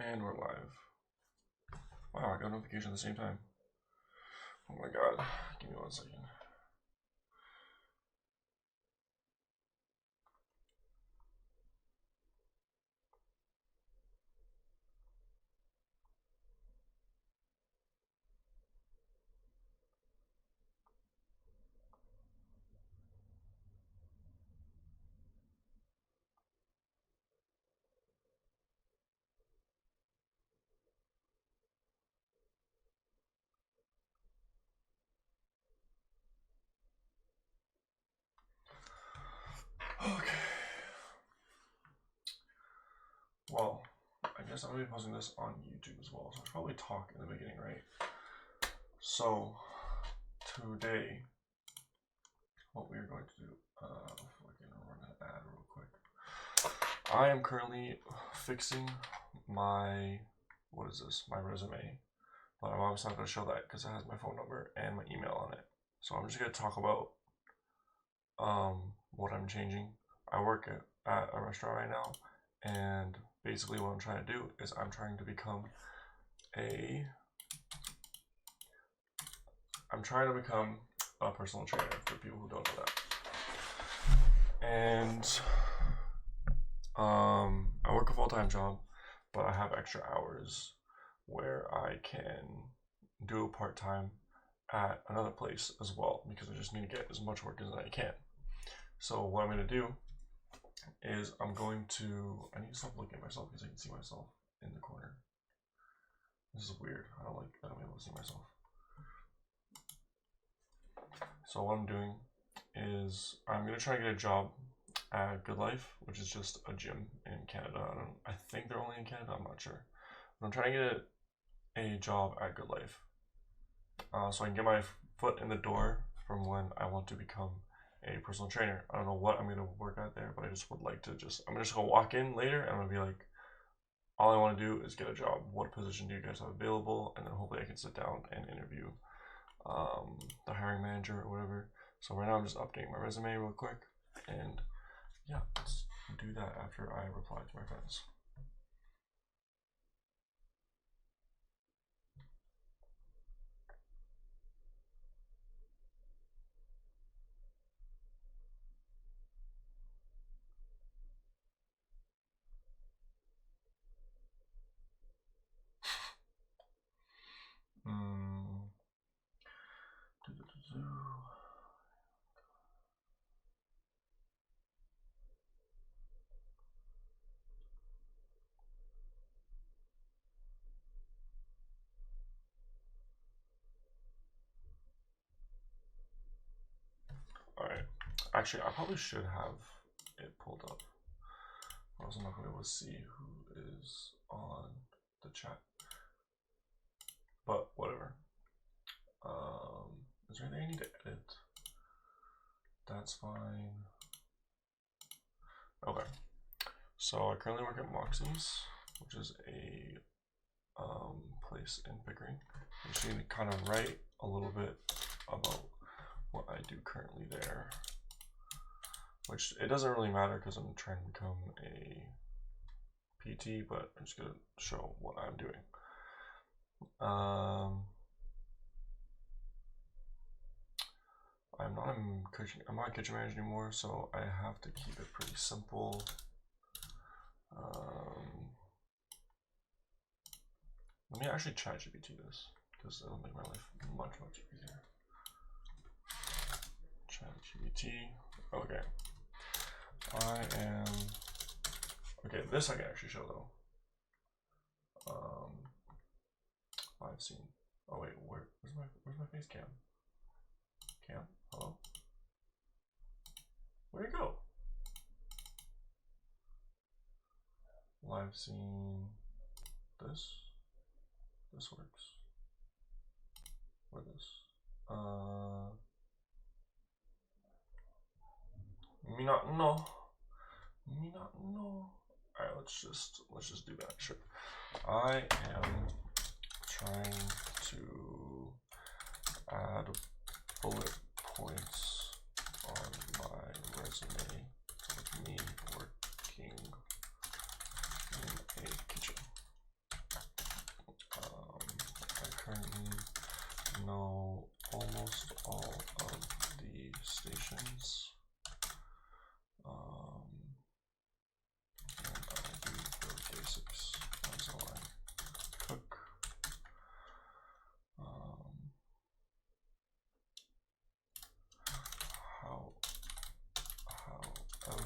And we're live. Wow, I got a notification at the same time. Oh my god. Give me 1 second. Okay. Well, I guess I'm going to be posting this on YouTube as well, so I should probably talk in the beginning, right? So, today, what we are going to do, I can run an ad real quick. I am currently fixing my, what is this, my resume, but I'm obviously not going to show that because it has my phone number and my email on it. So I'm just going to talk about what I'm changing. I work at a restaurant right now, and basically what I'm trying to do is I'm trying to become a personal trainer for people who don't know that. And I work a full-time job, but I have extra hours where I can do part-time at another place as well, because I just need to get as much work as I can. So what I'm going to do is I need to stop looking at myself because I can see myself in the corner. This is weird. I don't be able to see myself. So what I'm doing is I'm going to try to get a job at Good Life, which is just a gym in Canada. I think they're only in Canada, I'm not sure. But I'm trying to get a job at Good Life, so I can get my foot in the door from when I want to become a personal trainer. I don't know what I'm going to work at there, but I just would like to I'm just going to walk in later and I'm going to be like, all I want to do is get a job. What position do you guys have available? And then hopefully I can sit down and interview the hiring manager or whatever. So right now I'm just updating my resume real quick, and yeah, let's do that after I reply to my friends. Alright, actually I probably should have it pulled up, or else I'm not going to be able to see who is on the chat, but whatever. Is there anything I need to edit? That's fine. Okay, so I currently work at Moxie's, which is a place in Pickering. I just need to kind of write a little bit about what I do currently there, which it doesn't really matter because I'm trying to become a PT, but I'm just gonna show what I'm doing. I'm not a kitchen manager anymore, so I have to keep it pretty simple. Let me actually ChatGPT this, because it'll make my life much easier. ChatGPT. Okay. Okay, this I can actually show though. I've seen. Oh wait, where's my face cam? Cam, hello? Where'd it go? Live scene. This works. Or this. Me not know. Alright, let's just do that. Sure. I am trying to add bullet points on my resume of me working in a kitchen.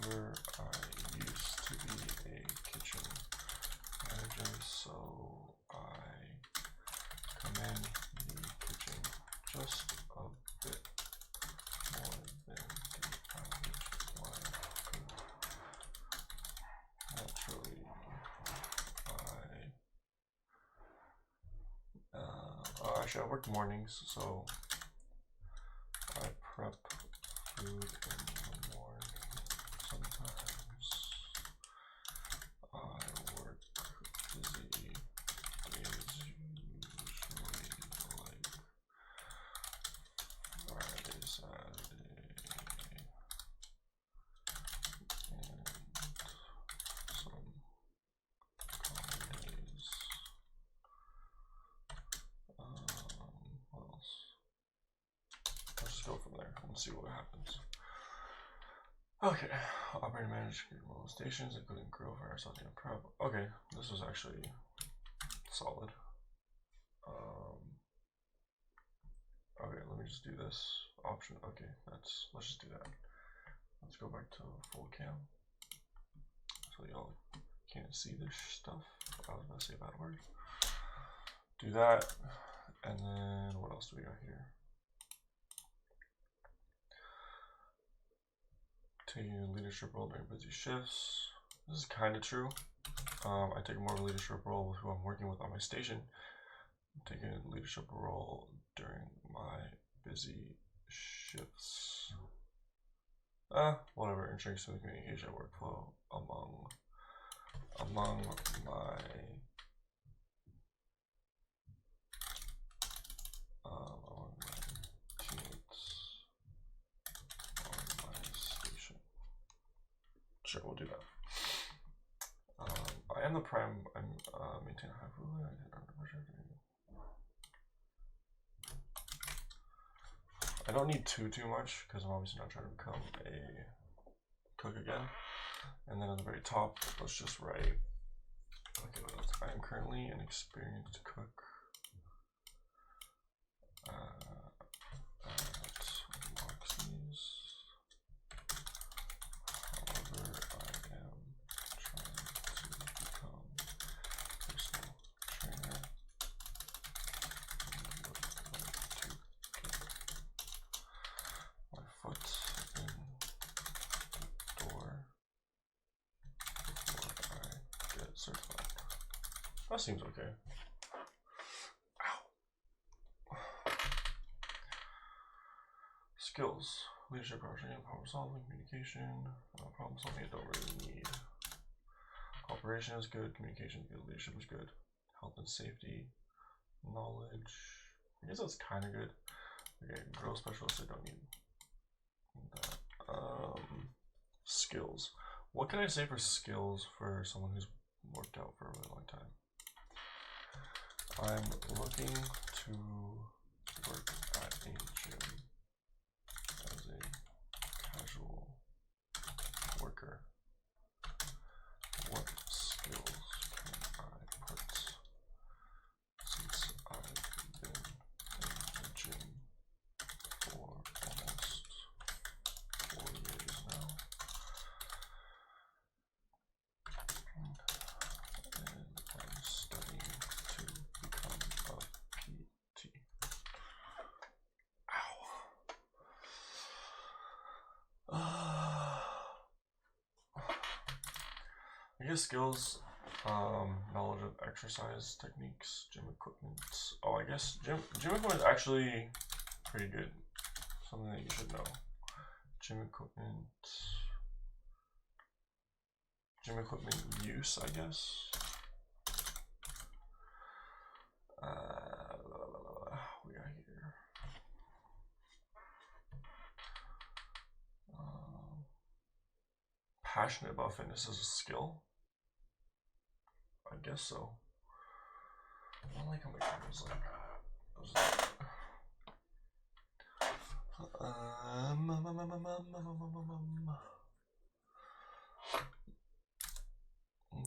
However, I used to be a kitchen manager, so I commend the kitchen just a bit more than the average line cook. Naturally, actually I work mornings, so I prep food in the morning. Sometimes I work busy days, usually like Friday, Saturday, and some common days. What else? Let's just go from there and see what happens. Okay, operator manage remote stations, including grill, fire, salting, and prep. Okay, this was actually solid. Okay, let me just do this option. Okay, let's just do that. Let's go back to full cam so y'all can't see this stuff. I was gonna say a bad word. Do that, and then what else do we got here? Taking a leadership role during busy shifts. This is kind of true. I take more of a leadership role with who I'm working with on my station. I'm taking a leadership role during my busy shifts. Whatever. Ensuring smooth communication workflow among my teammates on my station. Sure, we'll do that. I am the prime. I'm maintain high food. I don't need too much because I'm obviously not trying to become a cook again. And then at the very top, let's just write. Okay, what else? I am currently an experienced cook at Moxie's. However, I am trying to become a personal trainer and would like to get my foot in the door before I get certified. That seems okay. Ow. Skills. Leadership, problem solving, communication. Problem solving I don't really need. Cooperation is good, communication is good, leadership is good. Health and safety, knowledge. I guess that's kind of good. Okay, grill specialist, I don't need that. Skills. What can I say for skills for someone who's worked out for a really long time? I'm looking to work at a gym as a casual worker. What skills can I put since I've been in the gym for almost 4 years now? And I'm studying to become a PT. I guess skills, knowledge of exercise techniques, gym equipment. Oh, I guess gym equipment is actually pretty good. Something that you should know. Gym equipment use, I guess. We got here. Passionate about fitness as a skill. I guess so. I don't like how my camera's like.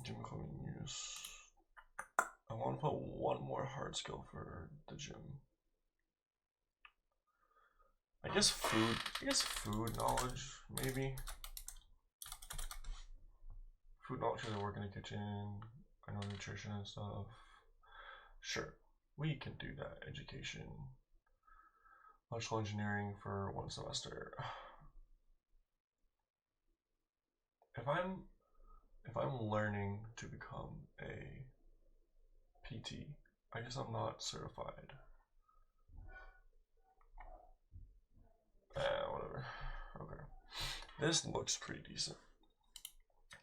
Gym equipment use. I want to put one more hard skill for the gym. I guess food knowledge, maybe. food knowledge because I work in the kitchen. I know nutrition and stuff. Sure, we can do that. Education, electrical engineering for 1 semester. If I'm learning to become a PT, I guess I'm not certified. Whatever. Okay. This looks pretty decent.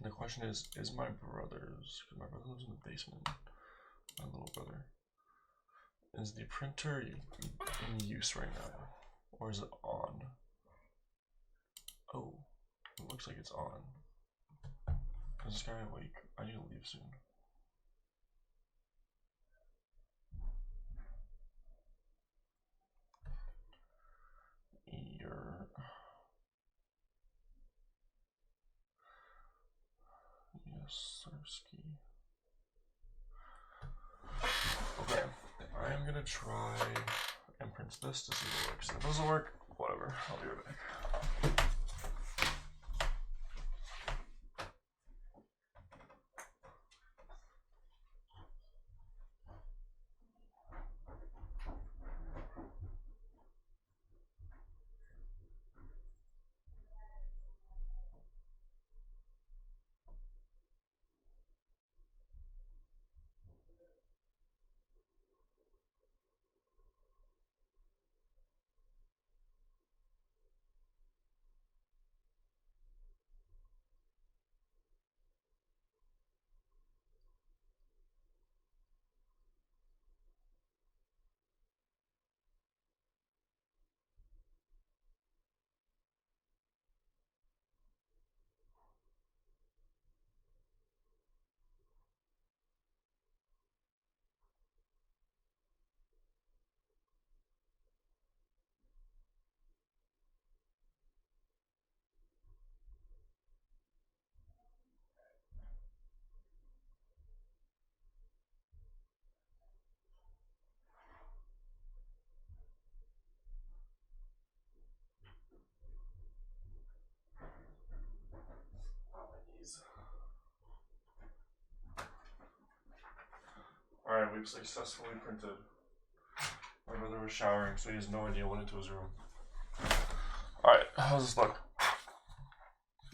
The question is my brother's, because my brother lives in the basement. My little brother. Is the printer in use right now? Or is it on? Oh, it looks like it's on. Is this guy awake? I need to leave soon. Yes, Sersky. Okay, I am gonna try and print this to see if it works. If it doesn't work, whatever, I'll be right back. Alright, we've successfully printed. My brother was showering, so he has no idea what went into his room. Alright, how's this look?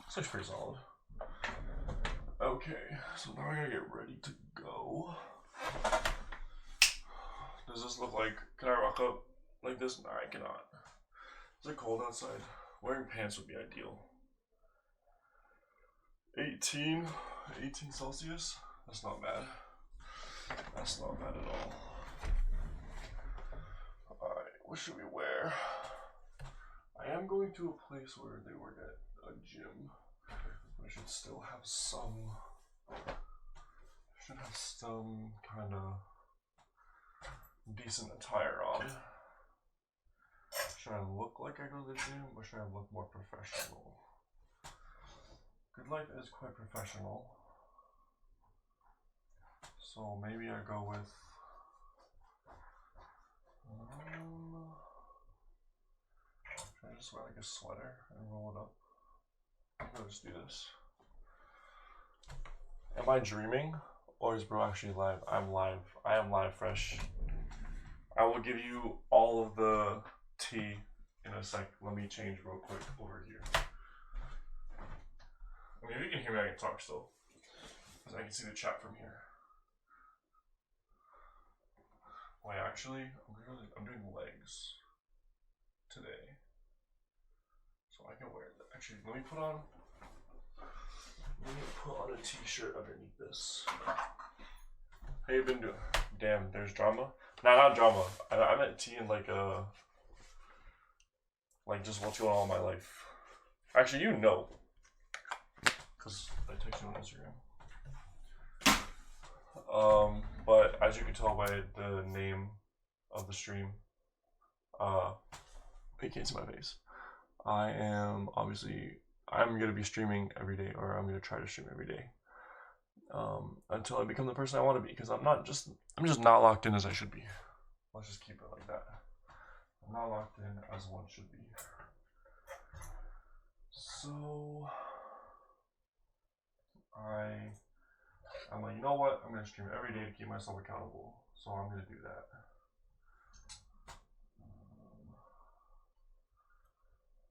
This looks pretty solid. Okay, so now I gotta get ready to go. Does this look like, can I rock up like this? Nah, I cannot. Is it cold outside? Wearing pants would be ideal. 18 Celsius? That's not bad. That's not bad at all. Alright, what should we wear? I am going to a place where they work at a gym. I should still have some kind of decent attire on. Should I look like I go to the gym or should I look more professional? Good Life is quite professional. So maybe I go with should I just wear like a sweater and roll it up? I'm gonna just do this. Am I dreaming? Or is bro actually live? I'm live. I am live fresh. I will give you all of the tea in a sec. Let me change real quick over here. I mean, if you can hear me, I can talk still. Because I can see the chat from here. Wait, actually, I'm doing legs today. So I can wear that. Actually, let me put on a t-shirt underneath this. How you been doing? Damn, there's drama? Nah, not drama. I meant tea in like just what's going on in my life. Actually, you know. Because I text you on Instagram. But as you can tell by the name of the stream, you can't see my face. I'm gonna be streaming every day, or I'm gonna try to stream every day. Until I become the person I want to be, because I'm just not locked in as I should be. Let's just keep it like that. I'm not locked in as one should be. So I I'm like, you know what? I'm gonna stream every day to keep myself accountable. So I'm gonna do that.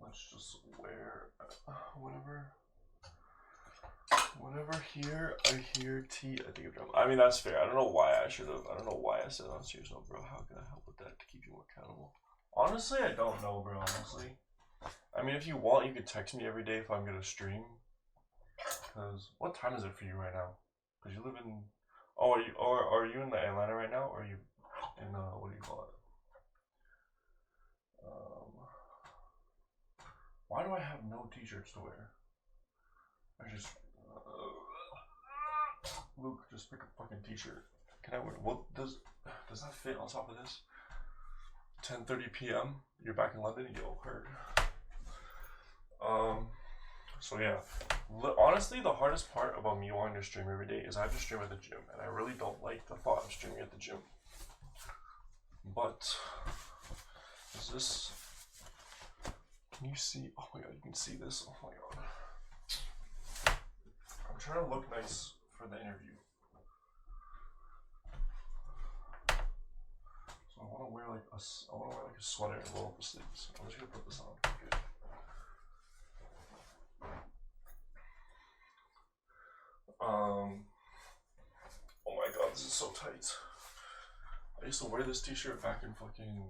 Let's just wear whenever I hear T, I think of drum. I mean, that's fair. I don't know why I said it on serious note, bro. How can I help with that to keep you more accountable? Honestly, I don't know, bro. Honestly, I mean, if you want, you could text me every day if I'm gonna stream. Cause what time is it for you right now? Cause you live in, are you in Atlanta right now, or are you in what do you call it? Why do I have no t-shirts to wear? I just Luke, just pick a fucking t-shirt. Can I wear? What does that fit on top of this? 10:30 p.m. You're back in London. Yo, heard. So yeah, honestly, the hardest part about me wanting to stream every day is I have to stream at the gym, and I really don't like the thought of streaming at the gym. But is this? Can you see? Oh my god, you can see this. Oh my god. I'm trying to look nice for the interview. So I want to wear like a sweater and roll up the sleeves. I'm just gonna put this on. Okay. Oh my god, this is so tight. I used to wear this t-shirt back in fucking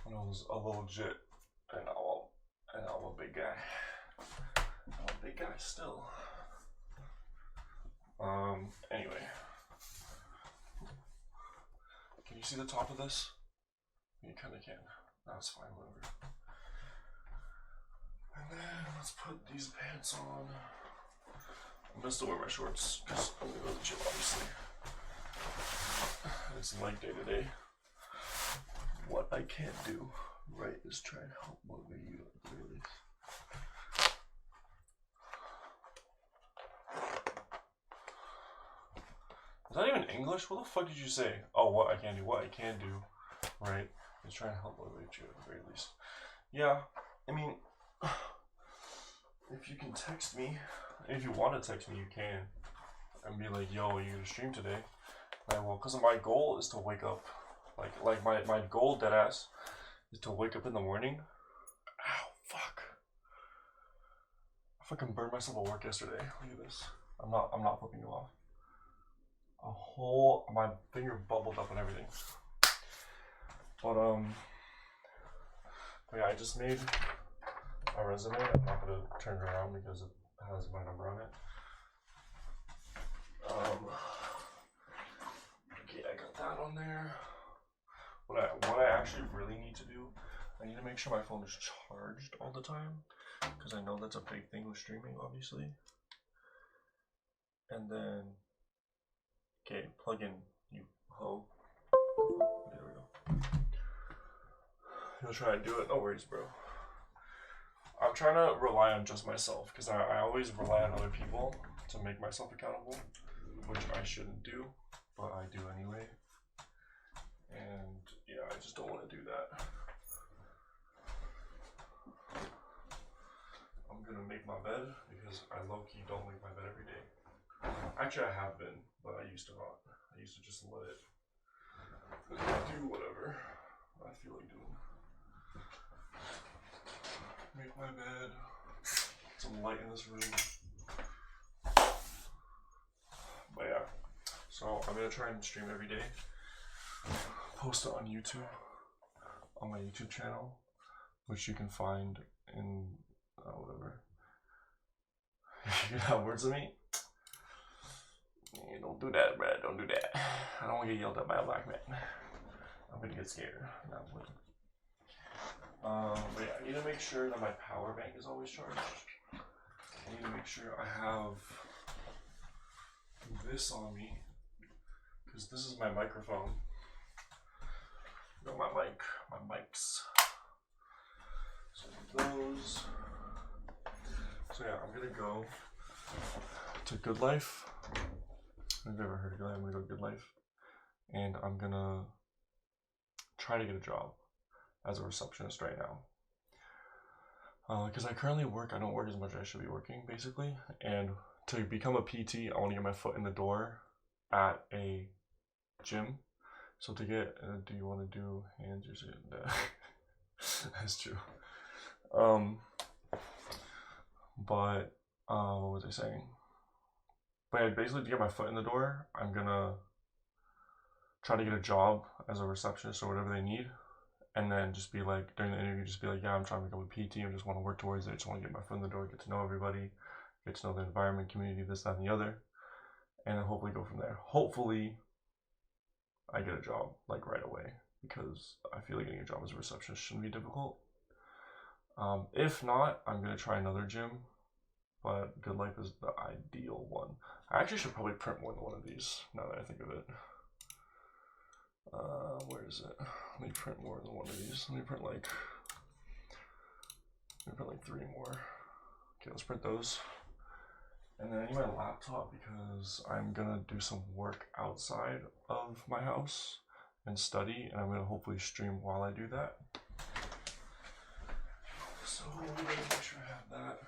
when I was a little legit, and now I'm a big guy. I'm a big guy still. Anyway. Can you see the top of this? You kinda can. That's fine, whatever. And then let's put these pants on. I'm gonna still wear my shorts because I'm gonna go to the gym, obviously. It's like day to day. What I can't do, right, is try and help motivate you at the very least. Is that even English? What the fuck did you say? Oh, what I can do, right, is try and help motivate you at the very least. Yeah, I mean, if you can text me, if you want to text me, you can, and be like, yo, are you gonna stream today? Like, well, because my goal is to wake up, like my goal, deadass, is to wake up in the morning. Ow, fuck. I fucking burned myself at work yesterday. Look at this. I'm not flipping you off. My finger bubbled up and everything. But yeah, I just made my resume. I'm not gonna turn it around because it has my number on it. Okay, I got that on there. What I actually really need to do, I need to make sure my phone is charged all the time, because I know that's a big thing with streaming, obviously. And then, okay, plug in, you hoe. There we go. You'll try to do it. No worries, bro. I'm trying to rely on just myself, because I always rely on other people to make myself accountable, which I shouldn't do, but I do anyway. And yeah, I just don't want to do that. I'm gonna make my bed because I low-key don't make my bed every day. Actually, I have been, but I used to not. I used to just let it do whatever I feel like doing. Make my bed. Some light in this room. But yeah, so I'm gonna try and stream every day. Post it on YouTube, on my YouTube channel, which you can find in whatever. You got words of me? Yeah, don't do that, Brad. Don't do that. I don't want to get yelled at by a black man. I'm gonna get scared. No, but yeah, I need to make sure that my power bank is always charged. I need to make sure I have this on me, because this is my microphone. No, my mics. So those. So yeah, I'm gonna go to Good Life. I've never heard of Good Life. I'm gonna go to Good Life, and I'm gonna try to get a job as a receptionist right now. Because I currently work, I don't work as much as I should be working, basically, and to become a PT, I want to get my foot in the door at a gym. So to get, do you want to do hands or something? That's true. But what was I saying? But basically, to get my foot in the door, I'm gonna try to get a job as a receptionist or whatever they need, and then just be like, during the interview, just be like, yeah, I'm trying to become a PT. I just want to work towards it. I just want to get my foot in the door, get to know everybody, get to know the environment, community, this, that, and the other, and then hopefully go from there. Hopefully, I get a job like right away, because I feel like getting a job as a receptionist shouldn't be difficult. If not, I'm gonna try another gym, but Good Life is the ideal one. I actually should probably print more than one of these now that I think of it. Where is it? Let me print more than one of these. Let me print like 3 more. Okay, let's print those. And then I need my laptop because I'm gonna do some work outside of my house and study, and I'm gonna hopefully stream while I do that. So let me make sure I have that.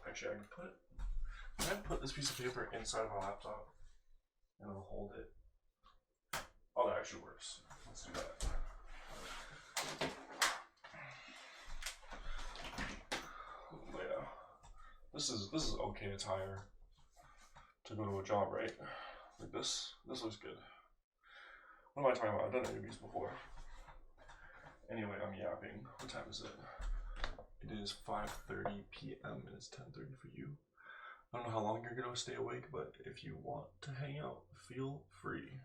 Actually, can I put this piece of paper inside of my laptop and it'll hold it? Oh, that actually works. Let's do that. Yeah, this is okay attire to go to a job, right? Like this looks good. What am I talking about? I've done interviews before. Anyway, I'm yapping. What time is it? It is 5:30 p.m. and it's 10:30 for you. I don't know how long you're gonna stay awake, but if you want to hang out, feel free.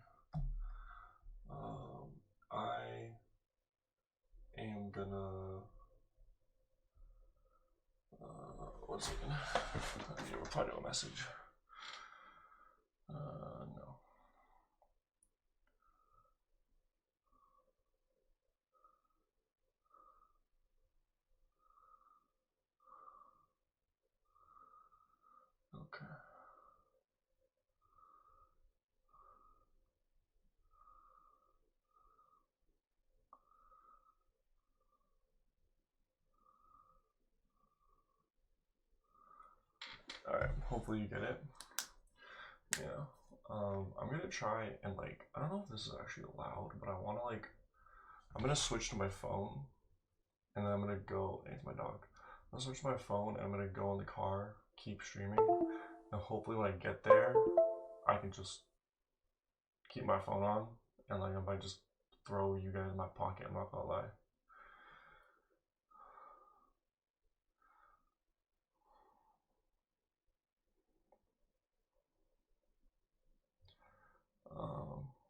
I am gonna. One second. I need to reply to a message. No. Okay. Alright, hopefully you get it. Yeah. I'm gonna try and like, I don't know if this is actually allowed, but I wanna like, I'm gonna switch to my phone and then I'm gonna go, it's my dog. I'm gonna switch to my phone and I'm gonna go in the car, keep streaming, and hopefully when I get there, I can just keep my phone on and like I might just throw you guys in my pocket, I'm not gonna lie.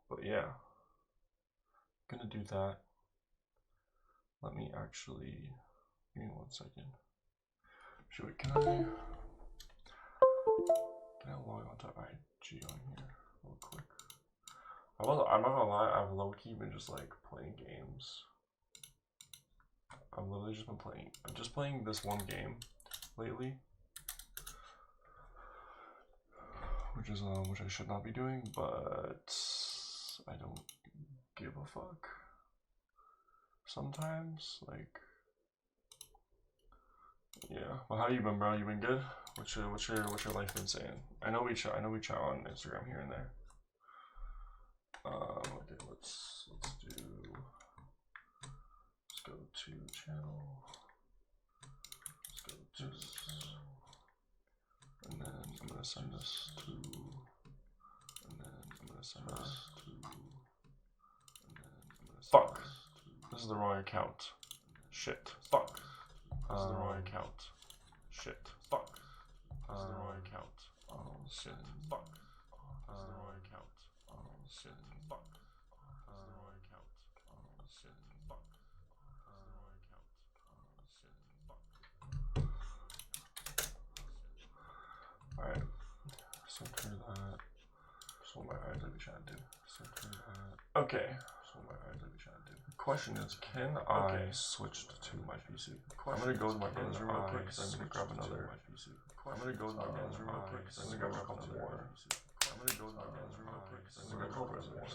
But yeah, I'm gonna do that. Let me actually, give me 1 second. Should can I log onto IG on here real quick? I'm not gonna lie, I've low-key been just like playing games. I've literally just been playing, I'm just playing this one game lately, which I should not be doing, but I don't give a fuck. Sometimes, like, yeah. Well, how you been, bro? You been good? What's your life been saying? I know we chat on Instagram here and there. Okay, let's go to channel. Let's go to this. And then I'm gonna send this to. And then I'm gonna send this to. And then I'm gonna. Fuck. This is the wrong account. Shit. Fuck. This is the wrong account. Shit. Fuck. This is the wrong account. Oh shit. Fuck. This is the wrong account. Oh shit. Fuck. This is the wrong account. Oh shit. Fuck. This is the wrong account. Oh shit. Fuck. Alright. Center that. Just what my eyes are trying to do. Center that. Okay. Just what my eyes are trying to do. The question is, can I switch to my PC? I'm gonna go to my brother's room real quick because I'm gonna grab another. I'm gonna go to my brother's room real quick because I'm gonna grab a couple more. I'm gonna go to my brother's room real quick because I'm gonna grab a couple more.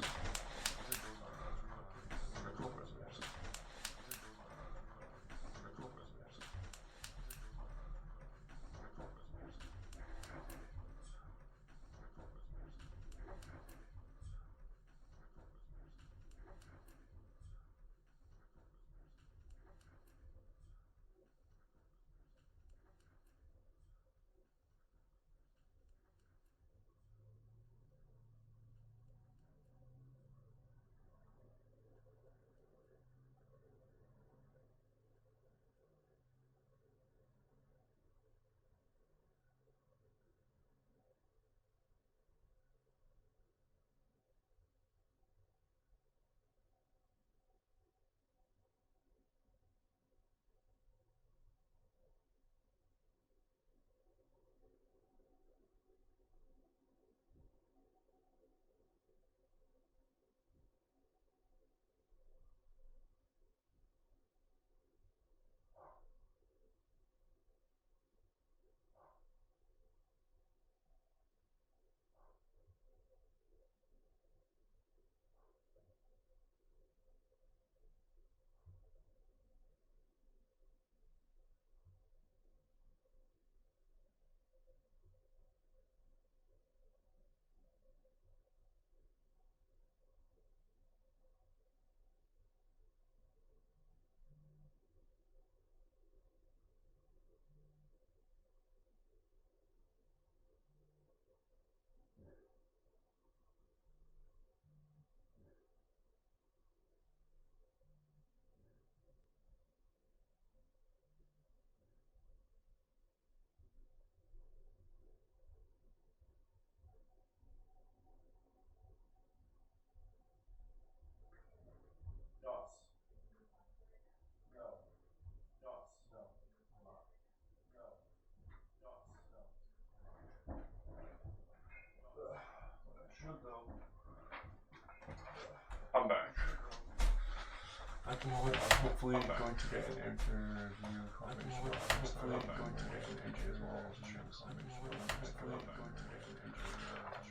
the moment, I'm hopefully going to get an interview confirmation. Hopefully going to get an AJ as well.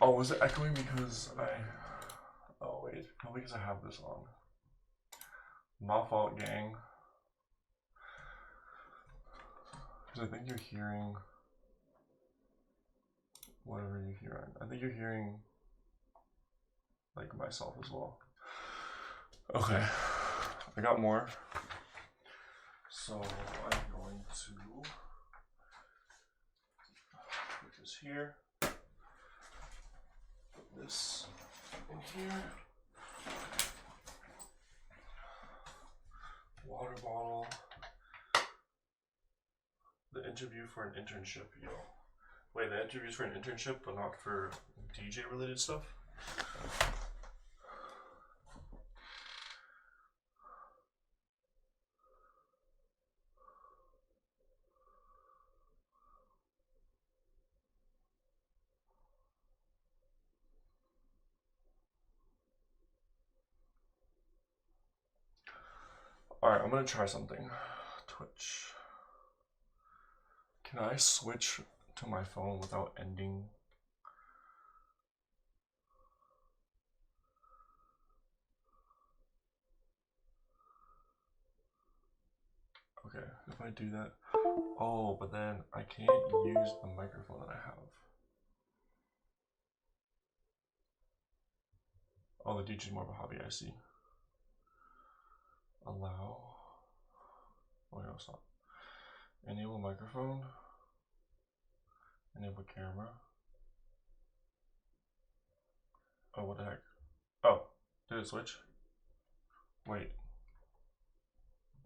Oh, was it echoing because I... Oh wait, probably because I have this on. My fault, gang. Because I think you're hearing... whatever you're hearing. I think you're hearing... like myself as well. Okay, I got more. So I'm going to put this here, put this in here, water bottle, the interview for an internship, yo. Wait, the interview's for an internship, but not for DJ related stuff? Alright, I'm gonna try something. Twitch. Can I switch to my phone without ending? Okay, if I do that. Oh, but then I can't use the microphone that I have. Oh, the DJ is more of a hobby, I see. Allow. Oh, no, stop. Enable microphone. Enable camera. Oh, what the heck? Oh, did it switch? Wait.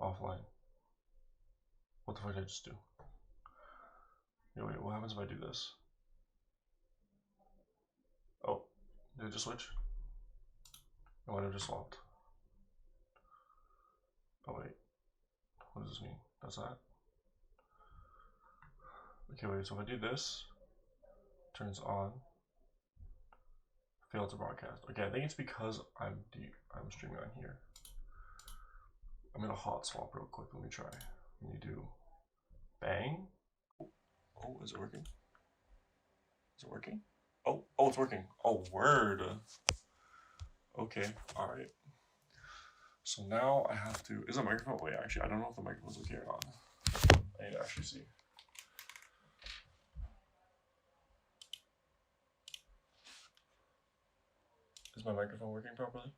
Offline. What the fuck did I just do? Yo, wait, what happens if I do this? Oh, did it just switch? Oh, it just swapped. Oh, wait. What does this mean? That's that. Okay, wait, so if I do this, turns on, fail to broadcast. Okay, I think it's because I'm streaming on here. I'm gonna hot swap real quick. Let me try. Let me do bang. Oh, is it working? Is it working? Oh, it's working. Oh, word. Okay, all right. So now I have to. Is the microphone? Wait, actually, I don't know if the microphone's okay or not. I need to actually see. Is my microphone working properly?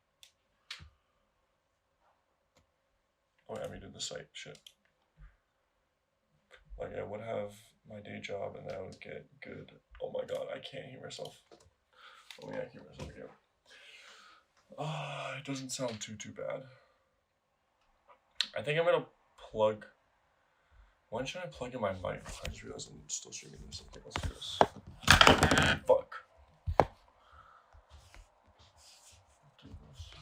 Oh, yeah, I did the site shit. Like, I would have my day job and I would get good. Oh my god, I can't hear myself. Oh yeah, I can hear myself again. It doesn't sound too bad. I think I'm gonna plug. When should I plug in my mic? I just realized I'm still streaming this. Okay, let's do this. Fuck. Do this.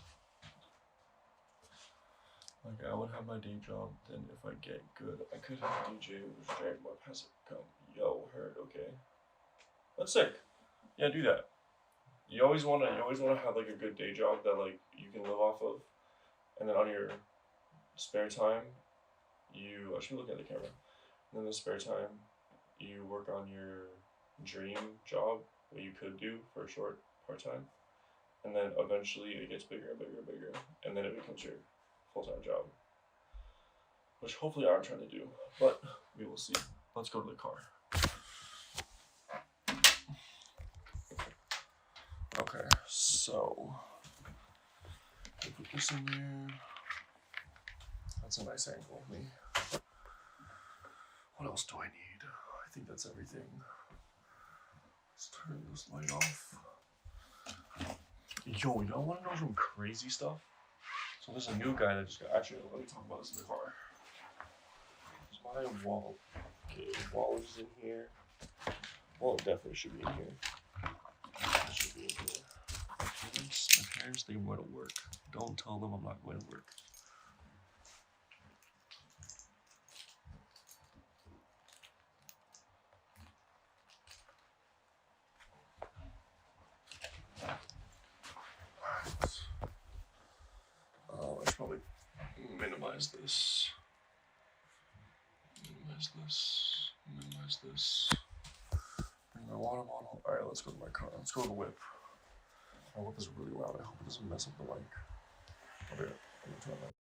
Like, I would have my day job, then if I get good, I could have DJ with Dragon Ball has it come. Yo, heard, okay. That's sick. Yeah, do that. You always wanna have like a good day job that like you can live off of, and then on your spare time, I should look at the camera. And then in the spare time, you work on your dream job, what you could do for a short part-time, and then eventually it gets bigger and bigger and bigger, and then it becomes your full-time job, which hopefully I'm trying to do, but we will see. Let's go to the car. Okay, so put this in there. That's a nice angle of me. What else do I need? I think that's everything. Let's turn this light off. Yo, y'all want to know some crazy stuff? So there's a new guy that just got. Actually, let me talk about this in the car. It's my wall. Okay, wallet is in here. Well, it definitely should be in here. It should be in here. My parents think I'm going to work. Don't tell them I'm not going to work. I should probably this. Minimize this. Minimize this. Bring my water bottle. Alright, let's go to my car. Let's go to the whip. My whip is really loud. I hope it doesn't mess up the mic. Okay, I'm gonna turn that.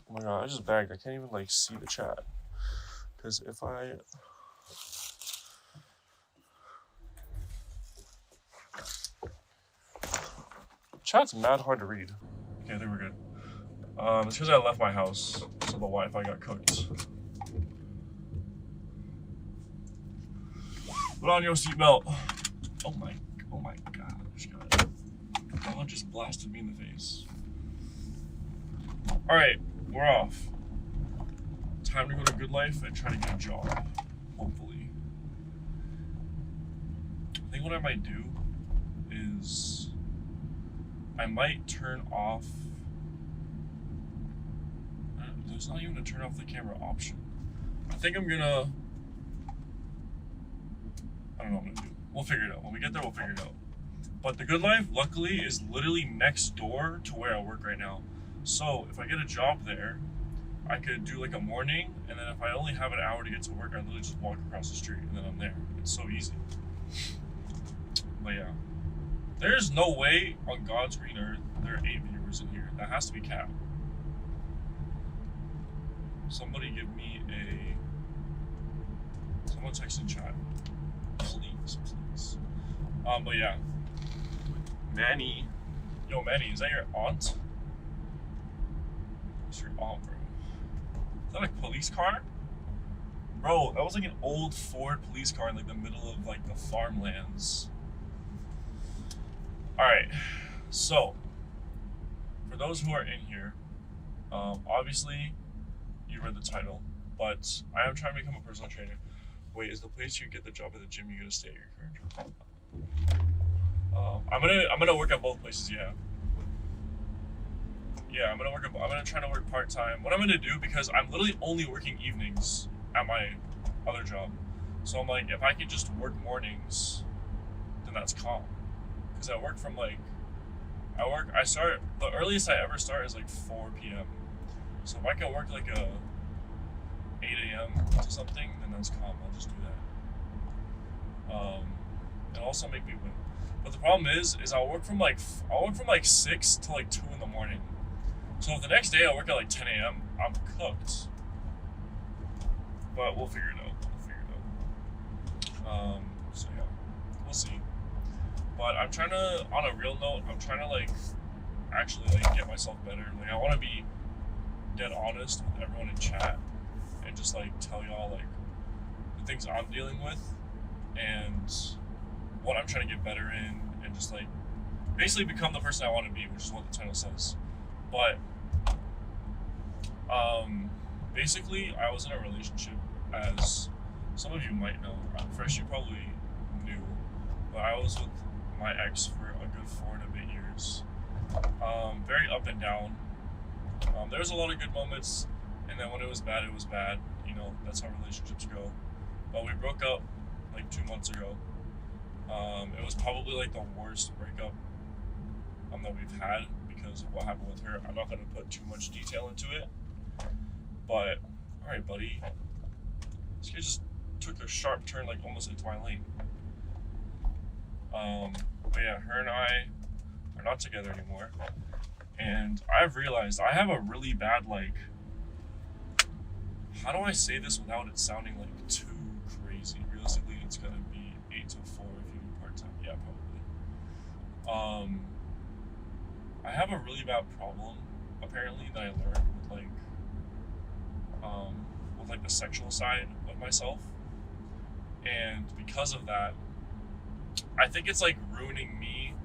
Oh my god, I just bagged. I can't even like see the chat. Because if I... Chat's mad hard to read. Okay, I think we're good. It's because I left my house, so the Wi-Fi got cooked. Put on your seatbelt. Oh my gosh, God. God just blasted me in the face. Alright, we're off. Time to go to Good Life and try to get a job, hopefully. I think what I might do is I might turn off... There's not even a turn off the camera option. I think I'm gonna... I don't know what I'm gonna do. We'll figure it out. When we get there, we'll figure it out. But the Good Life, luckily, is literally next door to where I work right now. So if I get a job there, I could do like a morning, and then if I only have an hour to get to work, I literally just walk across the street, and then I'm there. It's so easy. But yeah. There's no way on God's green earth there are 8 viewers in here. That has to be cap. Somebody give me a... Someone text in chat. Please, please. But yeah. Manny. Yo, Manny, is that your aunt? It's your aunt, bro. Is that a police car? Bro, that was like an old Ford police car in like the middle of like the farmlands. Alright, so for those who are in here, obviously you read the title, but I am trying to become a personal trainer. Wait, is the place you get the job at the gym you gonna stay at your current job? I'm gonna work at both places, yeah. Yeah, I'm gonna try to work part-time. What I'm gonna do, because I'm literally only working evenings at my other job. So I'm like, if I could just work mornings, then that's calm. Because I work from like, I start, the earliest I ever start is like 4 p.m. So if I can work like a 8 a.m. to something, then that's calm. I'll just do that. And also make me win. But the problem is I'll work from like 6 to like 2 in the morning. So if the next day I work at like 10 a.m., I'm cooked. But we'll figure it out. So yeah, we'll see. But I'm trying to, on a real note, I'm trying to like actually like get myself better. Like I want to be dead honest with everyone in chat and just like tell y'all like the things I'm dealing with and what I'm trying to get better in, and just like basically become the person I want to be, which is what the title says. But basically I was in a relationship, as some of you might know. First, you probably knew, but I was with my ex for a good 4 and a bit years. Very up and down. There was a lot of good moments, and then when it was bad, it was bad. You know, that's how relationships go. But we broke up like 2 months ago. It was probably like the worst breakup that we've had because of what happened with her. I'm not going to put too much detail into it. But, alright, buddy. This guy just took a sharp turn like almost into my lane. But yeah, her and I are not together anymore. And I've realized I have a really bad like how do I say this without it sounding like too crazy? Realistically, it's gonna be 8 to 4 if you do part time. Yeah, probably. I have a really bad problem apparently that I learned with like the sexual side of myself, and because of that, I think it's like ruining me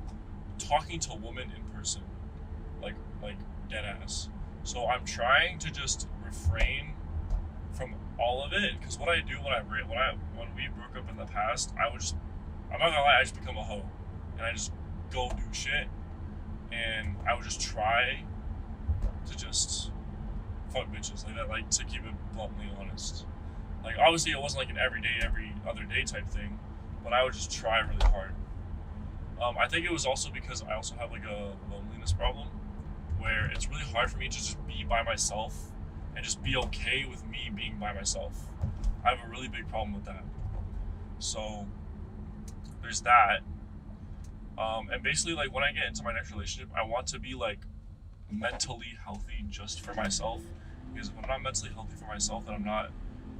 talking to a woman in person, like dead ass. So I'm trying to just refrain from all of it, because what I do when we broke up in the past, I'm not gonna lie, I just become a hoe, and I just go do shit, and I would just try to just fuck bitches like that, like to keep it bluntly honest. Like obviously it wasn't like an every other day type thing, but I would just try really hard. I think it was also because I also have like a loneliness problem, where it's really hard for me to just be by myself and just be okay with me being by myself. I have a really big problem with that. So there's that. And basically, like when I get into my next relationship, I want to be like mentally healthy just for myself. Because if I'm not mentally healthy for myself, then I'm not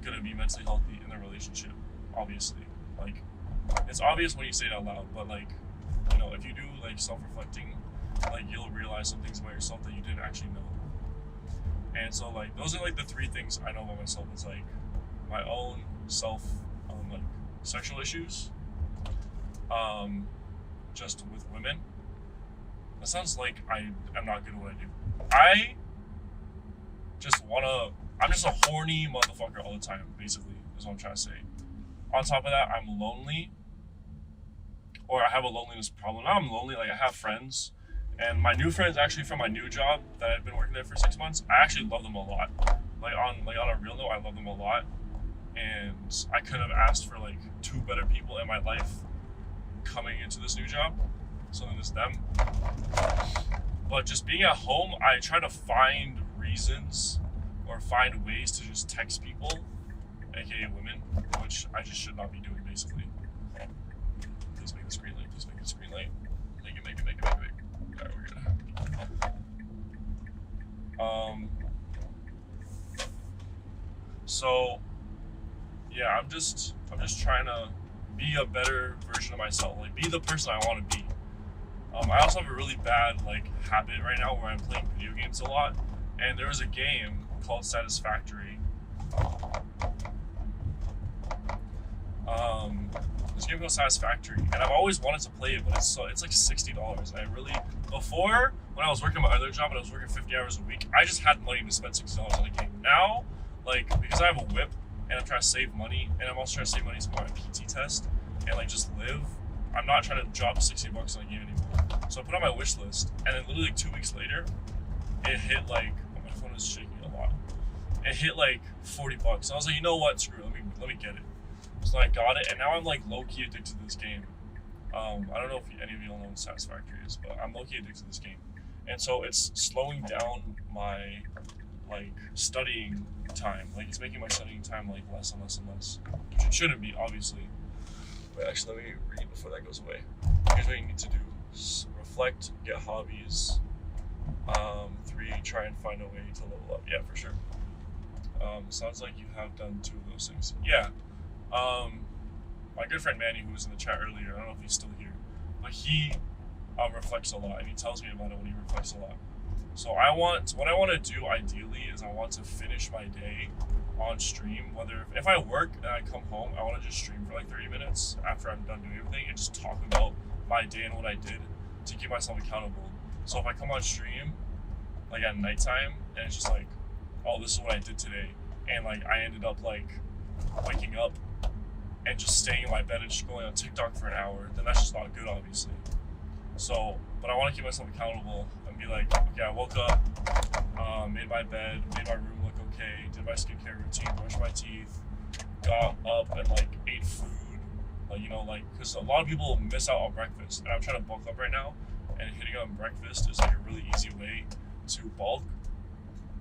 gonna be mentally healthy in the relationship. Obviously, like it's obvious when you say it out loud, but like if you do like self-reflecting, like you'll realize some things about yourself that you didn't actually know. And so like those are like the three things I know about myself. It's like my own self, like sexual issues, just with women. That sounds like I'm not good at what I do. I'm just a horny motherfucker all the time, basically, is what I'm trying to say. On top of that, I'm lonely, or I have a loneliness problem. Now I'm lonely, like I have friends, and my new friends actually from my new job that I've been working there for 6 months, I actually love them a lot. Like on a real note, I love them a lot, and I could have asked for like 2 better people in my life coming into this new job. So then it's them. But just being at home, I try to find reasons or find ways to just text people, aka women, which I just should not be doing, basically. Please make the screen light. Please make the screen light. Make it. Alright, we're good. So yeah, I'm just trying to be a better version of myself, like be the person I want to be. I also have a really bad like habit right now where I'm playing video games a lot, and there was a game called Satisfactory. This game called Satisfactory, and I've always wanted to play it, but it's like $60. Before, when I was working my other job and I was working 50 hours a week, I just had money to spend $60 on a game. Now, like because I have a whip and I'm trying to save money, and I'm also trying to save money to buy my PT test and like just live, I'm not trying to drop $60 on a game anymore. So I put on my wish list, and then literally like 2 weeks later, it hit like, oh, my phone is shaking a lot. It hit like $40. I was like, you know what? Screw it. Let me get it. So I got it, and now I'm like low-key addicted to this game. I don't know if any of you all know what Satisfactory is, but I'm low-key addicted to this game. And so it's slowing down my like studying time. Like it's making my studying time like less and less and less, which it shouldn't be, obviously. Wait, actually, let me read before that goes away. Here's what you need to do: reflect, get hobbies. 3, try and find a way to level up. Yeah, for sure. Sounds like you have done 2 of those things. Yeah. My good friend Manny, who was in the chat earlier, I don't know if he's still here, but he reflects a lot, and he tells me about it when he reflects a lot. So what I want to do ideally is I want to finish my day on stream. Whether if I work and I come home, I want to just stream for like 30 minutes after I'm done doing everything and just talk about my day and what I did to keep myself accountable. So if I come on stream like at nighttime and it's just like, oh, this is what I did today, and like I ended up like waking up and just staying in my bed and just going on TikTok for an hour, then that's just not good, obviously. So, but I want to keep myself accountable and be like, okay, I woke up, made my bed, made my room look okay, did my skincare routine, brushed my teeth, got up and like ate food, like because a lot of people miss out on breakfast, and I'm trying to bulk up right now, and hitting on breakfast is like a really easy way to bulk,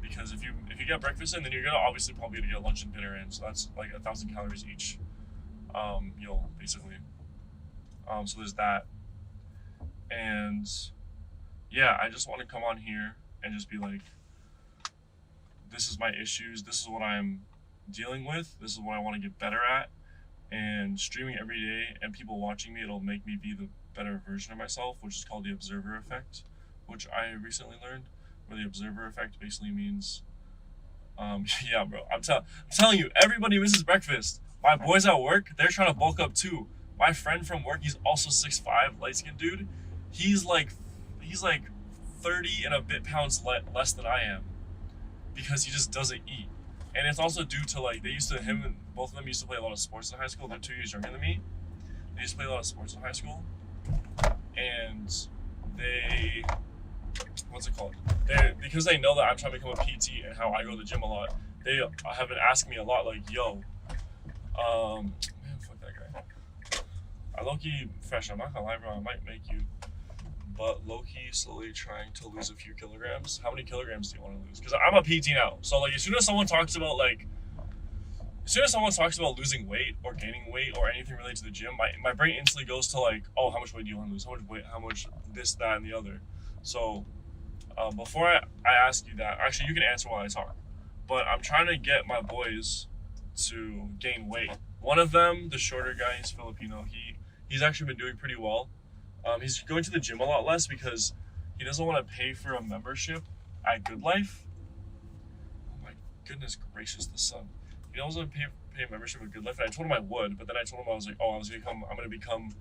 because if you get breakfast in, then you're gonna obviously probably gonna get lunch and dinner in, so that's like 1,000 calories each meal, basically. So there's that. And yeah, I just want to come on here and just be like, this is my issues, this is what I'm dealing with. This is what I want to get better at. And streaming every day and people watching me, it'll make me be the better version of myself, which is called the observer effect, which I recently learned. Where the observer effect basically means, yeah, bro. I'm telling you, everybody misses breakfast. My boys at work, they're trying to bulk up too. My friend from work, he's also 6'5", light skinned dude. He's like 30 and a bit pounds less than I am because he just doesn't eat. And it's also due to like him and both of them used to play a lot of sports in high school. They're 2 years younger than me. They used to play a lot of sports in high school, and they, what's it called? Because they know that I'm trying to become a PT and how I go to the gym a lot. They have been asking me a lot, like, yo, man, fuck that guy. I low-key, fresh, I'm not gonna lie, bro, I might make you, but low-key slowly trying to lose a few kilograms. How many kilograms do you want to lose? Because I'm a PT now, so like as soon as someone talks about losing weight or gaining weight or anything related to the gym, my brain instantly goes to like, oh, how much weight do you want to lose? How much weight? How much this, that, and the other? So before I ask you that, actually you can answer while I talk, but I'm trying to get my boys to gain weight. One of them, the shorter guy, he's Filipino. He's actually been doing pretty well. He's going to the gym a lot less because he doesn't want to pay for a membership at Good Life. Oh my goodness gracious, the sun. He doesn't want to pay a membership at Good Life, and I told him I would, but then I told him I was like, oh, I'm gonna become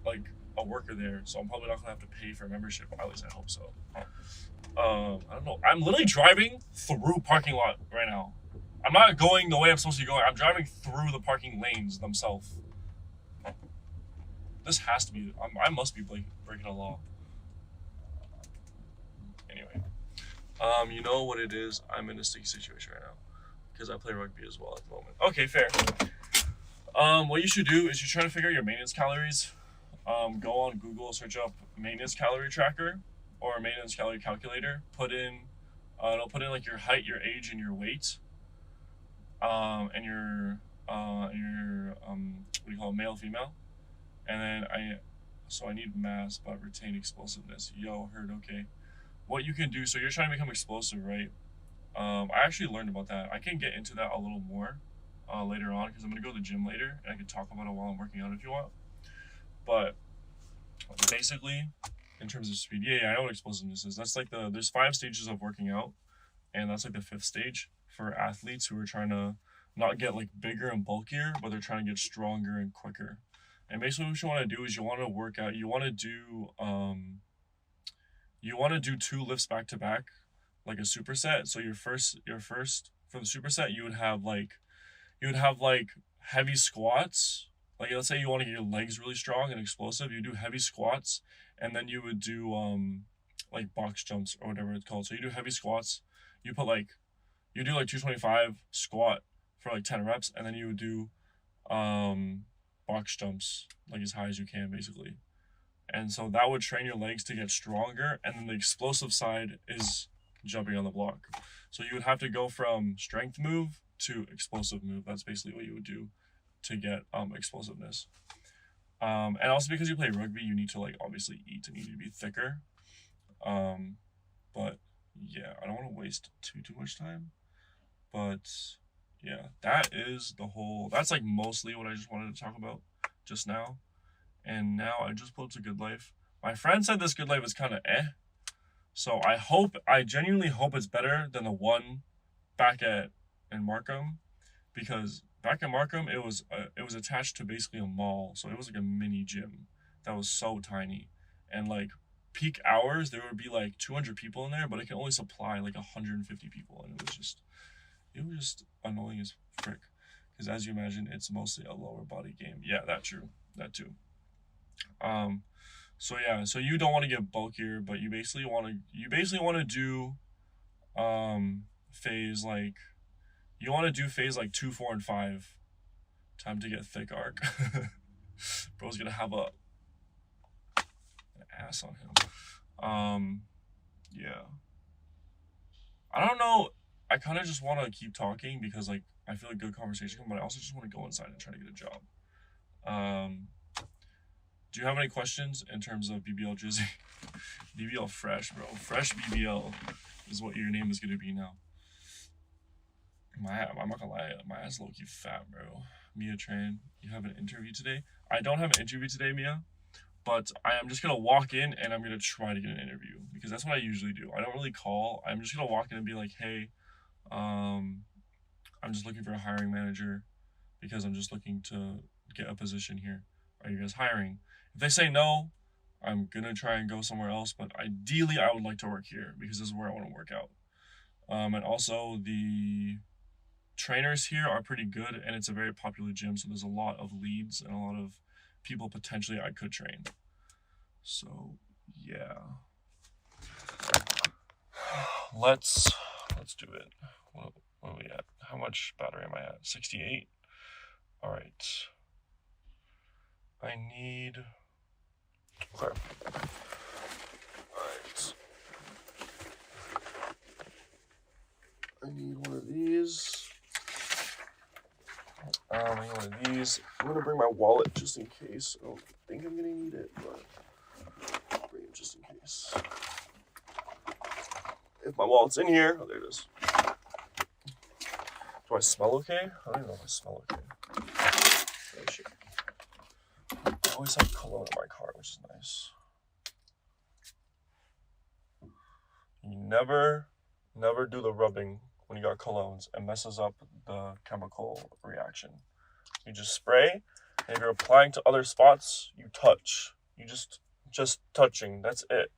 like a worker there, so I'm probably not gonna have to pay for a membership. At least I hope so. I don't know. I'm literally driving through parking lot right now. I'm not going the way I'm supposed to be going. I'm driving through the parking lanes themselves. This has to be. I must be breaking a law. Anyway, you know what it is. I'm in a sticky situation right now because I play rugby as well at the moment. Okay, fair. What you should do is you try to figure out your maintenance calories. Go on Google, search up maintenance calorie tracker or maintenance calorie calculator. It'll put in like your height, your age, and your weight, and your what do you call it, male, female, and then I need mass but retain explosiveness. Yo, heard, okay. What you can do, so you're trying to become explosive, right? I actually learned about that. I can get into that a little more later on because I'm gonna go to the gym later and I can talk about it while I'm working out if you want. But basically, in terms of speed, yeah, I know what explosiveness is. That's like there's 5 stages of working out, and that's like the 5th stage for athletes who are trying to not get like bigger and bulkier, but they're trying to get stronger and quicker. And basically what you want to do is you want to work out, you want to do 2 lifts back to back, like a superset. So your first for the superset, you would have like heavy squats. Like let's say you want to get your legs really strong and explosive, you do heavy squats, and then you would do like box jumps or whatever it's called. So you do heavy squats, you do like 225 squat for like 10 reps, and then you would do box jumps like as high as you can basically. And so that would train your legs to get stronger, and then the explosive side is jumping on the block. So you would have to go from strength move to explosive move. That's basically what you would do to get explosiveness. And also because you play rugby, you need to like obviously eat and you need to be thicker. But yeah, I don't want to waste too much time. But yeah, that's like mostly what I just wanted to talk about just now. And now I just pulled to Good Life. My friend said this Good Life is kind of so I genuinely hope it's better than the one back in Markham, because back in Markham it was attached to basically a mall, so it was like a mini gym that was so tiny, and like peak hours there would be like 200 people in there, but it can only supply like 150 people, and it was just annoying as frick, because as you imagine, it's mostly a lower body game. Yeah, that too. So yeah, so you don't want to get bulkier, but you basically want to do phase like you want to do phase like 2, 4, and 5. Time to get thick arc. Bro's gonna have an ass on him. Yeah. I don't know. I kind of just want to keep talking because like I feel like good conversation, but I also just want to go inside and try to get a job. Do you have any questions in terms of BBL Drizzy? BBL Fresh, bro. Fresh BBL is what your name is going to be now. I'm not gonna lie, my ass low-key fat, bro. Mia Tran, you have an interview today? I don't have an interview today, Mia, but I am just gonna walk in and I'm gonna try to get an interview because that's what I usually do. I don't really call. I'm just gonna walk in and be like, hey, I'm just looking for a hiring manager because I'm just looking to get a position here. Are you guys hiring? If they say no, I'm gonna try and go somewhere else, but ideally I would like to work here because this is where I want to work out. And also the trainers here are pretty good and it's a very popular gym, so there's a lot of leads and a lot of people potentially I could train. So yeah. Let's do it. What are we at? How much battery am I at? 68? Alright. I need... Okay. Alright. I need one of these. I need one of these. I'm gonna bring my wallet just in case. I don't think I'm gonna need it, but I'll bring it just in case. If my wallet's in here, oh, there it is. Do I smell okay? I don't even know if I smell okay. Oh, shit. I always have cologne in my car, which is nice. You never do the rubbing when you got colognes. It messes up the chemical reaction. You just spray, and if you're applying to other spots, you touch. You just touching, that's it.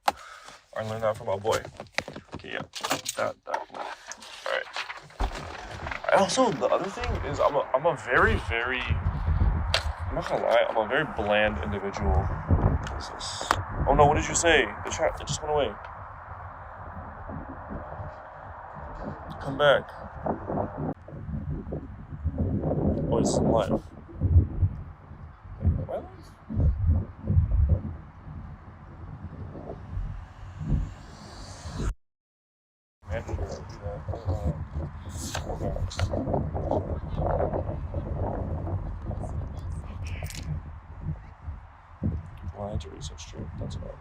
I learned that from my boy. Okay, yeah, that. Alright. Also, the other thing is I'm a very, I'm not gonna lie, I'm a very bland individual. What is this? Oh no, what did you say? The chat, it just went away. Come back. Oh, it's live. Am I live? Man, do that. Well, I had to reset stream, that's about it.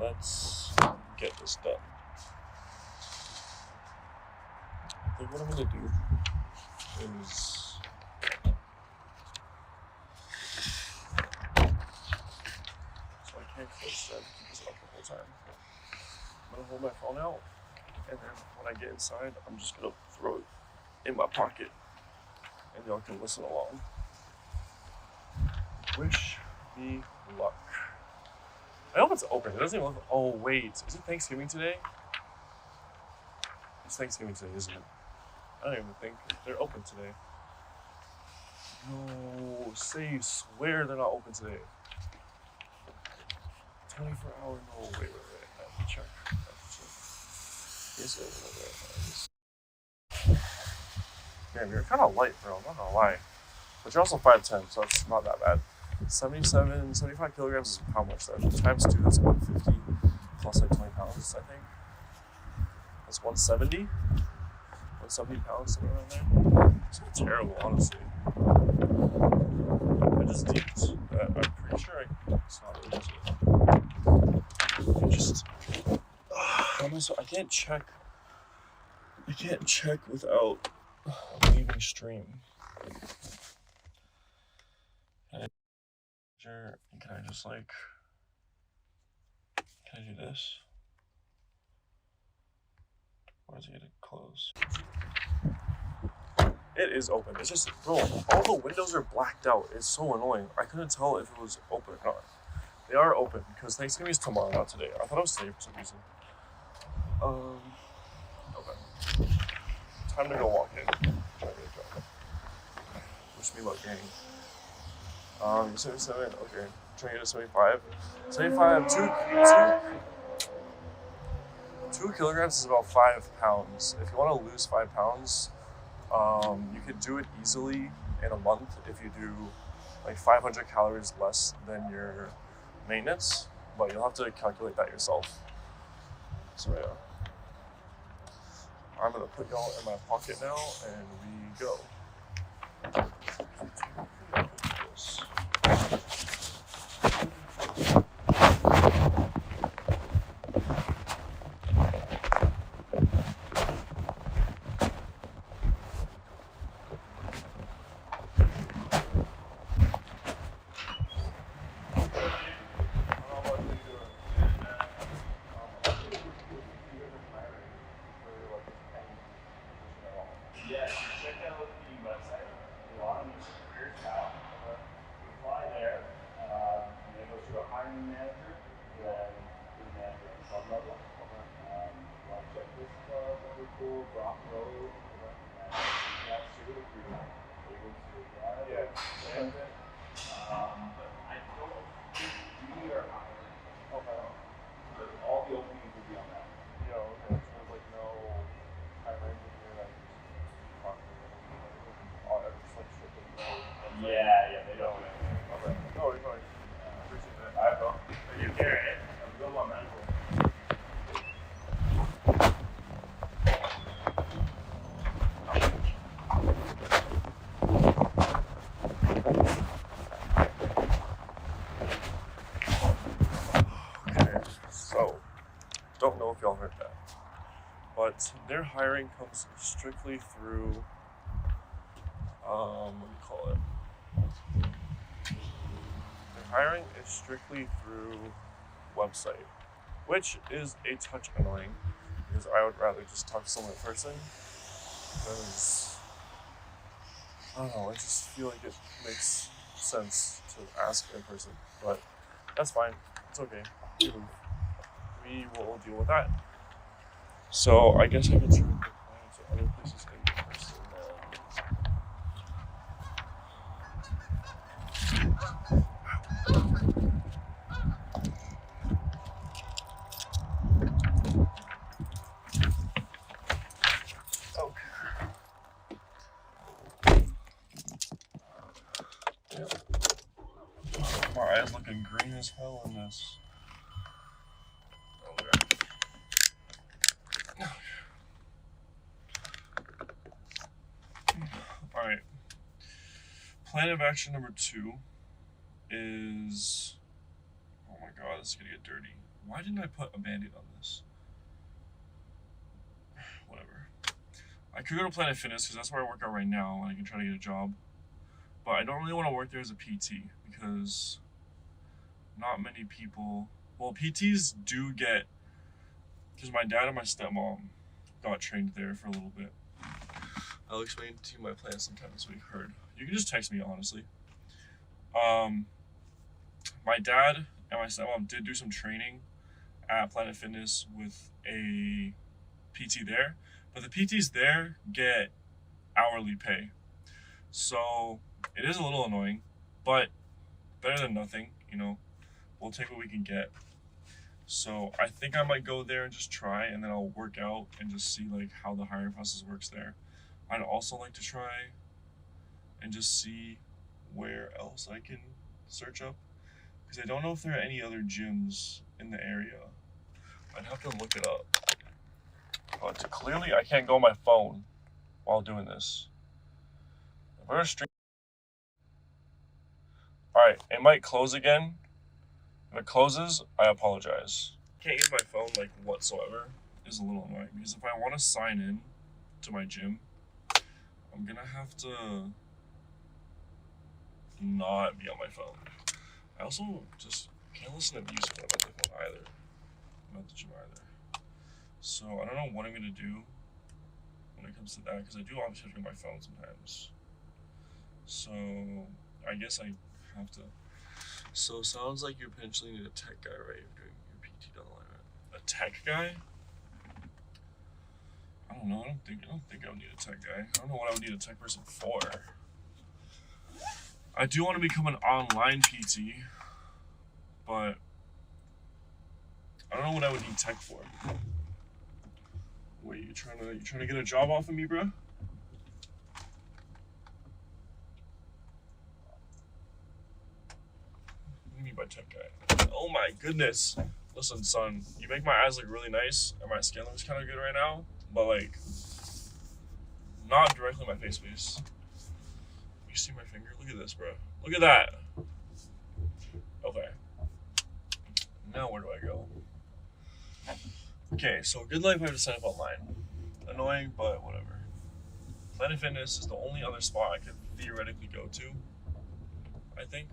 Let's get this done. I think what I'm gonna do is so I can't close that, keep this up the whole time. I'm gonna hold my phone out, and then when I get inside, I'm just gonna throw it in my pocket, and y'all can listen along. Wish me luck. I hope it's open. It doesn't even look. Oh wait, is it Thanksgiving today? It's Thanksgiving today, isn't it? I don't even think they're open today. No, say you swear they're not open today. 24 hour, no, wait. I have to check. Is it over? Damn, you're kind of light, bro, I'm not gonna lie. But you're also 5'10", so it's not that bad. 75 kilograms is how much then? Times 2, that's 150 plus like 20 pounds, I think. That's 170? 170 pounds, somewhere around there. It's not terrible, honestly. I just deeped that. I'm pretty sure it's not easy. How am I so? I can't check without leaving stream. Can I just like, can I do this? Or is it gonna close? It is open. It's just, bro, all the windows are blacked out. It's so annoying. I couldn't tell if it was open or not. They are open because Thanksgiving is tomorrow, not today. I thought it was today for some reason. Okay. Time to go walk in. Wish me luck, gang. 77, okay. Trying to get to 75. 75, 2 kilograms is about 5 pounds. If you want to lose 5 pounds, you could do it easily in a month if you do like 500 calories less than your maintenance, but you'll have to calculate that yourself. So yeah. I'm gonna put y'all in my pocket now and we go. But I don't think we are hiring. Okay. But all the openings will be on that. Yeah, okay. So there's like no hiring here that just talk to them. Oh, that's just like strictly Yeah, they don't. Okay. No, you're fine. Appreciate that. All right, bro. You carry it. Have a good one, man. Okay, so don't know if y'all heard that, but their hiring comes strictly through what do you call it? Their hiring is strictly through website, which is a touch annoying because I would rather just talk to someone in person because I don't know, I just feel like it makes sense to ask in person, but that's fine. It's okay. We will deal with that. So I guess I can try to apply to other places in person Okay. Yep. My eyes looking green as hell in this. Alright. Plan of action number 2 is... Oh my god, this is gonna get dirty. Why didn't I put a band-aid on this? Whatever. I could go to Planet Fitness because that's where I work out right now and I can try to get a job. But I don't really want to work there as a PT because not many people... Well, PTs do get... Because my dad and my stepmom got trained there for a little bit. I'll explain to you my plan sometime this week. Heard. You can just text me, honestly. My dad and my stepmom did do some training at Planet Fitness with a PT there, but the PTs there get hourly pay. So it is a little annoying, but better than nothing, you know. We'll take what we can get. So I think I might go there and just try, and then I'll work out and just see like how the hiring process works there. I'd also like to try and just see where else I can search up, because I don't know if there are any other gyms in the area. I'd have to look it up. But clearly I can't go on my phone while doing this. If we're stream... Alright, it might close again. If it closes, I apologize. Can't use my phone like whatsoever is a little annoying, because if I want to sign in to my gym, I'm gonna have to not be on my phone. I also just can't listen to music when I'm at the phone either. I'm at the gym either. So I don't know what I'm gonna do when it comes to that, because I do obviously have to get my phone sometimes. So I guess I have to. So sounds like you potentially need a tech guy, right? If doing your PT online, right? A tech guy? I don't know. I don't think I would need a tech guy. I don't know what I would need a tech person for. I do want to become an online PT, but I don't know what I would need tech for. Wait, you trying to get a job off of me, bro? What do you mean by tech guy? Oh my goodness. Listen, son, you make my eyes look really nice, and my skin looks kind of good right now, but like, not directly in my face, please. You see my finger? Look at this, bro. Look at that. Okay. Now where do I go? Okay, so Good Life I have to sign up online. Annoying, but whatever. Planet Fitness is the only other spot I could theoretically go to, I think.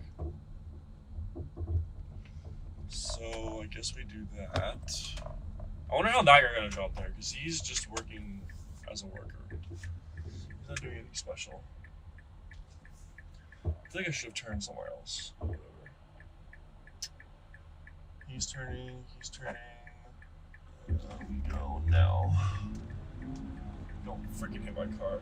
So I guess we do that. I wonder how that guy got a job there, because he's just working as a worker. He's not doing anything special. I feel like I should have turned somewhere else. Whatever. He's turning. We go now. Don't freaking hit my car.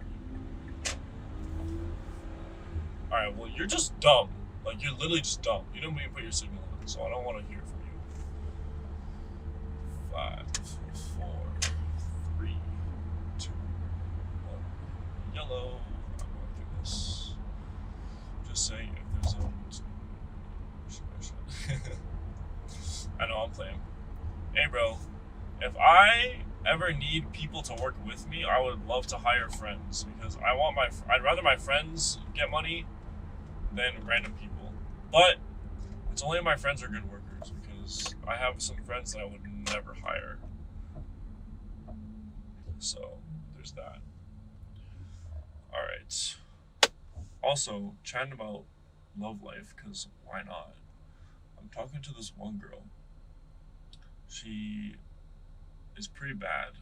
Alright, well, you're just dumb. Like, you're literally just dumb. You didn't even put your signal on, so I don't want to hear from you. 5, 4, 3, 2, 1. Yellow. I'm going through this. Just saying if there's a... I know I'm playing. Hey, bro. If I ever need people to work with me, I would love to hire friends because I'd rather my friends get money than random people. But it's only if my friends are good workers because I have some friends that I would never hire. So there's that. All right. Also, chatting about love life because why not? I'm talking to this one girl. She is pretty bad.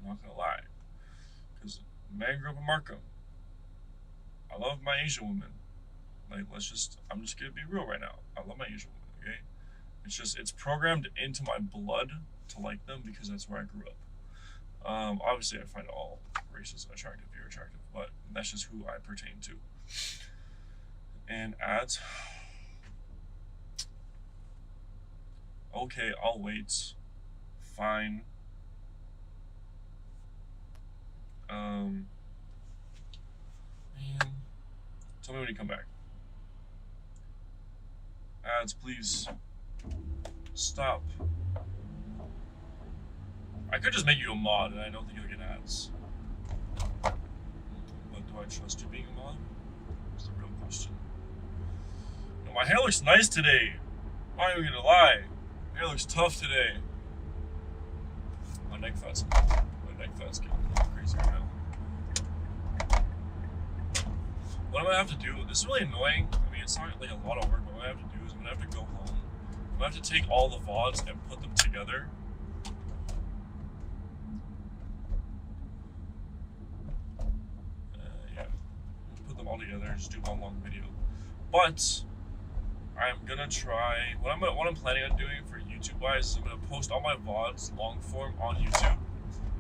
I'm not gonna lie. Because man grew up in Markham. I love my Asian women. Like, I'm just gonna be real right now. I love my Asian women, okay? It's programmed into my blood to like them because that's where I grew up. Obviously I find all races attractive, you're attractive, but that's just who I pertain to. And ads. Okay, I'll wait. Fine. Man, tell me when you come back. Ads, please. Stop. I could just make you a mod and I don't think you'll get ads. But do I trust you being a mod? That's the real question. No, my hair looks nice today. I'm not even gonna lie. My hair looks tough today. My neck fat's getting crazy right now. What I'm gonna have to do, this is really annoying. I mean, it's not like a lot of work, but what I have to do is I'm gonna have to go home. I'm gonna have to take all the VODs and put them together. Yeah, put them all together and just do one long video. But I'm gonna try. What I'm planning on doing for YouTube wise is I'm gonna post all my VODs long form on YouTube,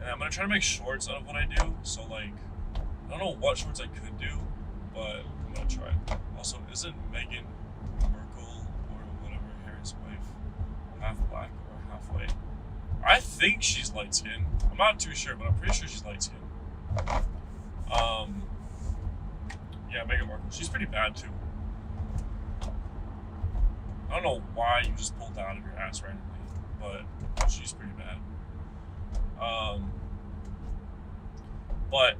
and I'm gonna try to make shorts out of what I do. So like, I don't know what shorts I could do, but I'm gonna try. Also, isn't Meghan Markle or whatever Harry's wife half black or half white? I think she's light skinned. I'm not too sure, but I'm pretty sure she's light skinned. Yeah, Meghan Markle. She's pretty bad too. I don't know why you just pulled that out of your ass randomly, but she's pretty bad. But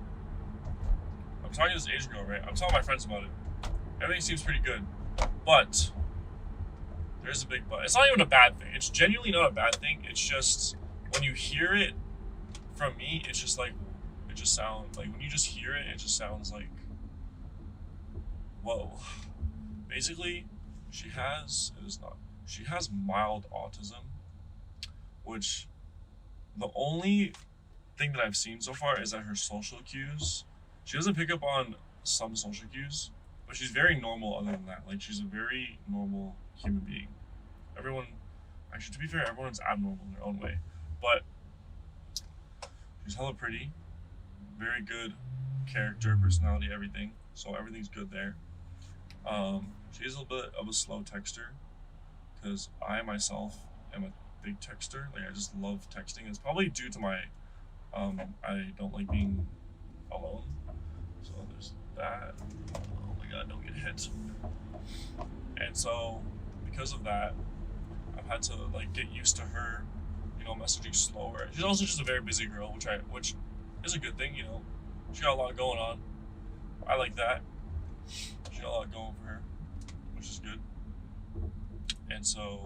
I'm talking to this Asian girl, right? I'm telling my friends about it. Everything seems pretty good, but there's a big but. It's not even a bad thing. It's genuinely not a bad thing. It's just when you hear it from me, it's just like it just sounds like when you just hear it, it just sounds like whoa. Basically, she has mild autism, which the only thing that I've seen so far is that her social cues, she doesn't pick up on some social cues, but she's very normal other than that. Like, she's a very normal human being. Everyone, actually, to be fair, everyone's abnormal in their own way, but she's hella pretty, very good character, personality, everything, so everything's good there. She is a little bit of a slow texter, because I myself am a big texter. Like, I just love texting. It's probably due to my, I don't like being alone. So there's that. Oh my god, don't get hit. And so, because of that, I've had to, like, get used to her, you know, messaging slower. She's also just a very busy girl, which is a good thing, you know. She got a lot going on. I like that. She got a lot going for her, which is good. And so,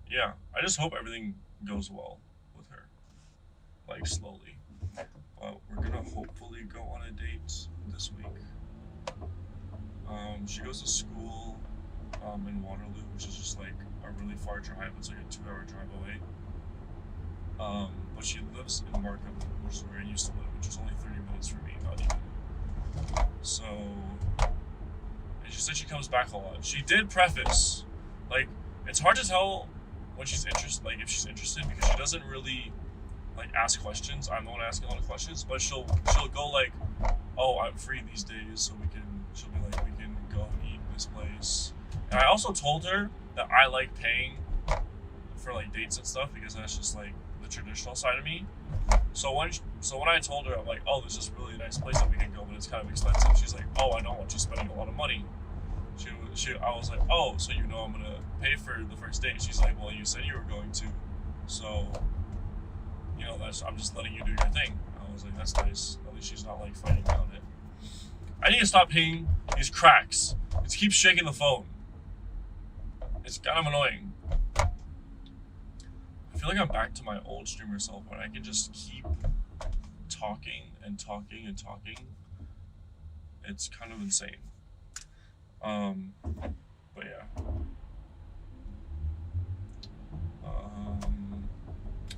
yeah, I just hope everything goes well with her, like, slowly. But we're gonna hopefully go on a date this week. She goes to school in Waterloo, which is just like a really far drive. It's like a 2-hour drive away. But she lives in Markham, which is where I used to live, which is only 30 minutes from me, not even. So, and she said she comes back a lot. She did preface, like, it's hard to tell when she's interested, like, if she's interested, because she doesn't really, like, ask questions. I'm the one asking a lot of questions, but she'll go like, oh, I'm free these days, so she'll be like, we nice. And I also told her that I like paying for like dates and stuff because that's just like the traditional side of me. So when I told her, I'm like, oh, there's this really nice place that we can go, but it's kind of expensive. She's like, oh, I don't want you spending a lot of money. I was like, oh, so you know I'm gonna pay for the first date. She's like, well, you said you were going to, so you know I'm just letting you do your thing. I was like, that's nice. At least she's not like fighting around it. I need to stop hitting these cracks. It keeps shaking the phone. It's kind of annoying. I feel like I'm back to my old streamer self when I can just keep talking and talking and talking. It's kind of insane. But yeah.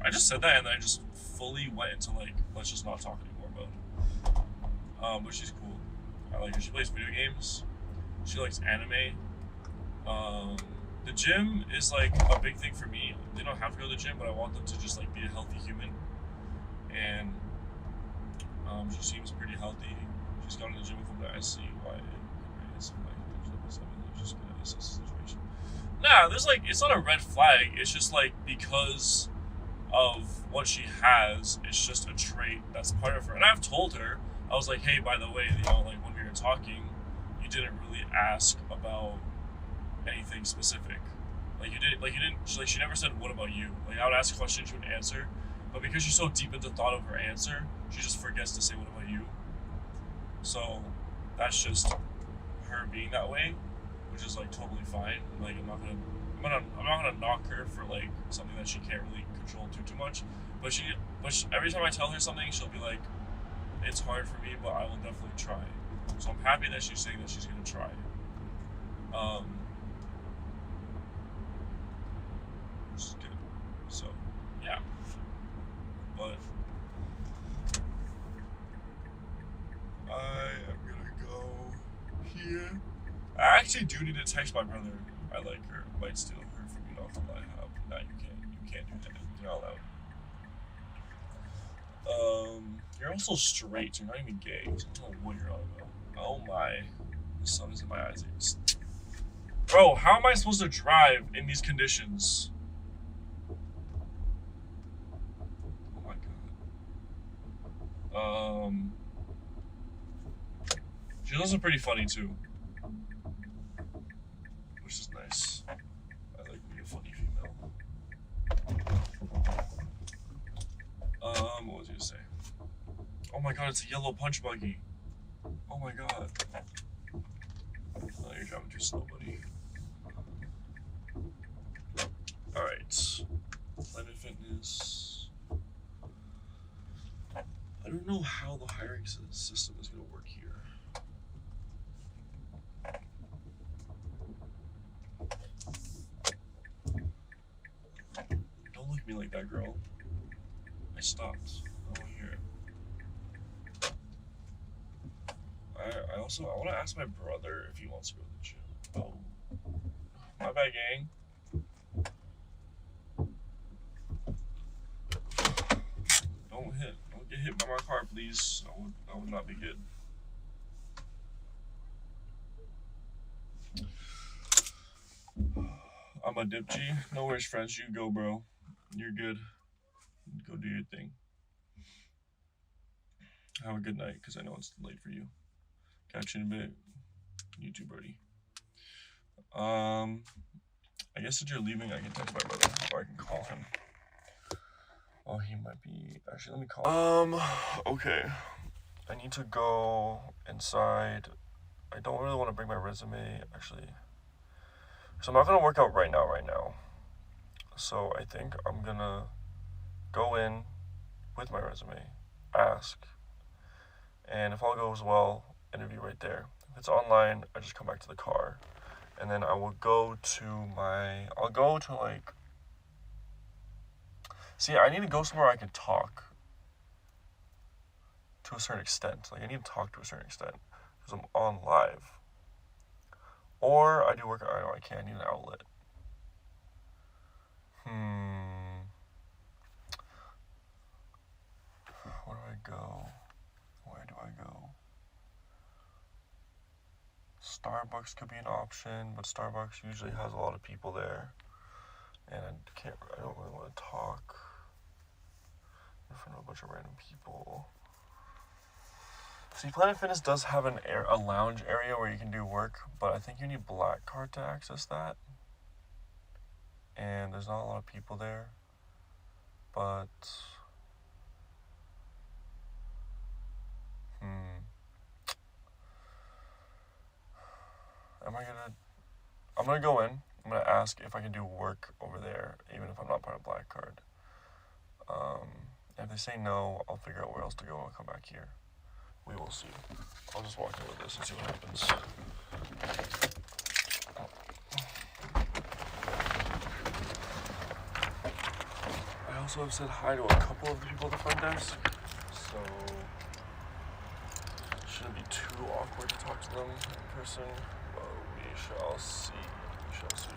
I just said that and then I just fully went into like, let's just not talk anymore mode. But she's cool. I like her. She plays video games. She likes anime. The gym is like a big thing for me. They don't have to go to the gym, but I want them to just like be a healthy human. And she seems pretty healthy. She's gone to the gym with the SCY. Nah, there's like, it's not a red flag. It's just like because of what she has, it's just a trait that's part of her. And I've told her, I was like, hey, by the way, you know, like when we were talking, you didn't really ask about anything specific. She never said, what about you? Like, I would ask a question, she would answer. But because she's so deep into thought of her answer, she just forgets to say, what about you? So, that's just her being that way, which is, like, totally fine. Like, I'm not gonna knock her for, like, something that she can't really control too much. But every time I tell her something, she'll be like, it's hard for me, but I will definitely try. So I'm happy that she's saying that she's gonna try. Which is good. So, yeah. But I am gonna go here. I actually do need to text my brother. I like her. I might steal her from you off the lie. No, you can't. You can't do that. You're not allowed. You're also straight. You're not even gay. So I don't know what you're on about. Oh my. The sun is in my eyes. Bro, how am I supposed to drive in these conditions? Oh my god. She's also pretty funny too. Which is nice. I like being a funny female. What was I gonna say? Oh my god, it's a yellow punch buggy. Oh my god. Oh, you're driving too slow, buddy. Alright. Planet Fitness. I don't know how the hiring system is gonna work here. Don't look at me like that, girl. I stopped. Oh, here. I want to ask my brother if he wants to go to the gym. Oh. My bad, gang. Don't get hit by my car, please. That would not be good. I'm a dip G. No worries, friends. You go, bro. You're good. Go do your thing. Have a good night, because I know it's late for you. Catch you in a bit. You too, Birdie. I guess since you're leaving, I can text my brother, or I can call him. Oh, he might be... Actually, let me call okay. I need to go inside. I don't really want to bring my resume, actually. So I'm not going to work out right now. So I think I'm going to go in with my resume, ask, and if all goes well, interview right there. If it's online, I just come back to the car. And then I will go to like... See, I need to go somewhere I can talk to a certain extent. Like, I need to talk to a certain extent because I'm on live. Or I do work, I can't, I need an outlet. Where do I go? Starbucks could be an option, but Starbucks usually has a lot of people there, and I don't really want to talk in front of a bunch of random people. See, Planet Fitness does have a lounge area where you can do work, but I think you need Black Card to access that, and there's not a lot of people there, but I'm gonna go in. I'm gonna ask if I can do work over there, even if I'm not part of Black Card. If they say no, I'll figure out where else to go and I'll come back here. We will see. I'll just walk in with this and see what happens. I also have said hi to a couple of the people at the front desk, so it shouldn't be too awkward to talk to them in person. But we shall see. We shall see.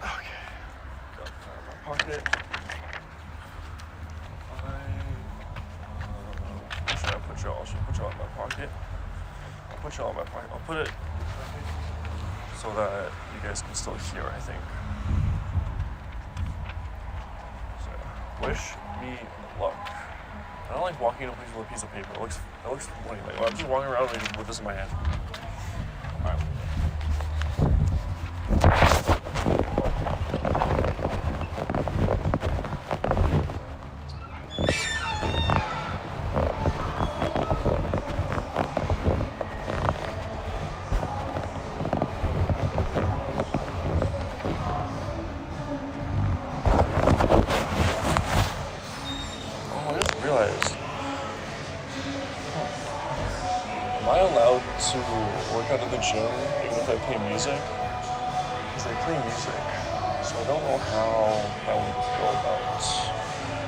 Okay. Got that in my pocket. Should I put y'all? I should put y'all in my pocket. I'll put y'all in my pocket. I'll put it so that you guys can still hear, I think. So, wish me luck. I don't like walking into a place with a piece of paper. It looks funny. Like, I'm just walking around with this in my hand. Alright. Am I allowed to work out of the gym even if I play music? Because I play music, so I don't know how that would go about.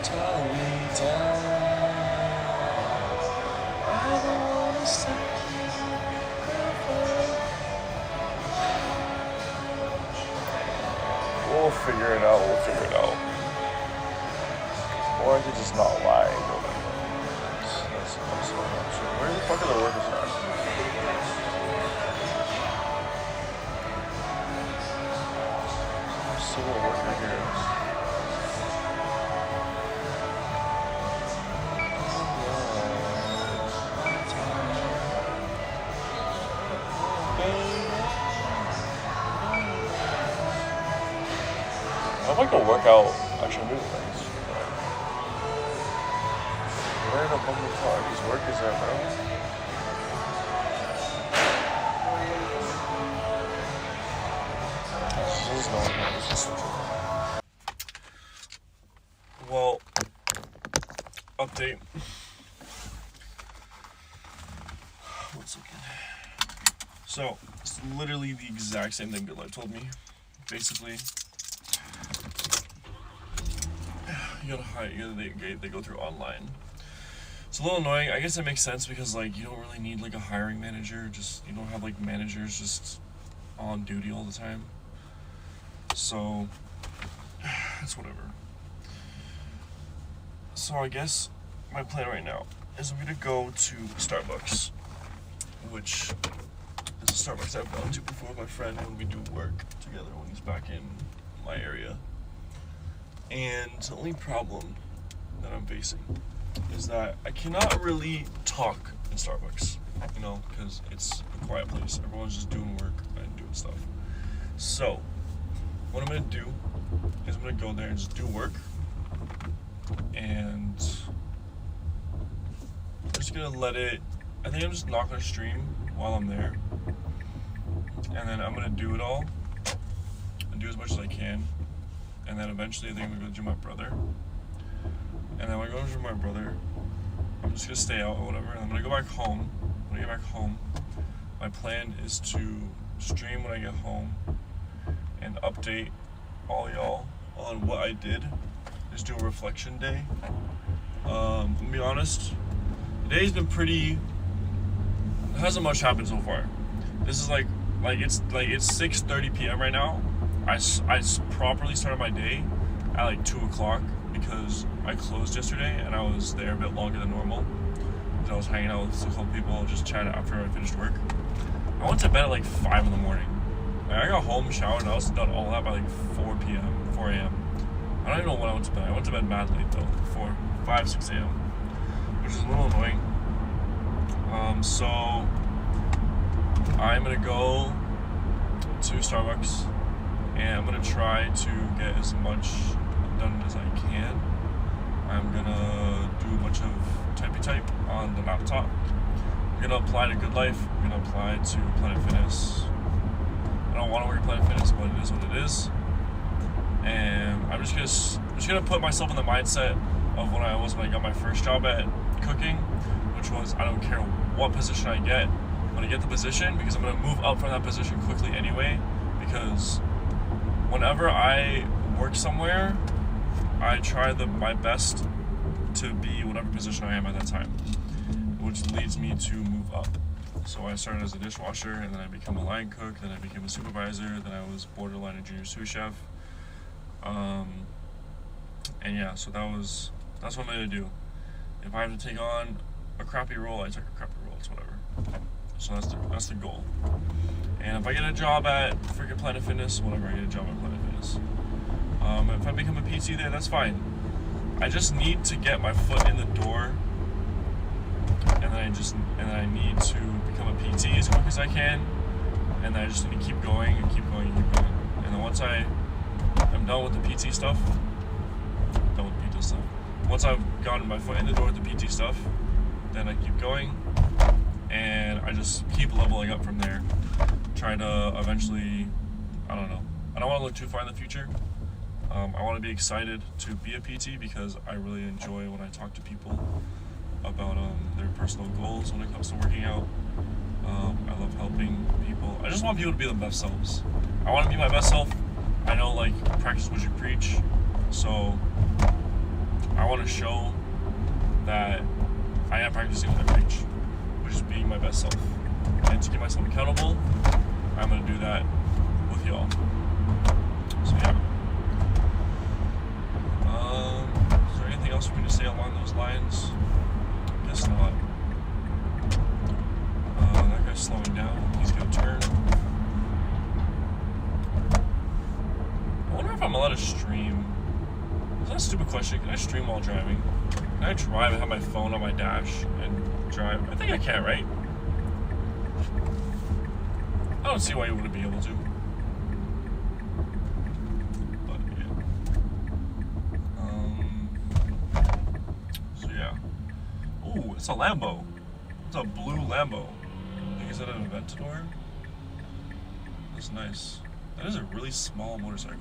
Tie me down. I don't wanna stop. We'll figure it out. Or I could just not lie and go back. That's also an option. Where the fuck are the workers at? There's still a worker here. I'd like to work out actual movement things. Where in a public park? His work is there, bro. This is no one here. This is such a... Well, update. One second. So, it's literally the exact same thing Good Life told me. Basically, you gotta hire, they go through online. It's a little annoying. I guess it makes sense because like you don't really need like a hiring manager. Just you don't have like managers just on duty all the time. So it's whatever. So I guess my plan right now is I'm gonna go to Starbucks, which is a Starbucks I've gone to before with my friend when we do work together when he's back in my area. And the only problem that I'm facing is that I cannot really talk in Starbucks, you know, because it's a quiet place. Everyone's just doing work and doing stuff. So, what I'm going to do is I'm going to go there and just do work. And I'm just going to let it, I think I'm just not going to stream while I'm there. And then I'm going to do it all and do as much as I can. And then eventually I think I'm gonna go to the gym with my brother. And then when I go to the gym with my brother, I'm just gonna stay out or whatever. And I'm gonna go back home. When I get back home, my plan is to stream when I get home and update all y'all on what I did. Just do a reflection day. To be honest, the day's been pretty, it hasn't much happened so far. This is like it's 6:30 p.m. right now. I properly started my day at like 2 o'clock because I closed yesterday and I was there a bit longer than normal. Because I was hanging out with a couple people, just chatting after I finished work. I went to bed at like 5 in the morning. Like, I got home, showered, and I was done all that by like 4 a.m. I don't even know when I went to bed. I went to bed mad late though, 6 a.m. Which is a little annoying. So I'm gonna go to Starbucks and I'm gonna try to get as much done as I can. I'm gonna do a bunch of type on the laptop. I'm gonna apply to Good Life. I'm gonna apply to Planet Fitness. I don't want to work at Planet Fitness, but it is what it is. And I'm just gonna put myself in the mindset of when I got my first job at cooking, which was I don't care what position I get, I'm gonna get the position because I'm gonna move up from that position quickly anyway. Because whenever I work somewhere, I try my best to be whatever position I am at that time, which leads me to move up. So I started as a dishwasher, and then I became a line cook, then I became a supervisor, then I was borderline a junior sous chef. And yeah, so that's what I'm gonna do. If I have to take on a crappy role, I take a crappy role. It's whatever. So that's the goal. And if I get a job at freaking Planet Fitness, whatever, I get a job at Planet Fitness. If I become a PT there, that's fine. I just need to get my foot in the door, and then I need to become a PT as quick as I can, and then I just need to keep going and keep going and keep going. And then once I'm done with the PT stuff, once I've gotten my foot in the door with the PT stuff, then I keep going, and I just keep leveling up from there. Trying to eventually, I don't know. I don't want to look too far in the future. I want to be excited to be a PT because I really enjoy when I talk to people about their personal goals when it comes to working out. I love helping people. I just want people to be their best selves. I want to be my best self. I know, like, practice what you preach. So I want to show that I am practicing what I preach, which is being my best self. And to keep myself accountable, I'm going to do that with y'all. So yeah. Is there anything else for me to say along those lines? Guess not. That guy's slowing down. He's going to turn. I wonder if I'm allowed to stream. Is that a stupid question? Can I stream while driving? Can I drive and have my phone on my dash and drive? I think I can, right? I don't see why you wouldn't be able to. But yeah. So yeah. Ooh, it's a Lambo. It's a blue Lambo. I think is that an Aventador? That's nice. That is a really small motorcycle.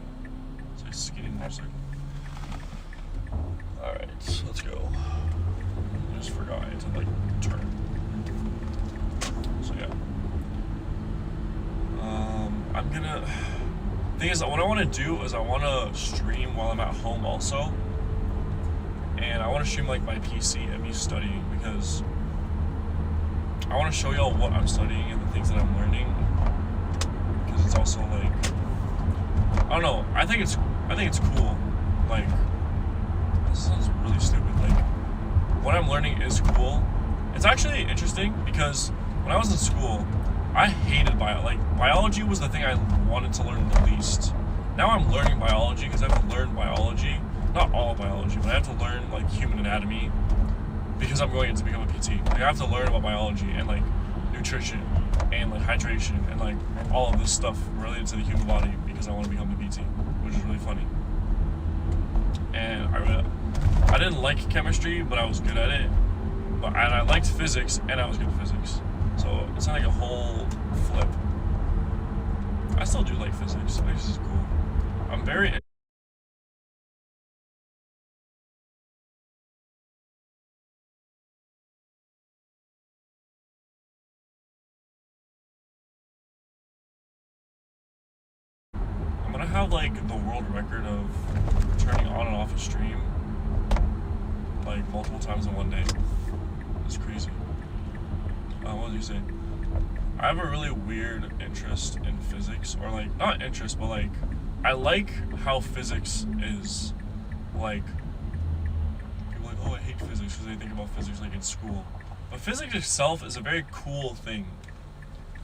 It's like a skinny motorcycle. Alright, let's go. I just forgot I had to like turn. So yeah. Thing is, what I want to do is I want to stream while I'm at home also. And I want to stream like my PC and me studying because I want to show y'all what I'm studying and the things that I'm learning. Because it's also like, I don't know, I think it's cool. Like, this sounds really stupid. Like, what I'm learning is cool. It's actually interesting because when I was in school, I hated biology. Like, biology was the thing I wanted to learn the least. Now I'm learning biology because I have to learn biology. Not all biology, but I have to learn, like, human anatomy because I'm going to become a PT. Like, I have to learn about biology and, like, nutrition and, like, hydration and, like, all of this stuff related to the human body because I want to become a PT, which is really funny. And I didn't like chemistry, but I was good at it. And I liked physics, and I was good at physics. So it's not like a whole flip. I still do like physics. Physics is cool. I'm gonna have like the world record of turning on and off a stream like multiple times in one day. It's crazy. What did you say? I have a really weird interest in physics, or like, not interest, but like, I like how physics is like physics because they think about physics like in school. But physics itself is a very cool thing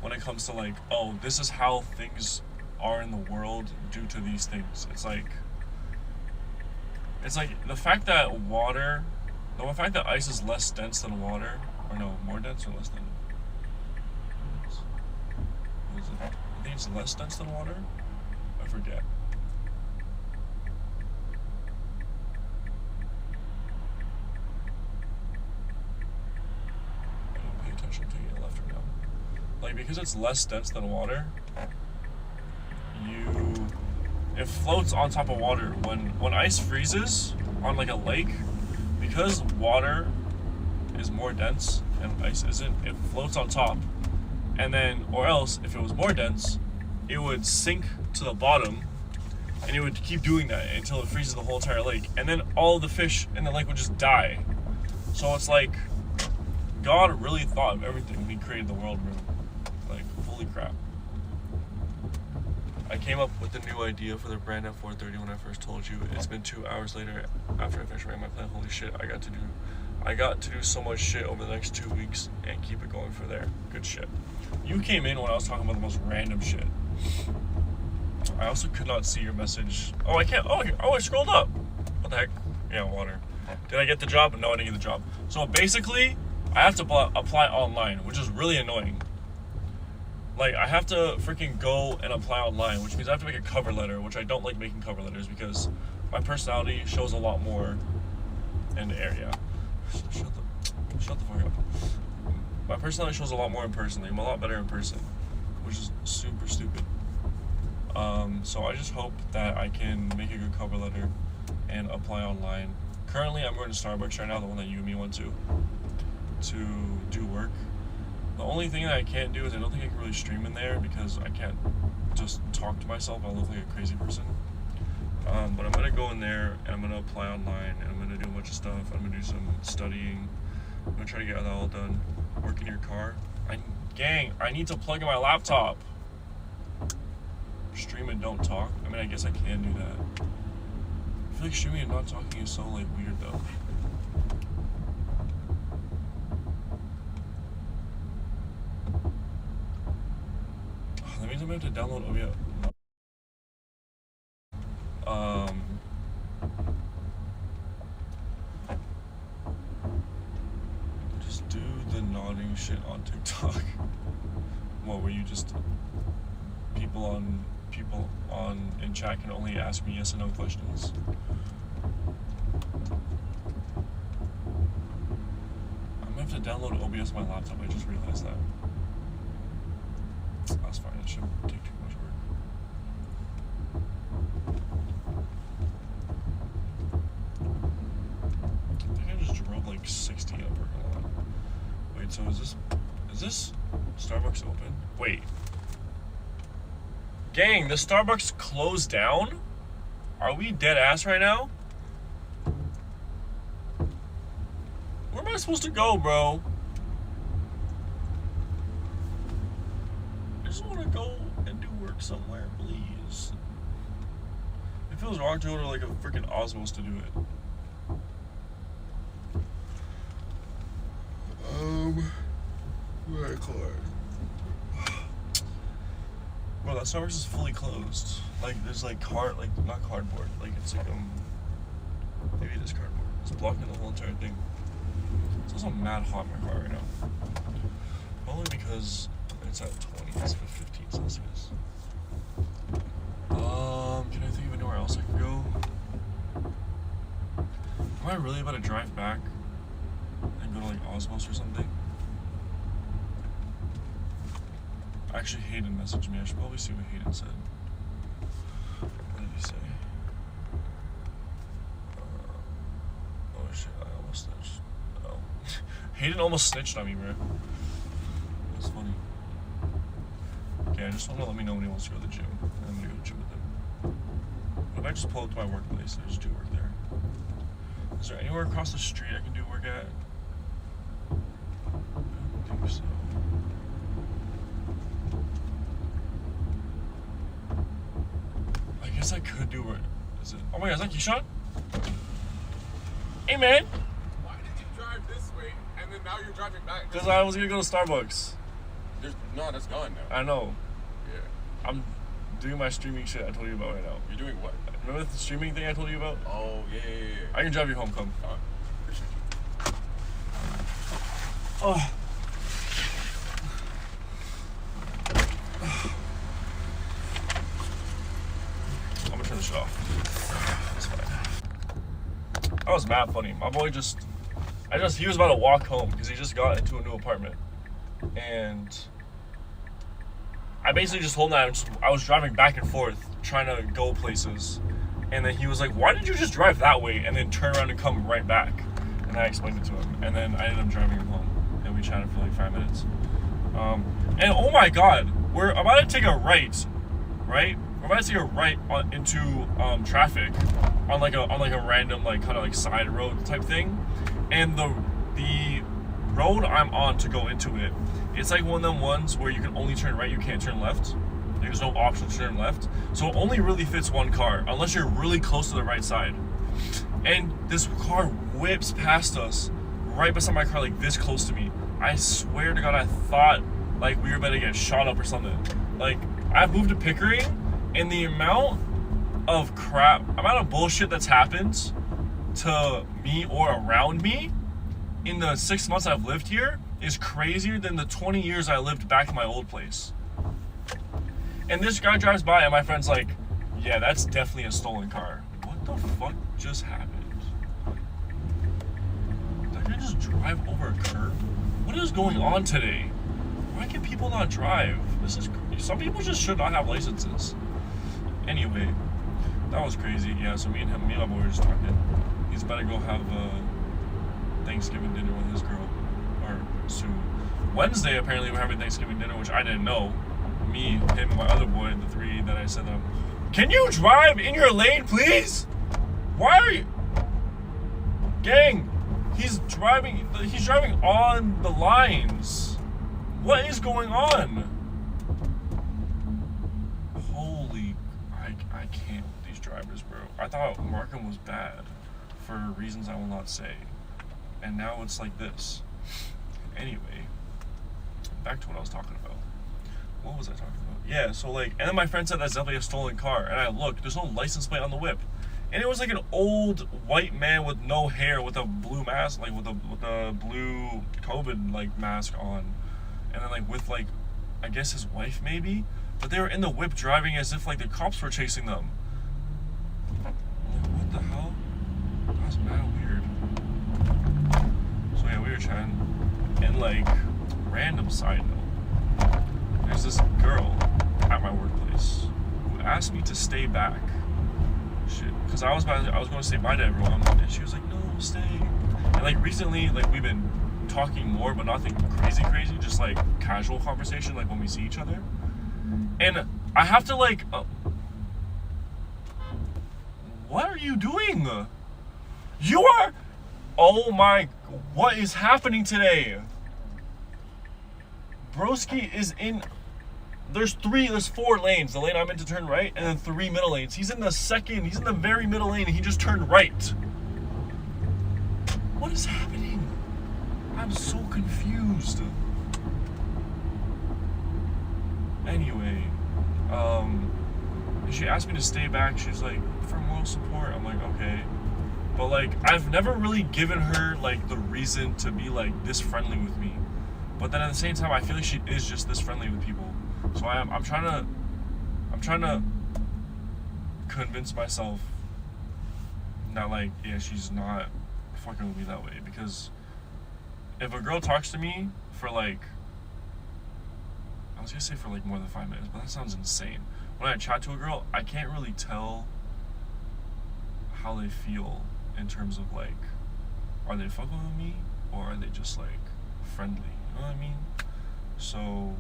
when it comes to like, oh, this is how things are in the world due to these things. It's like the fact that ice is less dense than water, or no, more dense or less than? What is it? I think it's less dense than water. I forget. I don't pay attention to it left or now. Like, because it's less dense than water, it floats on top of water. When ice freezes on like a lake, because water is more dense and ice isn't, it floats on top. And then, or else, if it was more dense, it would sink to the bottom, and it would keep doing that until it freezes the whole entire lake. And then all of the fish in the lake would just die. So it's like, God really thought of everything when he created the world, bro. Like, holy crap. I came up with a new idea for the brand at 4:30 when I first told you. It's been 2 hours later after I finished writing my plan. Holy shit, I got to do so much shit over the next 2 weeks and keep it going for there. Good shit. You came in when I was talking about the most random shit. I also could not see your message. Oh, I can't. Oh, I scrolled up. What the heck? Yeah, water. Did I get the job? No, I didn't get the job. So basically, I have to apply online, which is really annoying. Like, I have to freaking go and apply online, which means I have to make a cover letter, which I don't like making cover letters because my personality shows a lot more in the area. Shut the fuck up. My personality shows a lot more in person. I'm a lot better in person, which is super stupid. So I just hope that I can make a good cover letter and apply online. Currently, I'm going to Starbucks right now, the one that you and me went to do work. The only thing that I can't do is I don't think I can really stream in there because I can't just talk to myself. I look like a crazy person. But I'm going to go in there and I'm going to apply online and I'm going to do a bunch of stuff. I'm going to do some studying. I'm going to try to get that all done. Work in your car. Gang, I need to plug in my laptop. Stream and don't talk. I mean, I guess I can do that. I feel like streaming and not talking is so like weird though. That means I'm going to have to download OBS. Just do the nodding shit on TikTok. What, where you just people on in chat can only ask me yes and no questions. I'm gonna have to download OBS on my laptop. I just realized that. That's fine. It shouldn't take too much work. I think I just drove like 60 in a parking lot. Wait, so is this Starbucks open? Wait. Gang, the Starbucks closed down? Are we dead ass right now? Where am I supposed to go, bro? I just want to go and do work somewhere, please. It feels wrong to go to like a freaking Osmos to do it. Where card? Bro, that Starbucks is fully closed. Like, there's like not cardboard. Like, it's like maybe it is cardboard. It's blocking the whole entire thing. It's also mad hot in my car right now. Probably because it's at 20 instead of 15 Celsius. Can I think of anywhere else I can go? Am I really about to drive back and go to like Osmos or something? Actually, Hayden messaged me. I should probably see what Hayden said. What did he say? Oh shit, I almost snitched. Oh. Hayden almost snitched on me, bro. That's funny. Okay, I just want to let me know when he wants to go to the gym. And I'm gonna go to the gym with him. What if I just pull up to my workplace and just do work there? Is there anywhere across the street I can do work at? I don't think so. I guess I could do it. Is it? Oh my god, is that Keyshawn? Hey man! Why did you drive then now you're driving back. Because I was gonna go to Starbucks. No, that's gone now. I know. Yeah. I'm doing my streaming shit I told you about right now. You're doing what? Remember the streaming thing I told you about? Oh, yeah. I can drive you home, come. Appreciate you. Oh. I'm gonna turn this shit off. It's fine. That was mad funny. My boy he was about to walk home because he just got into a new apartment. And I basically just told him that I was driving back and forth trying to go places. And then he was like, why did you just drive that way and then turn around and come right back? And I explained it to him. And then I ended up driving him home. And we chatted for like 5 minutes. And oh my god, we're about to take a right? We're about to take a right into traffic on like a random like kind of like side road type thing. And the road I'm on to go into it, it's like one of them ones where you can only turn right, you can't turn left. There's no option to turn left. So it only really fits one car, unless you're really close to the right side. And this car whips past us, right beside my car, like this close to me. I swear to God, I thought like we were about to get shot up or something. Like, I've moved to Pickering, and the amount of bullshit that's happened to me or around me in the 6 months I've lived here is crazier than the 20 years I lived back in my old place. And this guy drives by and my friend's like, yeah, that's definitely a stolen car. What the fuck just happened? Did that guy just drive over a curb? What is going on today? Why can people not drive? Some people just should not have licenses. Anyway, that was crazy. Yeah, so me and my boy were just talking. He's about to go have Thanksgiving dinner with his girl, or soon. Wednesday, apparently, we're having Thanksgiving dinner, which I didn't know. Me, him, and my other boy, the three that I said that. Can you drive in your lane, please? Why are you... Gang, he's driving on the lines. What is going on? Holy... I can't with these drivers, bro. I thought Markham was bad for reasons I will not say. And now it's like this. Anyway, back to what I was talking about. What was I talking about? Yeah, so like, and then my friend said that's definitely a stolen car. And I looked, there's no license plate on the whip. And it was like an old white man with no hair with a blue mask, like with a blue COVID like mask on. And then like with like, I guess his wife maybe? But they were in the whip driving as if like the cops were chasing them. Like, what the hell? That was mad weird. So yeah, we were chatting. And like, random side note. There's this girl at my workplace who asked me to stay back. Shit. Because I was going to say bye to everyone. And she was like, no, stay. And like recently, like we've been talking more, but nothing crazy, just like casual conversation, like when we see each other. And I have to like, what are you doing? You are, oh my, what is happening today? Broski is in, there's 4 lanes. The lane I'm in to turn right, and then 3 middle lanes. He's in the very middle lane, and he just turned right. What is happening? I'm so confused. Anyway, she asked me to stay back. She's like, for moral support. I'm like, okay. But like, I've never really given her like the reason to be like this friendly with me. But then at the same time, I feel like she is just this friendly with people. So I'm trying to convince myself that like, yeah, she's not fucking with me that way. Because if a girl talks to me for like, I was gonna say for like more than 5 minutes, but that sounds insane. When I chat to a girl, I can't really tell how they feel in terms of like, are they fucking with me or are they just like friendly? You know what I mean? So,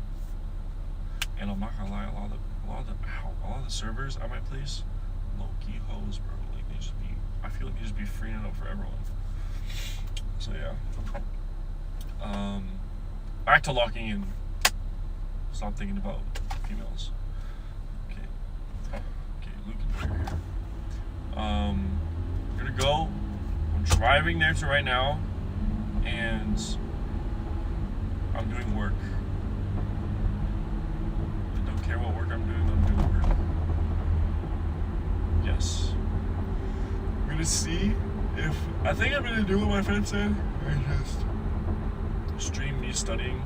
and I'm not gonna lie, a lot of the servers at my place, low-key hoes, bro. Like I feel like they just be freeing it up for everyone. So yeah. Back to locking in. Stop thinking about females. Okay, Luke and Boyer here. I'm gonna go. I'm driving there to right now, and I'm doing work. I don't care what work I'm doing work. Yes. I'm gonna see if, I think I'm gonna do what my friend said. I just stream me studying.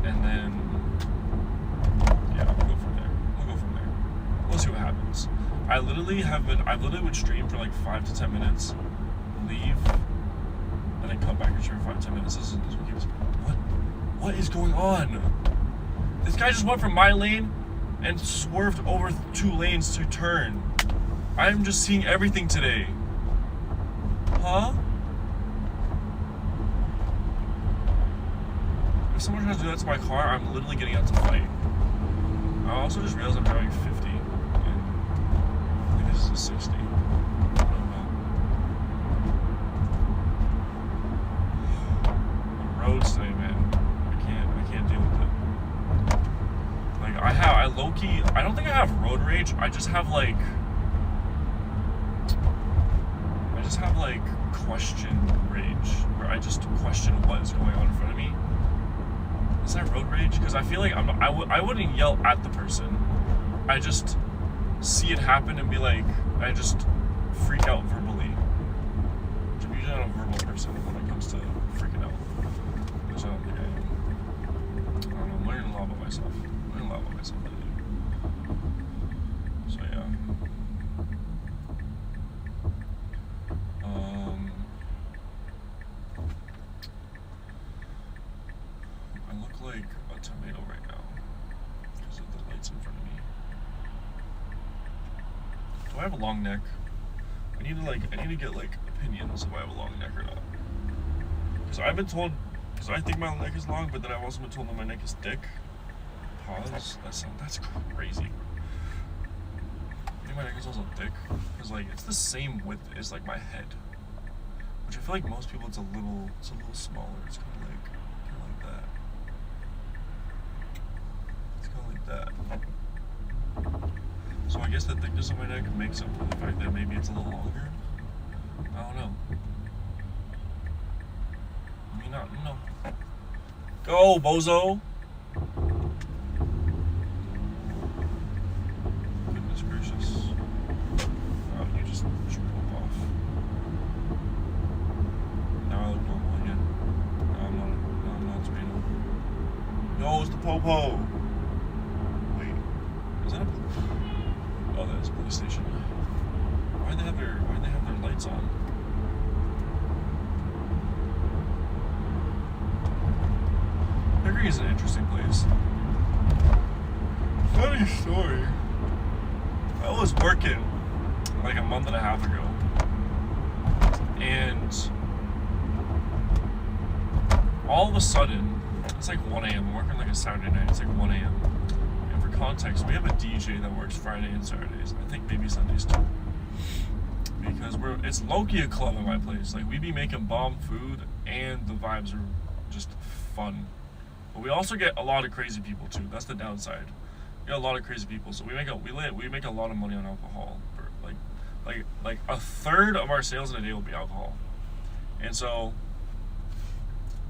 And then, yeah, I'll go from there. We'll see what happens. I've literally would stream for like 5 to 10 minutes, leave, and then come back and stream for 5 to 10 minutes. This what keeps, what is going on? This guy just went from my lane and swerved over 2 lanes to turn. I'm just seeing everything today. Huh? If someone tries to do that to my car, I'm literally getting out to fight. I also just realized I'm driving 50. And I think this is a 60. I don't know. The roads today, man. I can't deal with it. Like, I low-key, I don't think I have road rage. I just have like question rage, where I just question what is going on in front of me. Is that road rage? Because I feel like I wouldn't yell at the person. I just see it happen and be like, I just freak out verbally. I'm usually not a verbal person when it comes to freaking out. Which I don't think I am. I don't know, I'm learning a lot about myself. So yeah. I look like a tomato right now because of the lights in front of me. Do I have a long neck? I need to get like opinions if I have a long neck or not. Because I've been told, because I think my neck is long, but then I've also been told that my neck is thick. Pause. That's crazy. I think my neck is also thick because like it's the same width as like my head, which I feel like most people it's a little smaller. It's kind of like that. It's kind of like that. So I guess the thickness of my neck makes up for the fact that maybe it's a little longer. I don't know. I mean, not no. Go, bozo. Goodness gracious. Oh, you just drove off. Now I look normal again. No, I'm not tomato. No, it's the popo. Wait, is that a... Oh, that's a police station. Why'd they have their lights on? Hickory is an interesting place. Funny story. I was working like a month and a half ago, and all of a sudden, it's like 1 a.m. I'm working like a Saturday night. It's like 1 a.m. And for context, we have a DJ that works Friday and Saturdays. I think maybe Sundays too. Because it's low-key a club at my place. Like, we be making bomb food, and the vibes are just fun. But we also get a lot of crazy people too. That's the downside. We get a lot of crazy people, so we make a lot of money on alcohol. Like a third of our sales in a day will be alcohol. And so,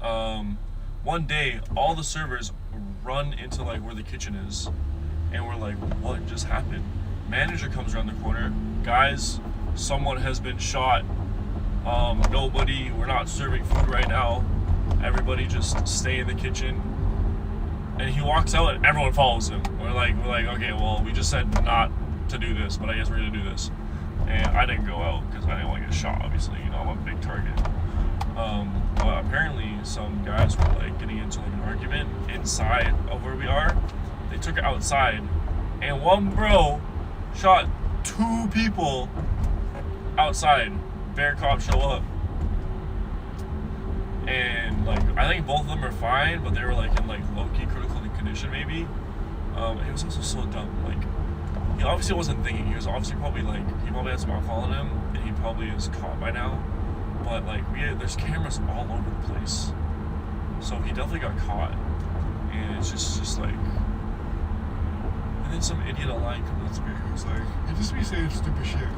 one day, all the servers run into like where the kitchen is, and we're like, what just happened? Manager comes around the corner. Guys, someone has been shot. We're not serving food right now. Everybody just stay in the kitchen. And he walks out and everyone follows him. We're like, okay, well, we just said not to do this, but I guess we're gonna do this. And I didn't go out because I didn't want to get shot, obviously. You know, I'm a big target. But apparently some guys were like getting into like an argument inside of where we are. They took it outside, and one bro shot 2 people outside. Bear cops show up, and like I think both of them are fine, but they were like in like low-key critical condition maybe. It was also so dumb. Like, he obviously wasn't thinking. He was obviously probably like, he probably had some alcohol in him, and he probably is caught by now. But like there's cameras all over the place, so he definitely got caught. And it's just like, and then some idiot online comes up to me who's like, he just be saying stupid shit.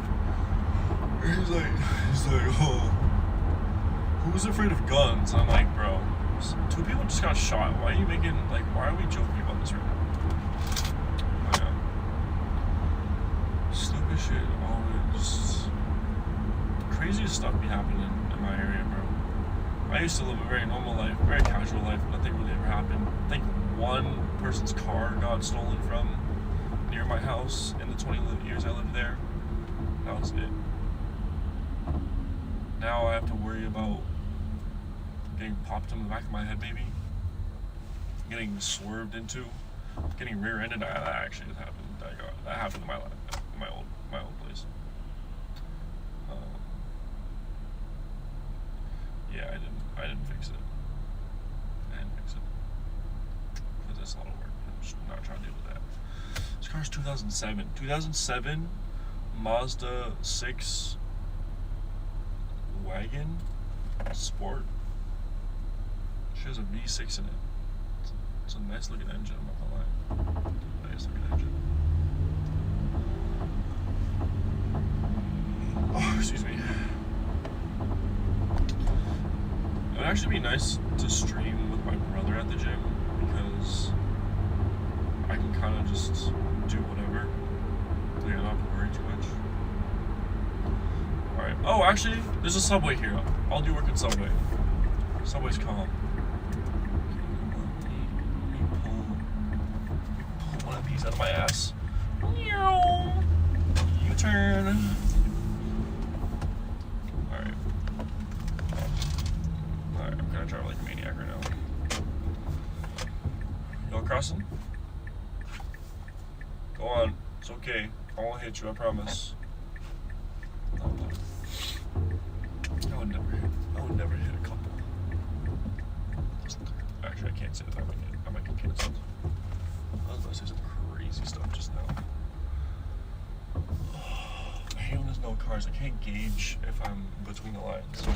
And he's like, oh, who's afraid of guns? I'm like, bro, news. 2 people just got shot. Why are you making, like, why are we joking about this right now? Oh, yeah. Stupid shit always. Craziest stuff be happening in my area, bro. I used to live a very normal life, very casual life. Nothing really ever happened. I think one person's car got stolen from near my house in the 20 years I lived there. That was it. Now I have to worry about getting popped in the back of my head, maybe. Getting swerved into. Getting rear-ended. That actually has happened. That happened in my life, my old place. Yeah, I didn't fix it. Because that's a lot of work. I'm just not trying to deal with that. This car's 2007. 2007 Mazda 6 wagon sport. She has a V6 in it. It's a nice looking engine, I'm not gonna lie. Nice looking engine. Oh, excuse me. It would actually be nice to stream with my brother at the gym because I can kind of just do whatever. I don't have to worry too much. Alright. Oh, actually, there's a Subway here. I'll do work at Subway. Subway's calm. Let me pull one of these out of my ass. U-turn. Alright. Alright, I'm gonna drive like a maniac right now. Y'all crossing? Go on. It's okay. I won't hit you, I promise. I would never hit a couple. Actually, I can't say that. I might get canceled. I was about to say some crazy stuff just now. I hate when there's no cars. I can't gauge if I'm between the lines.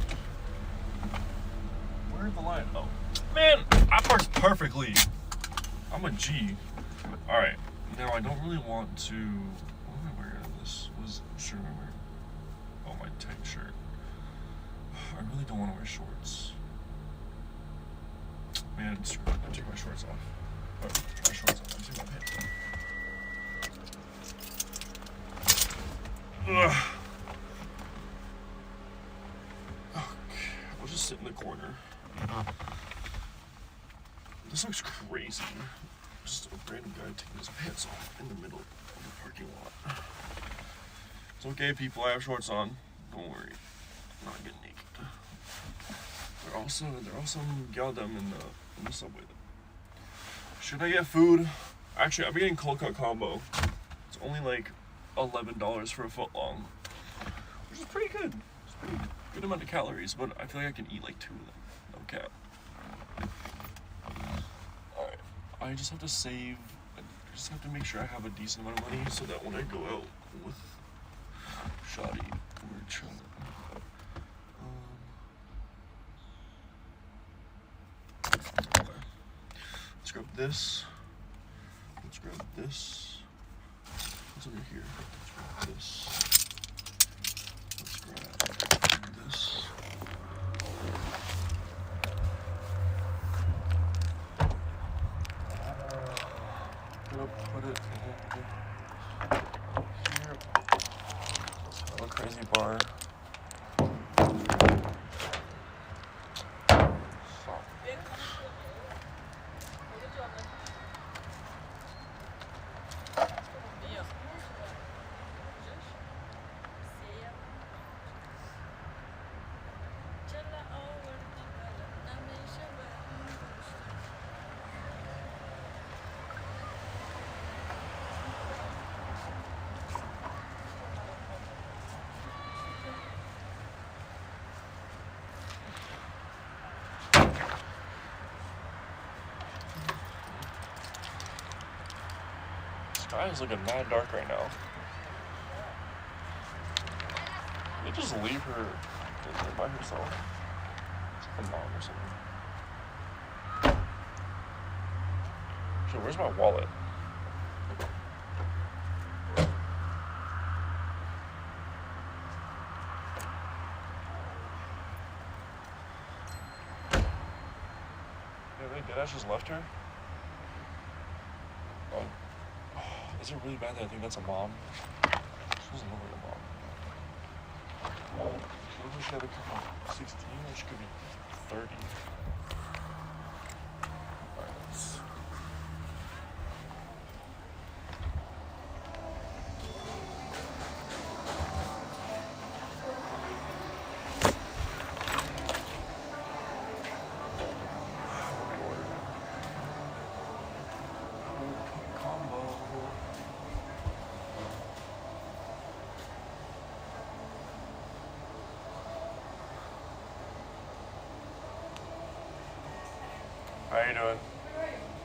Where's the line? Oh. Man, I parked perfectly. I'm a G. Alright. Now, I don't really want to... What am I wearing this? What is the shirt am I wearing? Oh, my tight shirt. I really don't want to wear shorts. Man, screw it. I'll take my shorts off. Oh, my shorts off. I'm taking my pants off. Ugh. Okay. I'll just sit in the corner. This looks crazy. Just a random guy taking his pants off in the middle of the parking lot. It's okay, people. I have shorts on. Don't worry. I'm not getting naked. There are also galdem in the Subway. Should I get food? Actually, I'm getting cold cut combo. It's only like $11 for a foot long, which is pretty good. It's pretty good amount of calories, but I feel like I can eat like 2 of them. No cap. Alright, I just have to save. I just have to make sure I have a decent amount of money so that when I go out with Shoddy, we're chilling. Okay. Let's grab this. Let's grab this. What's under here? Let's grab this. Let's grab this. I'm gonna put it here. Have a crazy bar. Sky is looking mad dark right now. They just leave her by herself. It's like a mom or something. Shit, where's my wallet? really deadass just left her? Oh, is it really bad that I think that's a mom? She doesn't look like a mom. She looks like she had a couple 16 or she could be 30. Alright, let's... How you doing?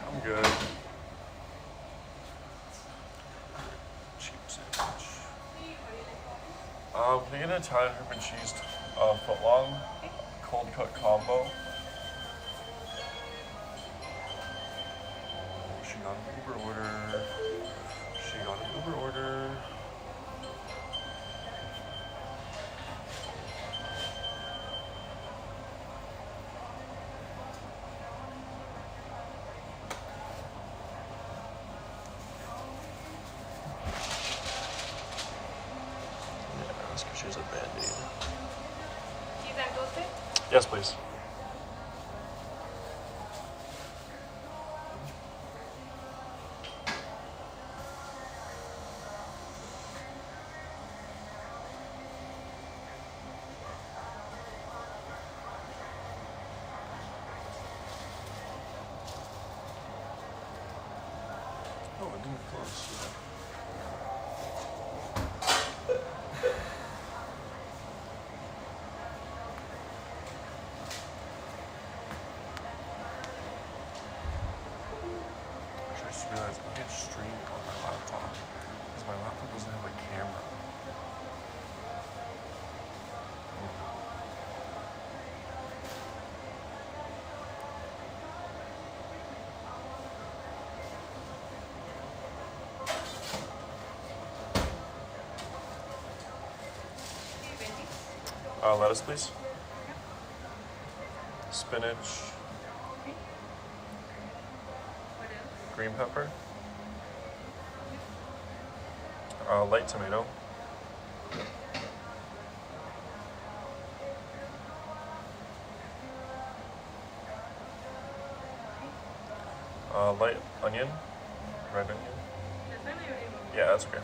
I'm good. Cheap sandwich. Can I get an Italian herb and cheese foot long, cold cut combo? Oh, she got an Uber order. She got an Uber order. She has a Band-Aid. Yes, please. Oh, it didn't close. I just realized I can't stream on my laptop because my laptop doesn't have a camera. Lettuce, please. Spinach. Green pepper. Light tomato. Light onion. Red onion. Yeah, that's okay.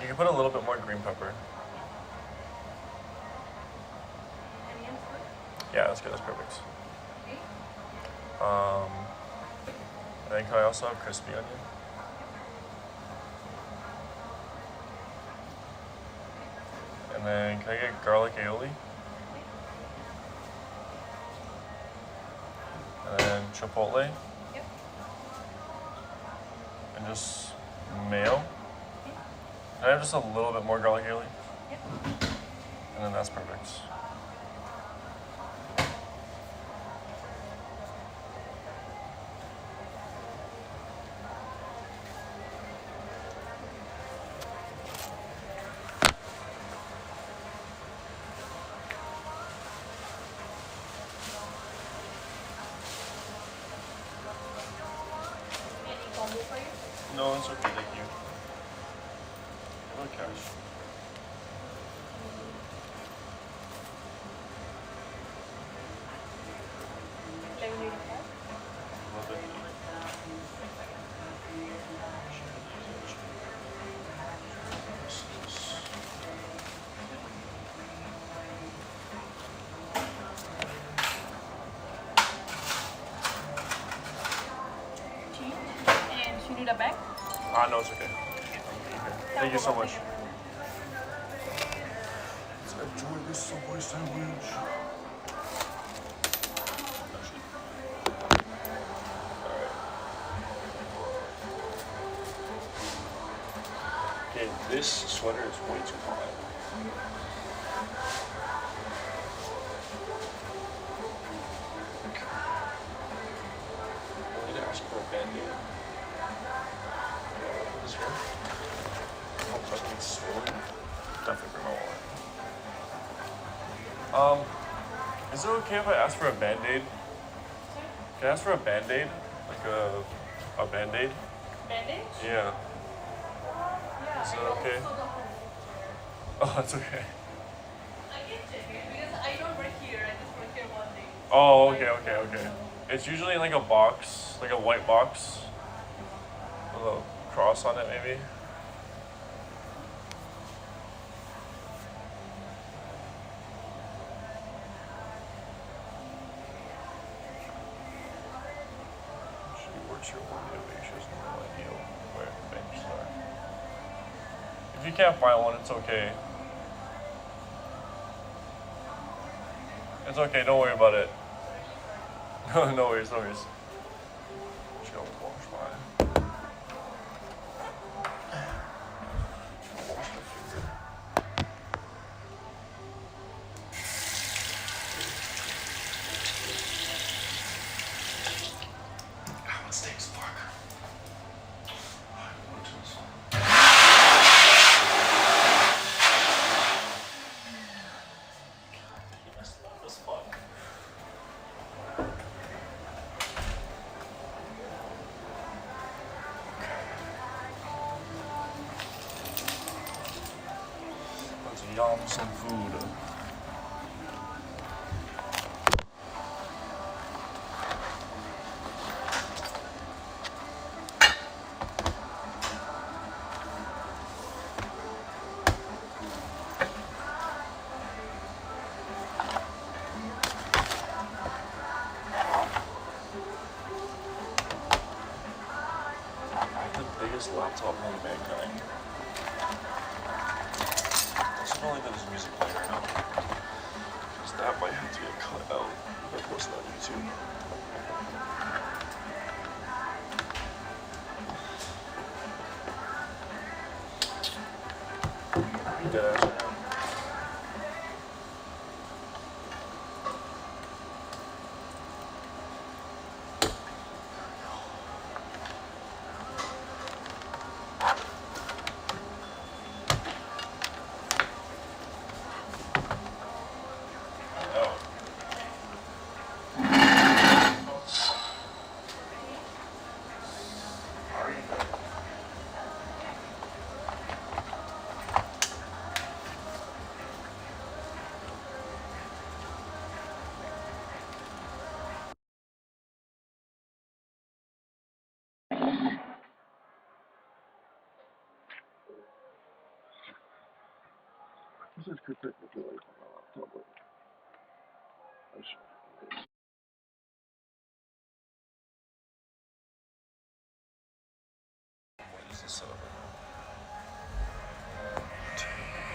You can put a little bit more green pepper. Yeah, that's good. That's perfect. And then can I also have crispy onion? And then can I get garlic aioli? And then chipotle? Yep. And just mayo? Can I have just a little bit more garlic aioli? Yep. And then that's perfect. Any combo for you? No, it's okay, thank you. What about cash? And should you need a bag? No, it's okay. Thank you so much. Let's enjoy this Subway sandwich. Okay, this sweater is way too hot. I need to ask for a Band-Aid. This here? Oh, fucking swollen. Definitely bring my wallet. Is it okay if I ask for a Band-Aid? Can I ask for a band-aid? Like a band-aid? Bandage? Yeah. Yeah. Is that I okay? also don't have Oh, that's okay. I can check it because I don't work here. I just work here one day. Oh, okay. It's usually like a box, like a white box with a cross on it, maybe. She works here one day a week. She has no idea where the benches are. If you can't find one, it's okay. It's okay. Don't worry about it. No worries. Just gonna wash mine. Wash my finger. Ah, what stinks? Fuck. Alright, to this one. That's long as fuck. Let's yum some food. The biggest laptop in mankind. It's only that there's music playing right now. Because that might have to get cut out if I post it on YouTube. Deadass right now. Oh. This is good technical life on my laptop, but I should. What is this setup right now?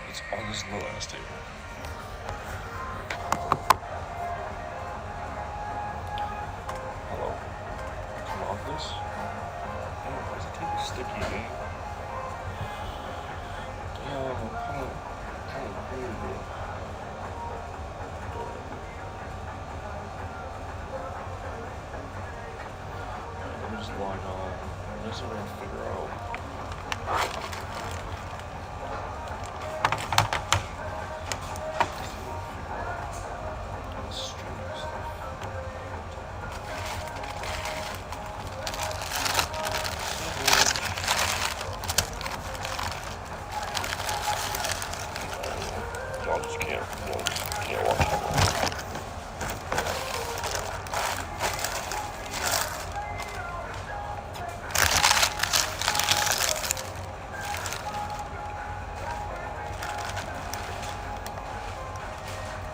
It's on this little ass table. Hello? Come off this? Oh, why does it take a sticky, man? Damn, come on. Let me just log on. Let's see if I can figure out. Streaming stuff. Y'all just can't watch it.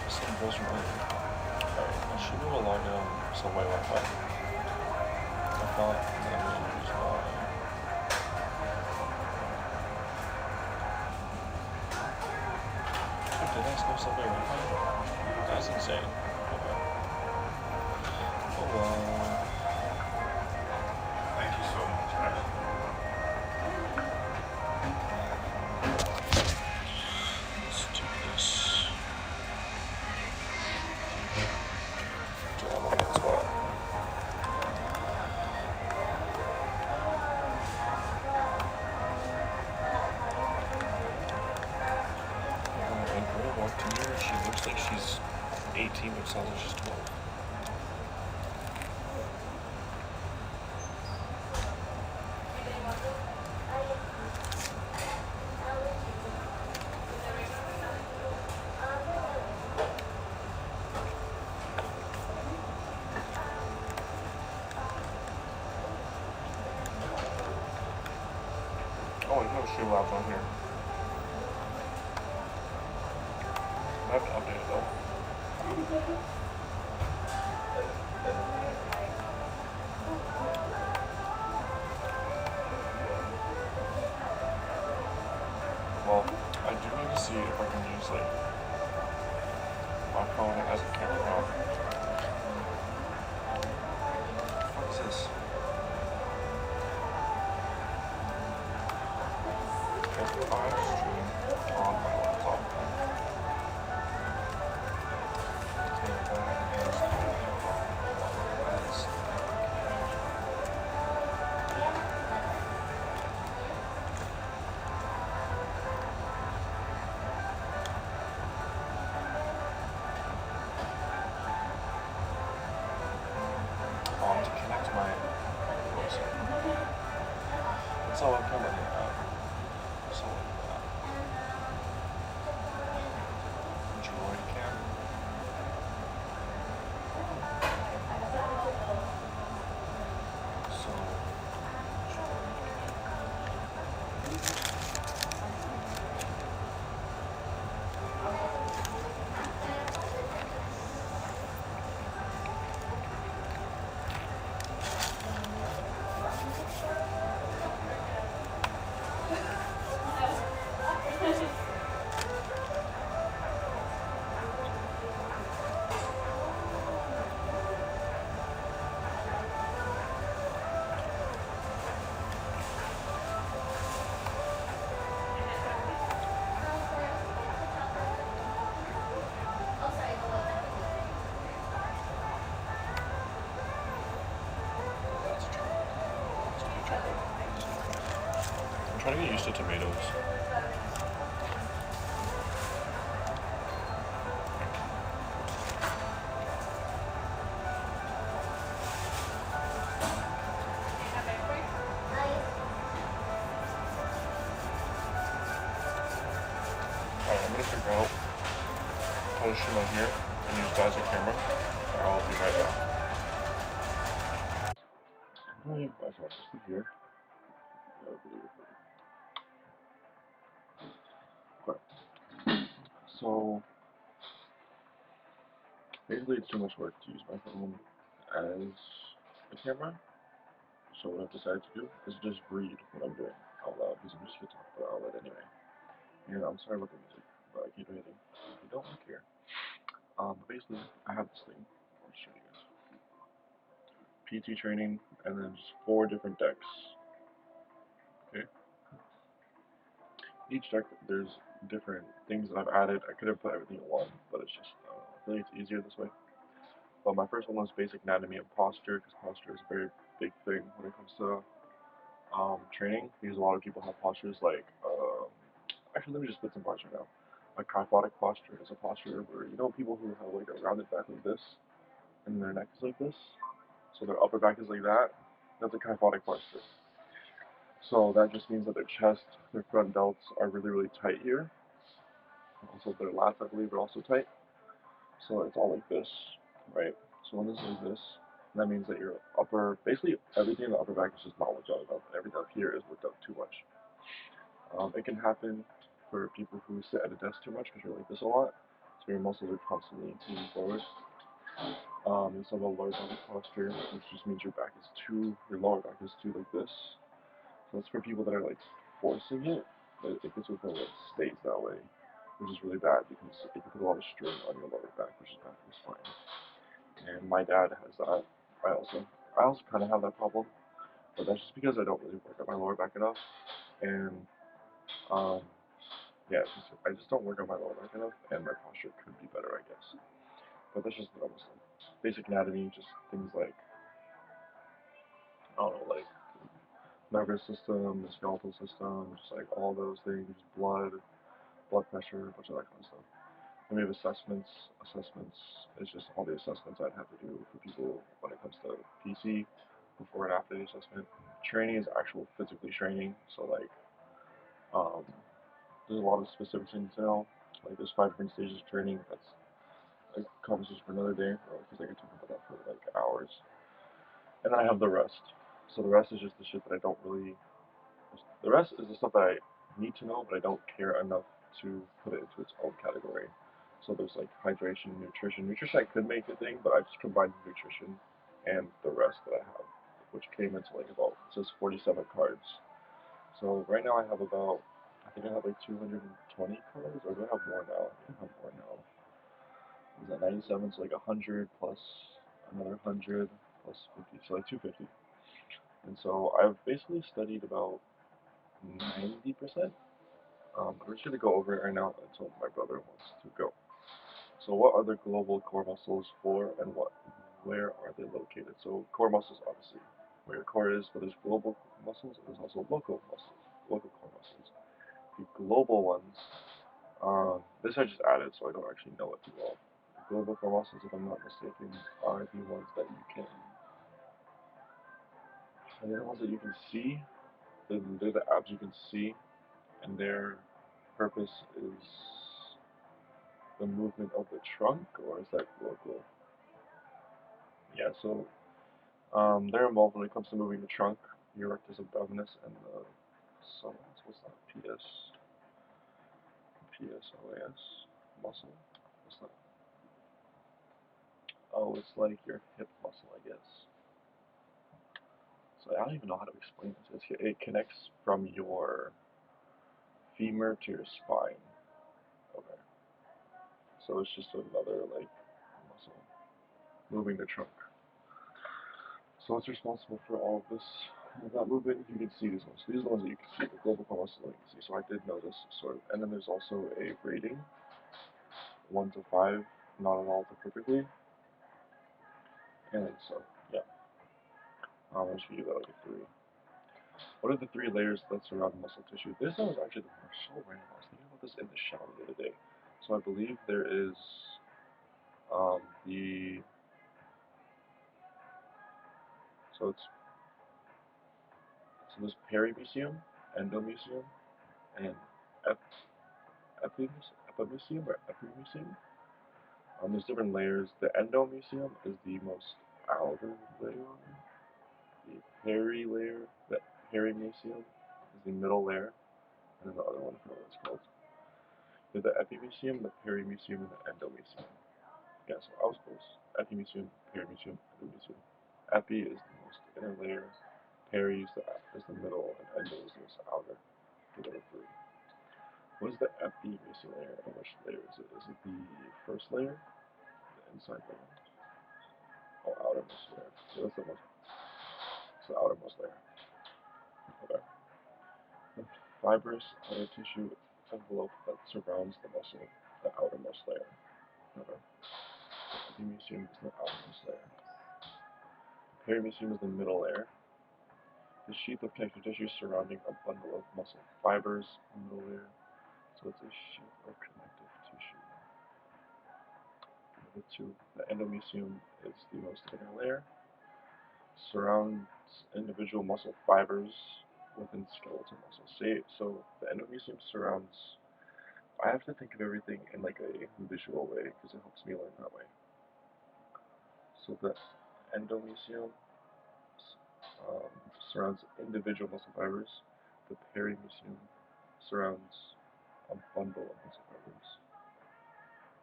Some bullshit. Alright, I should be able to log in on some way Wi-Fi. If not, then I'm going to use my... Did I still subway Wi-Fi? That's insane. Okay. Oh well. Thank you so much, Ashley. Let's do this. Okay, I'm on that spot. And girl walked in here, she looks like she's 18 but sounds like she's 12. have Streamlabs on here. I have to update it though. Well, I do need to see if I can use like my phone as a camera now. What is this? If I stream on my laptop, take that as on to connect my website. That's all I'm coming at. So Droid cam. So I'm trying to get used to tomatoes. Alright, I'm gonna figure out how to stream on here and use that as a camera. I'll be right back. Alright, guys, I'll just be here. Okay. So basically it's too much work to use my phone as a camera. So what I've decided to do is just read what I'm doing out loud because I'm just gonna talk about it out loud anyway. And I'm sorry about the music, but I keep hitting. If you don't like here. But basically I have this thing. I'll show you guys. PT training and then just 4 different decks. Okay. Each deck there's different things that I've added. I could have put everything in one, but it's just I feel like it's easier this way. But my first one was basic anatomy and posture, because posture is a very big thing when it comes to training, because a lot of people have postures like, actually let me just spit some parts right now. A kyphotic posture is a posture where, you know, people who have like a rounded back like this, and their neck is like this, so their upper back is like that, that's a kyphotic posture. So that just means that their chest, their front delts are really, really tight here. Also their lats, I believe, are also tight. So it's all like this, right? So when this is like this, that means that your upper, basically everything in the upper back is just not worked out enough. Everything up here is worked out too much. It can happen for people who sit at a desk too much because you're like this a lot. So your muscles are constantly moving forward. You still have a lower body posture, which just means your back is too, your lower back is too like this. So that's for people that are like forcing it, but it gets to a point where it stays that way, which is really bad because it can put a lot of strain on your lower back, which is bad for your spine. And my dad has that. I also kind of have that problem, but that's just because I don't really work on my lower back enough, and yeah, I just don't work on my lower back enough, and my posture could be better, I guess. But that's just what I was like. Basic anatomy, just things like, I don't know, like nervous system, the skeletal system, just like all those things, blood pressure, a bunch of that kind of stuff. And we have assessments. Assessments is just all the assessments I'd have to do for people when it comes to PC, before and after the assessment. Training is actual physically training, so like, there's a lot of specific things to know. Like there's 5 different stages of training. That's a conversation for another day, because I could talk about that for like hours. And then I have the rest. So the rest is just the shit that I don't really. The rest is the stuff that I need to know, but I don't care enough to put it into its own category. So there's like hydration, nutrition. Nutrition I could make a thing, but I just combined nutrition and the rest that I have, which came into like about, it says 47 cards. So right now I have about, I think I have like 220 cards, or do I have more now? I think I have more now. Is that 97? So like 100 plus another 100 plus 50, so like 250. And so I've basically studied about 90%. I'm just going to go over it right now until my brother wants to go. So what are the global core muscles for, and where are they located? So core muscles, obviously, where your core is, but there's global muscles, and there's also local muscles, local core muscles. The global ones, this I just added, so I don't actually know it too well. The global core muscles, if I'm not mistaken, are the ones that you can, they're the ones that you can see. They're the abs you can see, and their purpose is the movement of the trunk, or is that local? Yeah, so they're involved when it comes to moving the trunk, the erectus abdominis, and the psoas. What's that? PSOAS muscle. What's that? Oh, it's like your hip muscle, I guess. So I don't even know how to explain this. It connects from your femur to your spine. Okay. So it's just another like muscle moving the trunk. So it's responsible for all of this. That movement, you can see these ones. These are the ones that you can see, the global core muscle that you can see. So I did know this sort of. And then there's also a rating, 1 to 5, not at all to perfectly. And so, yeah. I'm just gonna give that like a 3. What are the 3 layers that surround muscle tissue? This one was actually so random. I was thinking about this in the shower the other day. So I believe there is the, so there's perimysium, endomysium, and epimysium or epimysium. There's different layers. The endomysium is the most outer layer. The perimysium is the middle layer, and then the other one, I forgot what it's called. You have the epimysium, the perimysium, and the endomysium. Yeah, so I was close. Epimysium, perimysium, endomysium. Epi is the most inner layer, peri is the middle, and endo is the most outer. The other 3. What is the epimysium layer, and which layer is it? Is it the first layer? The inside layer? Oh, outermost layer. So that's the outermost layer. Okay. The fibrous outer tissue envelope that surrounds the muscle, the outermost layer. Okay. The epimysium is the outermost layer. Perimysium is the middle layer. The sheath of connective tissue surrounding a bundle of muscle fibers, middle layer. So it's a sheath of connective tissue. Number 2, the endomysium is the most inner layer. Surrounds individual muscle fibers within skeletal muscle. So the endomysium surrounds. I have to think of everything in like a visual way because it helps me learn that way. So the endomysium surrounds individual muscle fibers. The perimysium surrounds a bundle of muscle fibers,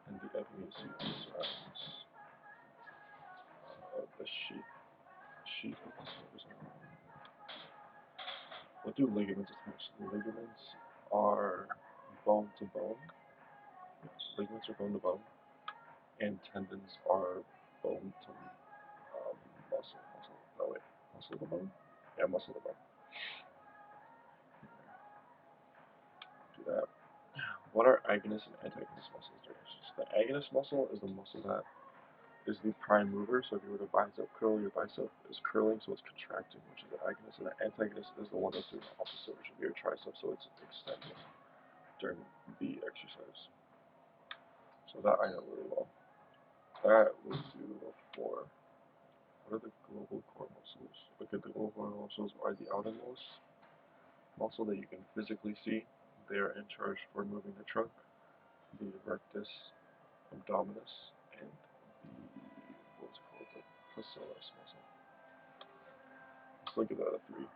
and the epimysium surrounds the sheath of muscle fibers. What do ligaments attach? Ligaments are bone to bone. Ligaments are bone to bone, and tendons are bone to muscle. No wait, muscle to bone. Yeah, muscle to bone. Do that. What are agonist and antagonist muscles? The agonist muscle is the muscle that is the prime mover. So if you were to bicep curl, your bicep is curling, so it's contracting, which is the agonist. And the antagonist is the one that's doing the opposite, which would be your tricep, so it's extending during the exercise. So that I know really well. That would do a 4. What are the global core muscles? Okay, the global core muscles are the outermost muscle that you can physically see. They are in charge for moving the trunk, the erectus abdominis, and the, what's it called, the psoas muscle. Let's look at that a 3.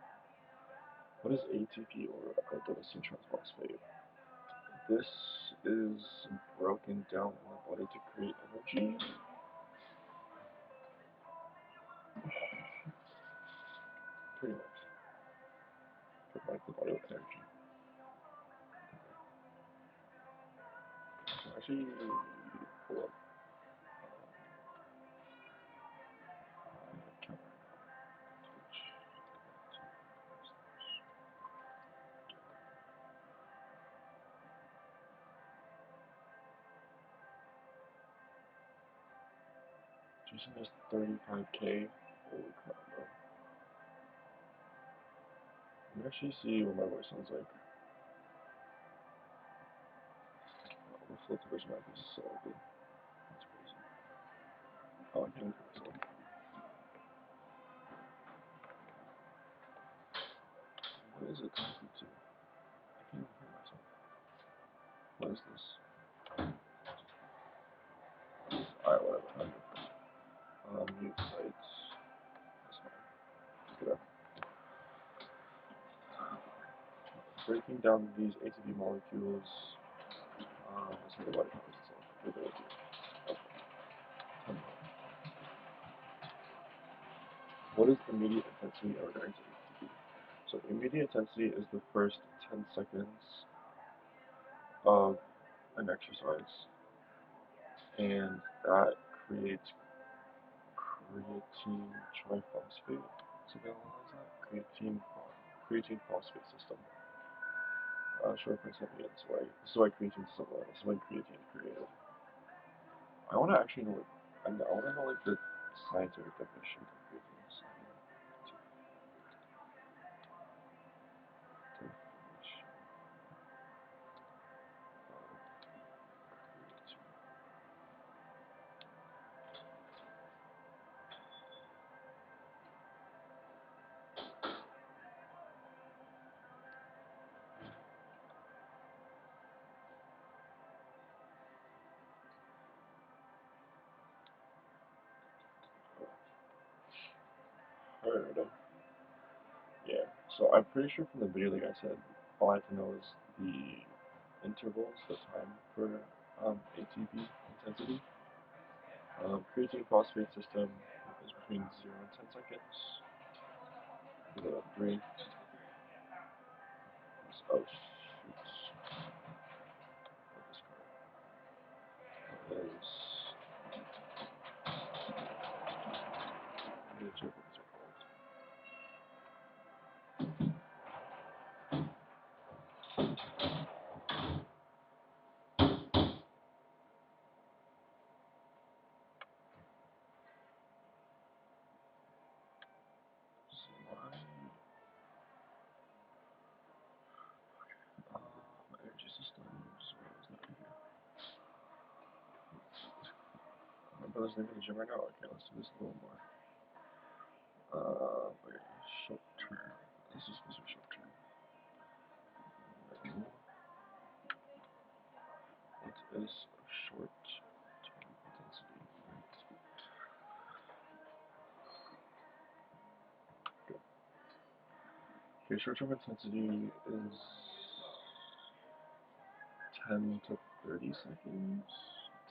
What is ATP or adenosine triphosphate? This is broken down in the body to create energy. Pretty much. Provide the body with energy. So actually, pull up. Jason has 35k. Holy crap, bro. Let me actually see what my voice sounds like. The filter version might be so good. That's crazy. Oh, I can't hear myself. What is it connected to? I can't even hear myself. What is this? Alright, whatever. Mute sites. That's fine. Pick it up. Breaking down these ATP molecules. Let's see the body composition itself. We're going to What is immediate intensity of endurance ATP? So immediate intensity is the first 10 seconds of an exercise, and that creates creatine triphosphate. So they analyze that creatine phosphate system. Short for something. This is why creatine is something. This is when creatine is created. I want to actually know. I want to know like the scientific definition of creatine. Heard. Yeah. So I'm pretty sure from the video, like I said, all I have to know is the intervals, the time for ATP intensity. Creatine phosphate system is between 0 and 10 seconds. We go to 3. Oh, shoot. What this card is. I'm going to check what these are called. Energy systems. What was that here? My brother's name in the gym right now. Okay, let's do this a little more. Okay, short term. This is supposed to be short term. What is short term intensity? Okay, short term intensity is 10 to 30 seconds.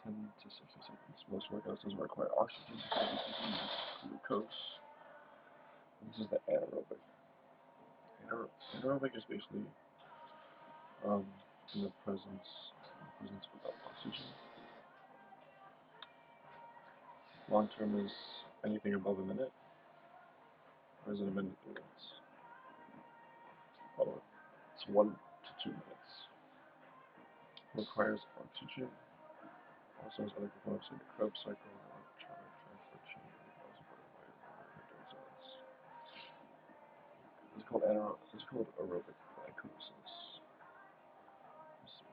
10 to 60 seconds. Most workouts doesn't require oxygen, glucose. This is the anaerobic. Anaerobic is basically in the presence without oxygen. Long term is anything above a minute, or is it a minute and 3 minutes? Hold on. It's 1 to 2 minutes. Requires oxygen. Also has other components like the Krebs cycle, electronic transduction, It's called It's called aerobic glycolysis. Let's see.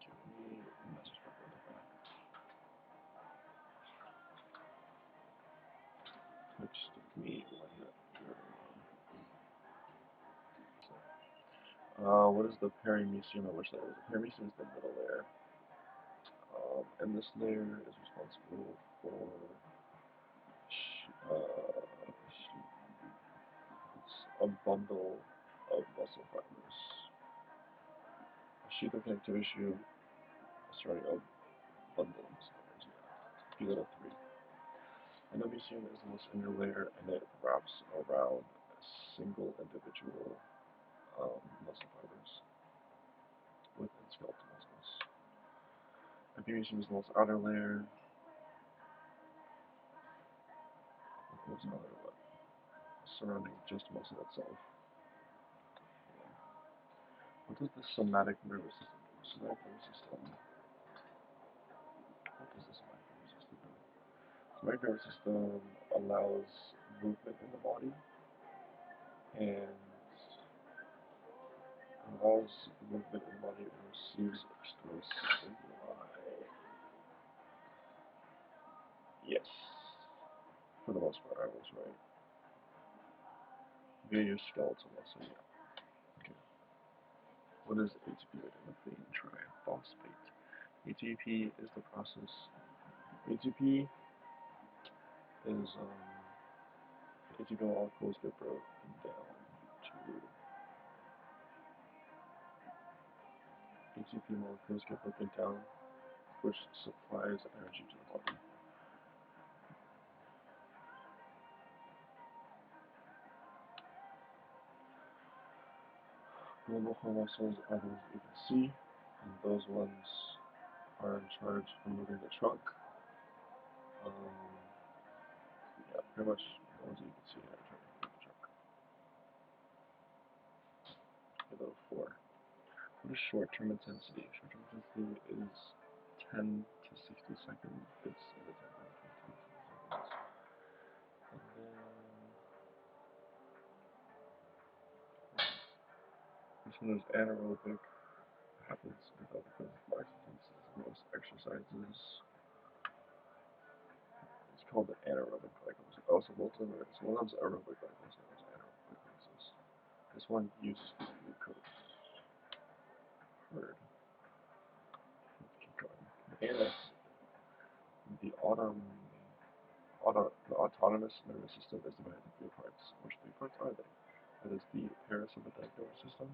Give me a message from the back. Text me when you're what is the perimecium? I wish that was. The perimecium is the middle layer. And this layer is responsible for a bundle of muscle fibers. A sheath of connective tissue surrounding a bundle of muscle fibers. Yeah. P letter 3. Endometrium is the most inner layer, and it wraps around a single individual muscle fibers within skeletal muscles. Epimysium is the most outer layer. Most outer what? Surrounding just muscle itself. What does the somatic nervous system do? Somatic nervous system. What does the somatic nervous system do? Somatic nervous system allows movement in the body and allows movement in the body and receives external stimuli. Yes. For the most part, I was right. Via your skeletal muscle, yeah. Okay. What is ATP adenosine triphosphate? ATP is the process. ATP is ATP molecules get broken down to ATP molecules get broken down, which supplies energy to the body. Global core muscles are the ones that you can see, and those ones are in charge of moving the trunk. Yeah, pretty much the ones that you can see are in charge of moving the trunk. Okay, level 4. What is short-term intensity? Short-term intensity is 10 to 60 seconds. It's in the time frame between 10 to 60 seconds. And then this one is anaerobic. It happens without the physical exercises. Most exercises. It's called the anaerobic glycolysis. Also, multiple. So one of them's aerobic glycolysis, the other one's anaerobic glycolysis. This one uses glucose. Heard. Let's keep going. ANS. The autonomous nervous system is divided into 3 parts. Which 3 parts are they? That is the parasympathetic nervous system,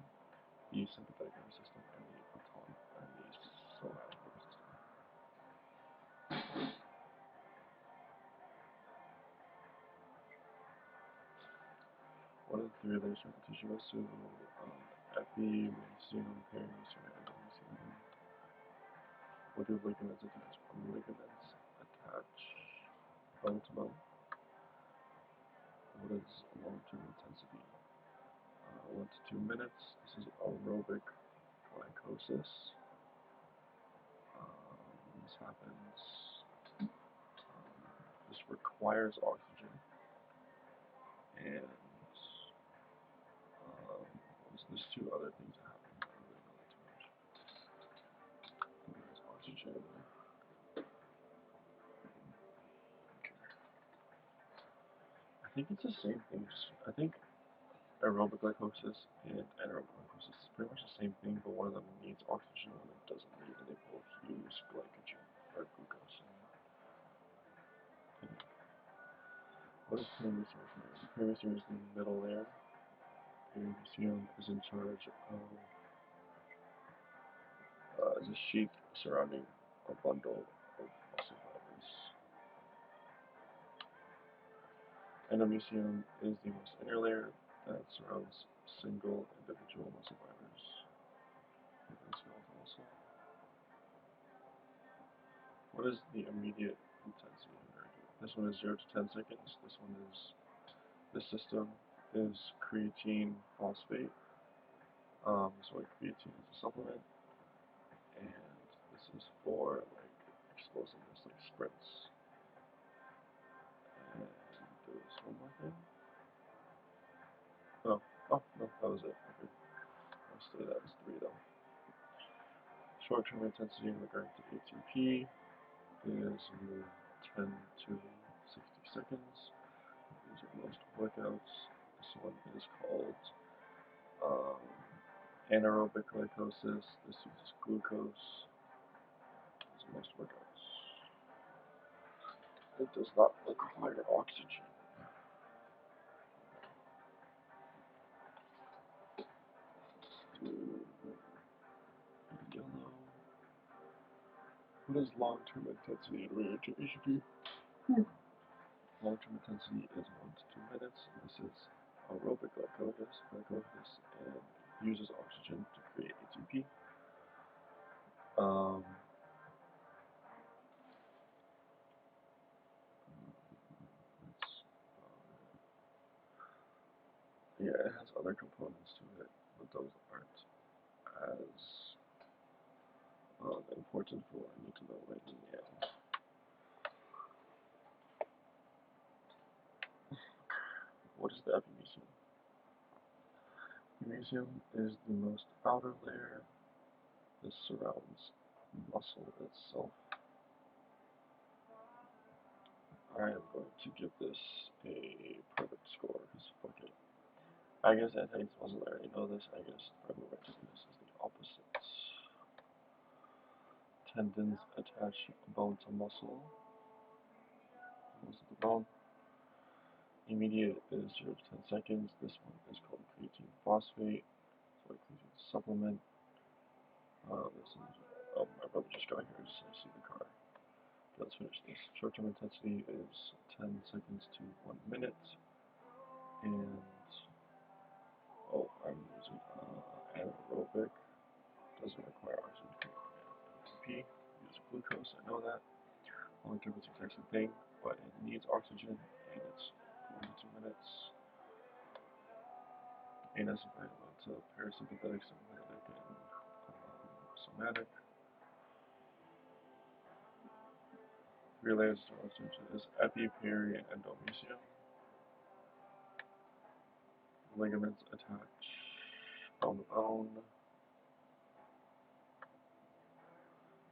the sympathetic nervous system, and the somatic nervous system. What are the 3 layers of tissue? So, epimysium, perimysium, and endomysium. What do ligaments attach? Ligaments attach bone to bone. What is long-term intensity? 1 to 2 minutes. This is aerobic glycosis. This happens. This requires oxygen, and there's 2 other things that happen. I don't really know that too much. There's oxygen. Okay. I think it's the same thing. I think aerobic glycosis and anaerobic glycosis is pretty much the same thing, but one of them needs oxygen, one of them doesn't need, and they both use glycogen or glucose. Okay. What is perimysium? Perimysium is the middle layer. Perimysium is in charge of is a sheath surrounding a bundle of muscle fibers. Endomysium is the most inner layer that surrounds single individual muscle fibers within skeletal muscle. What is the immediate intensity? This one is 0 to 10 seconds. This system is creatine phosphate. So like creatine is a supplement, and this is for like explosiveness, like sprints. And there's one more thing. Oh, no, that was it. Okay. I'll say that was 3 though. Short-term intensity in regard to ATP is 10 to 60 seconds. These are most workouts. This one is called anaerobic glycosis. This uses glucose. These are most workouts. It does not require oxygen. What is long-term intensity in range of ATP? Long-term intensity is 1 to 2 minutes. This is aerobic glycolysis and uses oxygen to create ATP. Yeah, it has other components to it, but those aren't as important for what I need to know right now. What is the epimysium? Epimysium is the most outer layer. This surrounds muscle itself. I am going to give this a perfect score, because fuck it. I guess antagonist muscle, I already know this. I guess fibrorectiveness is the opposite. Tendons attach bone to muscle. Most of the bone. Immediate is 0 to 10 seconds. This one is called creatine phosphate. So I creatine supplement. This is, my brother just got here, so I see the car. Let's finish this. Short-term intensity is 10 seconds to 1 minute. And I'm using anaerobic. Doesn't require oxygen to create ATP. Use glucose, I know that. Only took the exact same thing, but it needs oxygen, and it's 1 to 2 minutes. ANS is available to parasympathetic, sympathetic, and somatic. 3 layers to oxygen is epi, peri, and endomysium. Ligaments attach bone to bone.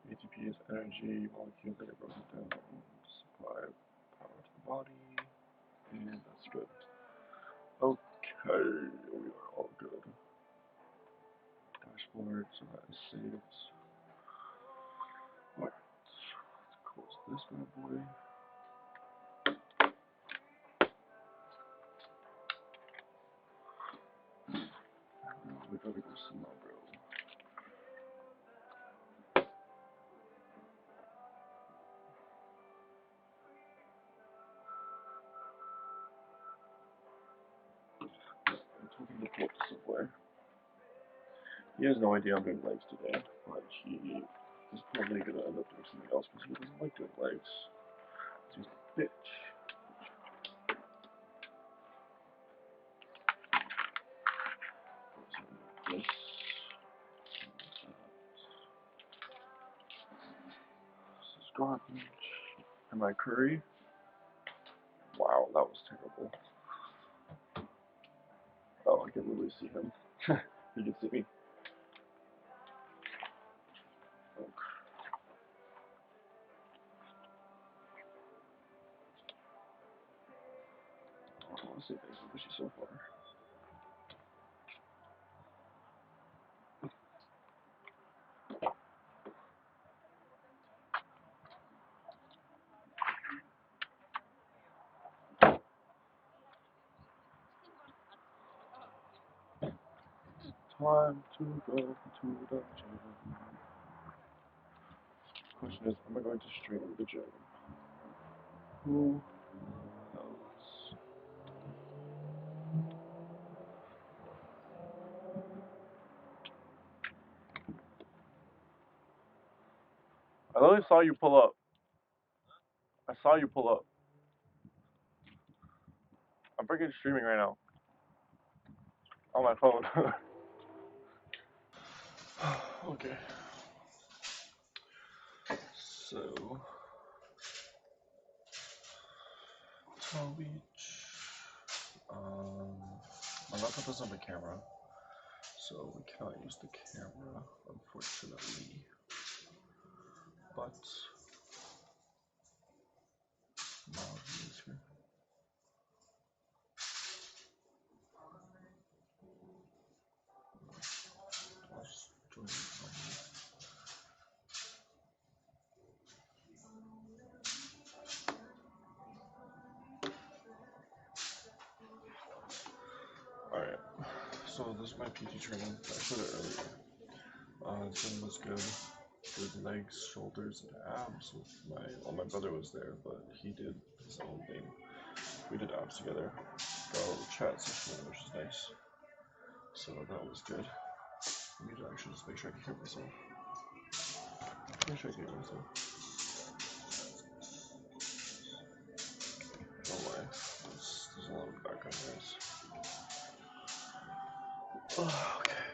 ATP is energy molecules that are broken down to supply power to the body, and that's good. Okay, we are all good. Dashboard, so that is saved. Alright, let's close this bad boy. We gotta go slow, bro. I told him to pull up the subway. He has no idea I'm doing legs today, but he is probably gonna end up doing something else because he doesn't like doing legs. He's a bitch. This. This is garbage. And my curry. Wow, that was terrible. Oh, I can literally see him. He can see me. Okay. I want to say thanks for Bushy so far. Time to go to the gym. Question is, am I going to stream the gym? Who knows? I literally saw you pull up. I saw you pull up. I'm freaking streaming right now. On my phone. Okay. So, Palm Beach. My laptop doesn't have a camera, so we cannot use the camera, unfortunately. But now he is here. Let's join Alright, so this is my PT training. I showed it earlier. This one was good. did legs, shoulders, and abs with my brother was there, but he did his own thing. We did abs together. Got a little chat session, which is nice. So that was good. Let me actually just make sure I can hear myself. Make sure I can hear myself. Oh my, there's a lot of background noise. Oh, okay.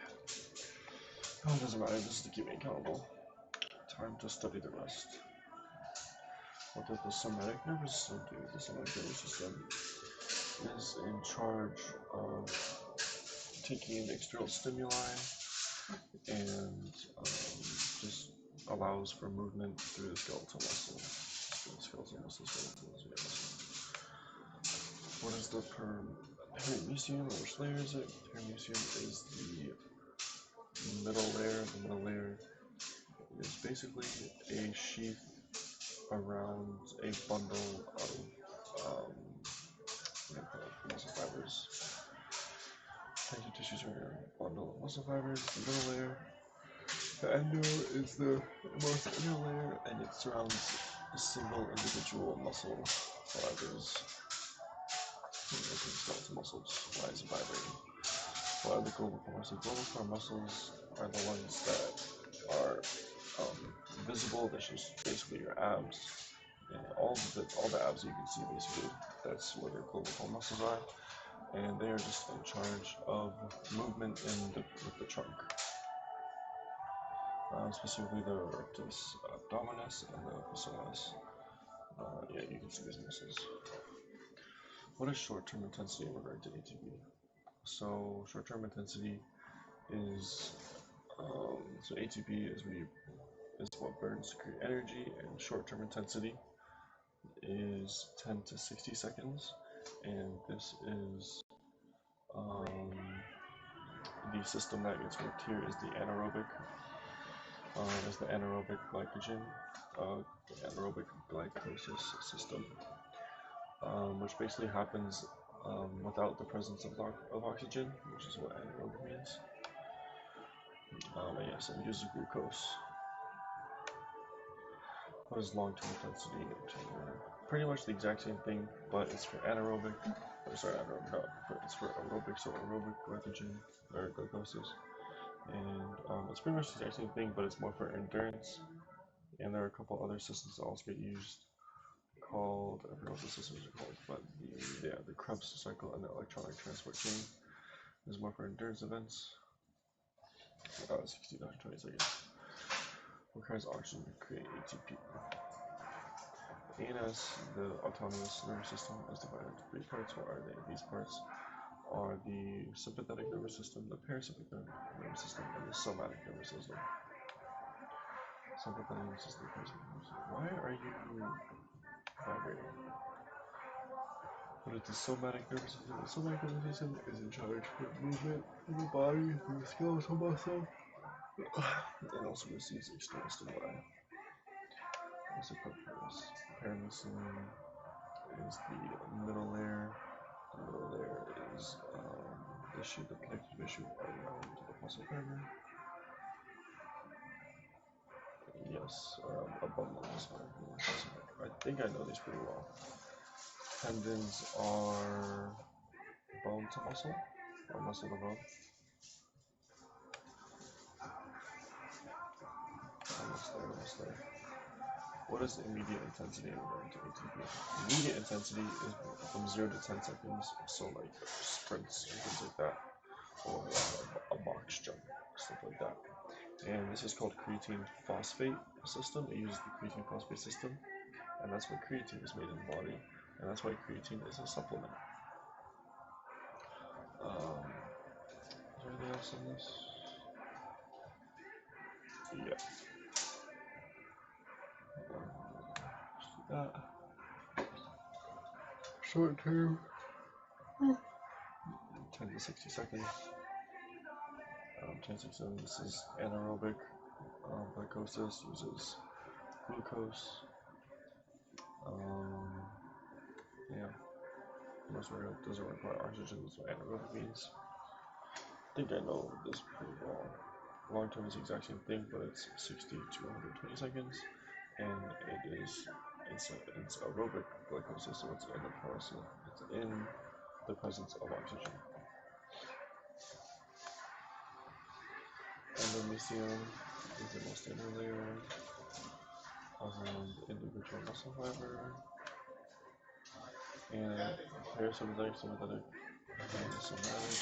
Oh, it doesn't matter, this is to keep me accountable. Time to study the rest. What does the somatic nervous system do? The somatic nervous system is in charge of taking in external stimuli and just allows for movement through the skeletal muscle. Skeletal muscle. What is the paramecium, or which layer is it? Paramecium is the middle layer. The middle layer is basically a sheath around a bundle of muscle fibers. Connective tissues are a bundle of muscle fibers. The middle layer. The endo is the most inner layer, and it surrounds a single individual muscle fibers. Skeletal muscles. Why is it vibrating? What are the global core muscles? Global core muscles are the ones that are visible. That's just basically your abs, and all the abs you can see basically. That's where their global core muscles are, and they are just in charge of movement with the trunk. Specifically the rectus abdominis and the psoas. Yeah, you can see these muscles. What is short-term intensity in regard to ATP? So short-term intensity is so ATP is what burns to create energy, and short-term intensity is 10 to 60 seconds, and this is the system that gets worked here is the anaerobic. Is the anaerobic glycogen, the anaerobic glycolysis system, which basically happens without the presence of oxygen, which is what anaerobic means. And yes, it uses glucose. What is long-term intensity? Pretty much the exact same thing, but it's for anaerobic. Sorry, anaerobic, no, it's for aerobic, so aerobic glycogen or glycosis. And it's pretty much the exact same thing, but it's more for endurance. And there are a couple other systems that also get used called, I forgot what the systems are called, but the Krebs cycle and the electronic transport chain is more for endurance events. 60 to 20 seconds. Requires oxygen to create ATP. ANS, the autonomous nervous system, is divided into 3 parts. What are they? These parts are the sympathetic nervous system, the parasympathetic nervous system, and the somatic nervous system. Sympathetic nervous system, parasympathetic nervous system. Why are you vibrating? What is the somatic nervous system? The somatic nervous system is in charge of movement in the body through the skeletal muscle, and also receives external stimuli. What's the purpose? Paramecium is the middle layer. The middle layer is the sheath of connective tissue around the muscle fiber. Yes, a bundle is fine. I think I know these pretty well. Tendons are bone to muscle, or muscle to bone. Almost there. What is the immediate intensity in regard to ATP? Immediate intensity is from 0 to 10 seconds, so like sprints and things like that, or a box jump, stuff like that. And this is called creatine phosphate system. It uses the creatine phosphate system, and that's why creatine is made in the body, and that's why creatine is a supplement. Is there anything else in this? Yeah. Short term, 10 to 60 seconds. 10 to 60 seconds. This is anaerobic glycosis, uses glucose. Yeah, doesn't require oxygen, that's what anaerobic means. I think I know this pretty well. Long term is the exact same thing, but it's 60 to 120 seconds, and it's aerobic glycolysis, so it's in the presence of oxygen. Endomysium is the most inner layer around individual muscle fiber, and parasympathetic, sympathetic, and somatic.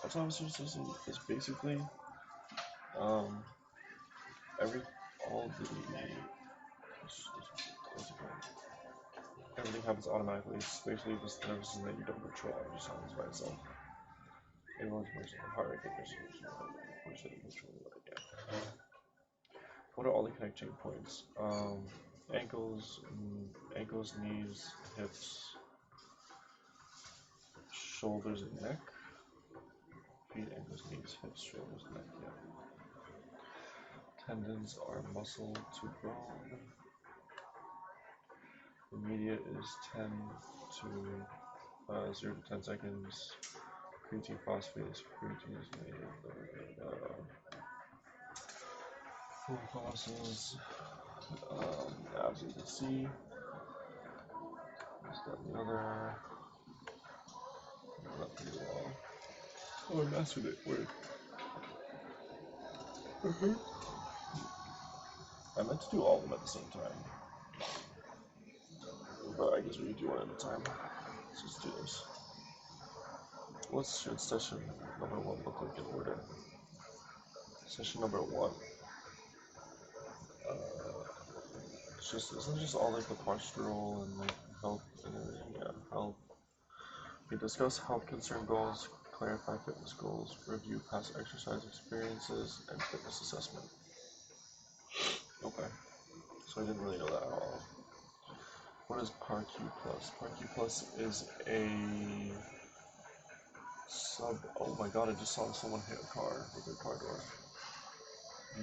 Autonomous system is basically everything happens automatically. It's basically just the nervous system that you don't control. It just happens by itself. Everyone's person, heart rate, what are all the connecting points? Ankles, knees, hips, shoulders, and neck. Feet, ankles, knees, hips, shoulders, and neck. Yeah. Tendons are muscle to bone. The media is 0 to 10 seconds. Creatine phosphate. Creatine is made full muscles. As you can see, is that the other? Not pretty well. Oh, I mastered it. Wait. I meant to do all of them at the same time, but I guess we can do one at a time. Let's just do this. What should session number 1 look like in order? Session number 1. Isn't it just all like the postural and like health and everything? Yeah, health. We discuss health concern goals, clarify fitness goals, review past exercise experiences, and fitness assessment. Okay, so I didn't really know that at all. What is PAR-Q+? PAR-Q+ is a oh my god, I just saw someone hit a car with their car door.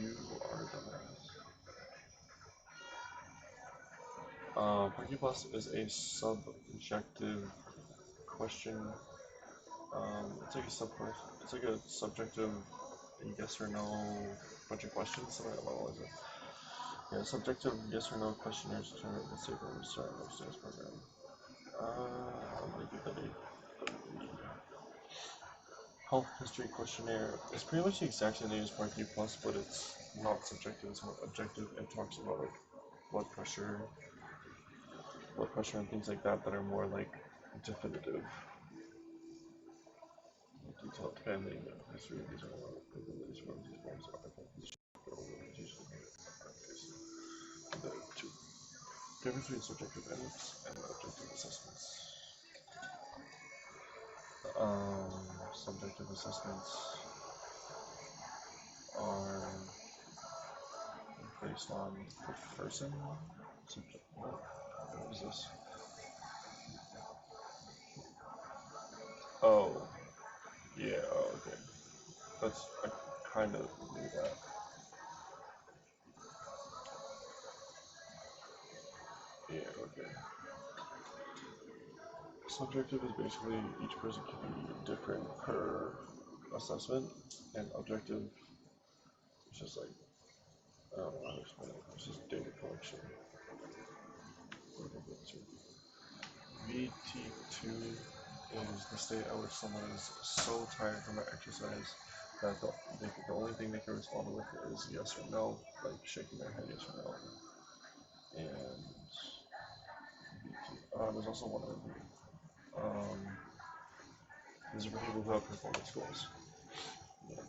You are a dumbass. PAR-Q+ is a subjective question. It's like a subjective yes or no bunch of questions. What was it? Yeah, subjective yes or no questionnaires determine the safe or start of sales program. Health history questionnaire. It's pretty much the exact same thing as PAR-Q+, but it's not subjective, it's more objective. It talks about like blood pressure and things like that are more like definitive. Detailed family history. These are all these forms are the two difference between subjective and objective assessments. Subjective assessments are based on the person. What is this? Oh, yeah. Oh, okay. I kind of knew that. Yeah. Okay. Subjective is basically each person can be different per assessment, and objective is just like, I don't know how to explain it. It's just data collection. VT2 is the state at which someone is so tired from an exercise that the only thing they can respond with is yes or no, like shaking their head yes or no. And there's also one other thing. These are for people who have performance goals. Yeah.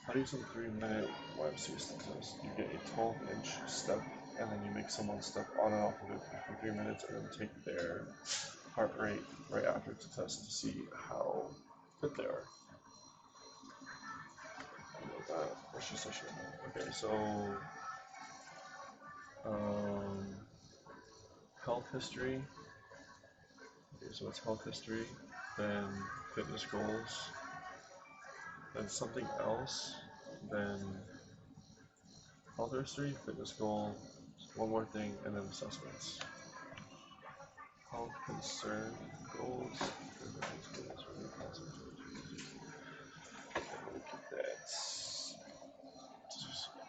How do you use a 3-minute YMCA test? You get a 12-inch step, and then you make someone step on and off of it for 3 minutes, and then take their heart rate right after to test to see how fit they are. Let's just show you. Okay, so health history. Okay, so it's health history, then fitness goals, then something else, then health history, fitness goal, one more thing, and then assessments. health concern goals. Look at that.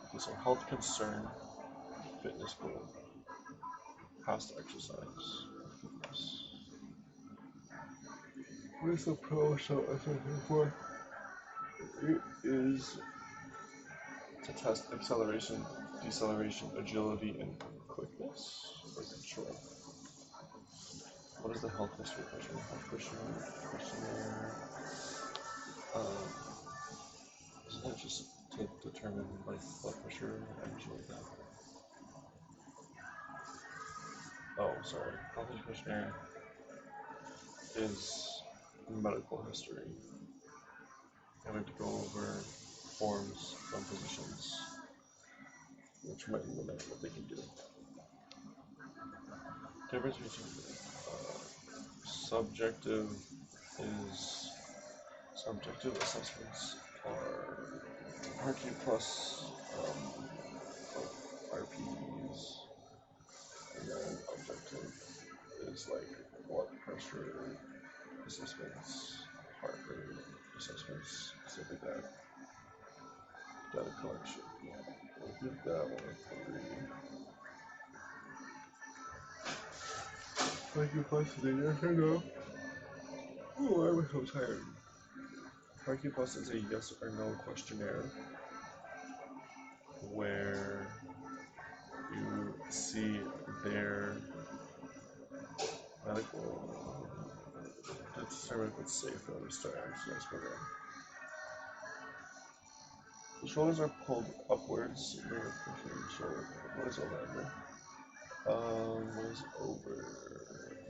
Okay, so health concern, fitness goal, past exercise. What is the pro so effective for? It is to test acceleration, deceleration, agility, and quickness or control. What is the health history question? Health questionnaire. Isn't that just to determine like blood pressure and shit like that? Oh, sorry. Health history questionnaire is medical history. I like to go over forms from physicians, which might limit what they can do. Difference between subjective assessments are RQ plus RPs, and then objective is like blood pressure assessments, heart rate assessments, stuff like that. Data collection. We'll give that one a 3. Thank you plus the yes or no. Oh, I was so tired. IQ Plus is a yes or no questionnaire where you see their medical to determine if it's safe for them to start an exercise program. The shoulders are pulled upwards. What is over? What is over?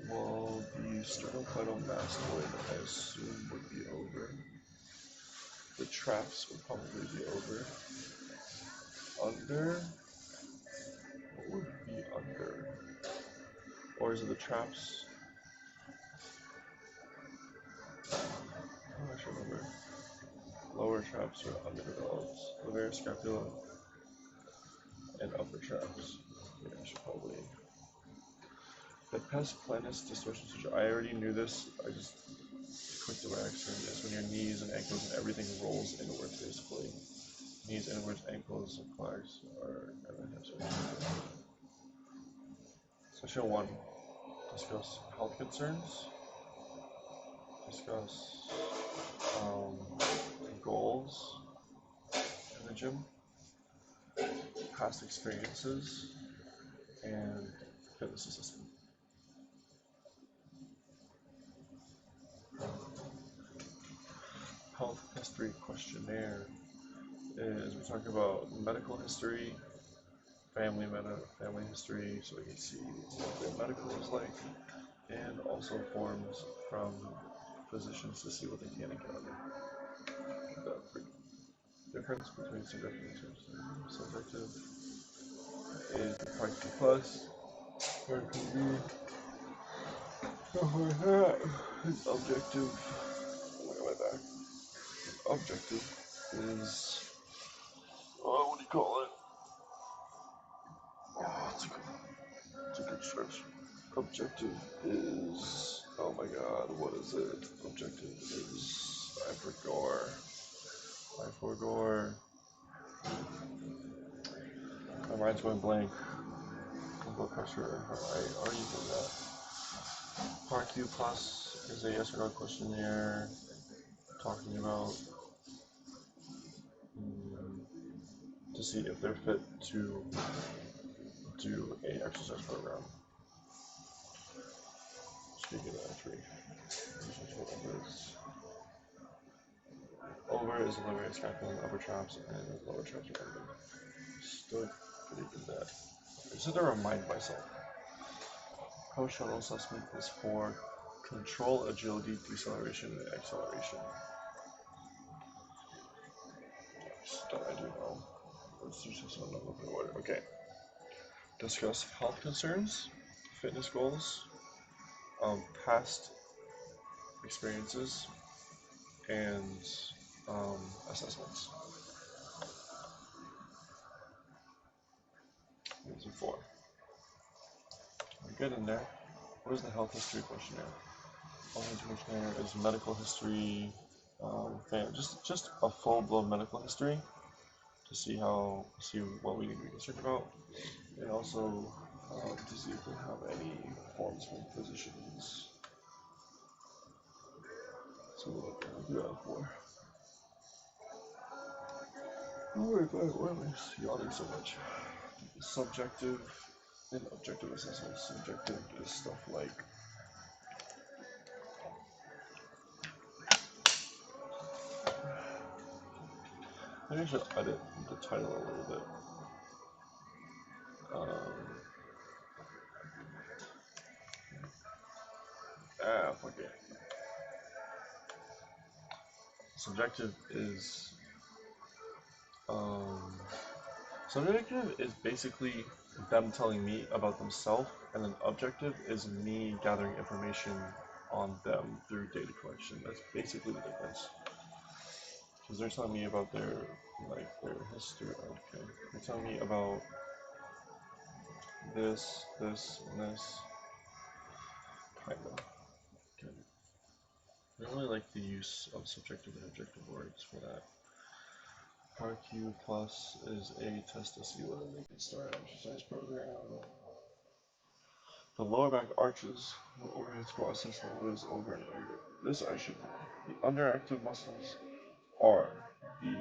Well, the sternocleidomastoid, I assume, would be over. The traps would probably be over. Under? What would be under? Or is it the traps? I don't actually remember. Lower traps are underdeveloped. Levator scapula and upper traps. Yeah, I should probably. The pes planus distortion suture. I already knew this. I just clicked it by accident. It's when your knees and ankles and everything rolls inwards, basically. Knees inwards, ankles, and flags are hips. Section 1. Discuss health concerns. Discuss goals in the gym. Past experiences. And fitness assessment. Health history questionnaire is we're talking about medical history, family history, so we can see what their medical is like, and also forms from physicians to see what they can and cannot do. The difference between subjective and subjective is the PARQ plus, RPV, stuff like that. It's objective. Objective is, what do you call it? Oh, it's a good stretch. Objective is, oh my god, what is it? Objective is, I forgot. My mind's going blank. Blood pressure, I already did that. PARQ plus is a yes or no questionnaire talking about to see if they're fit to do a exercise program. Speaking of entry, over is the levator scapula and upper traps, and lower traps are under. Still pretty good at that. I just have to remind myself. Post-shuttle assessment is for control, agility, deceleration, and acceleration. Stuff I do know. Let's do just on the order. Okay. Discuss health concerns, fitness goals, past experiences, and assessments. These are 4. We're good in there. What is the health history questionnaire? Health history questionnaire is medical history, just a full blown medical history to see what we need to be concerned about, and also to see if we have any forms from physicians. So what can I do that for? Alright, why am I yawning so much? Subjective and objective assessments. Subjective is stuff like maybe I should edit the title a little bit. Fuck it. Subjective is subjective is basically them telling me about themselves, and then objective is me gathering information on them through data collection. That's basically the difference. Because they're telling me about their history. Okay, they're telling me about this, and this. Kinda. Okay. I don't really like the use of subjective and objective words for that. RQ Plus is a test to see whether they can start an exercise program. The lower back arches, the overhead squat system is over and over. This I should know. The underactive muscles are the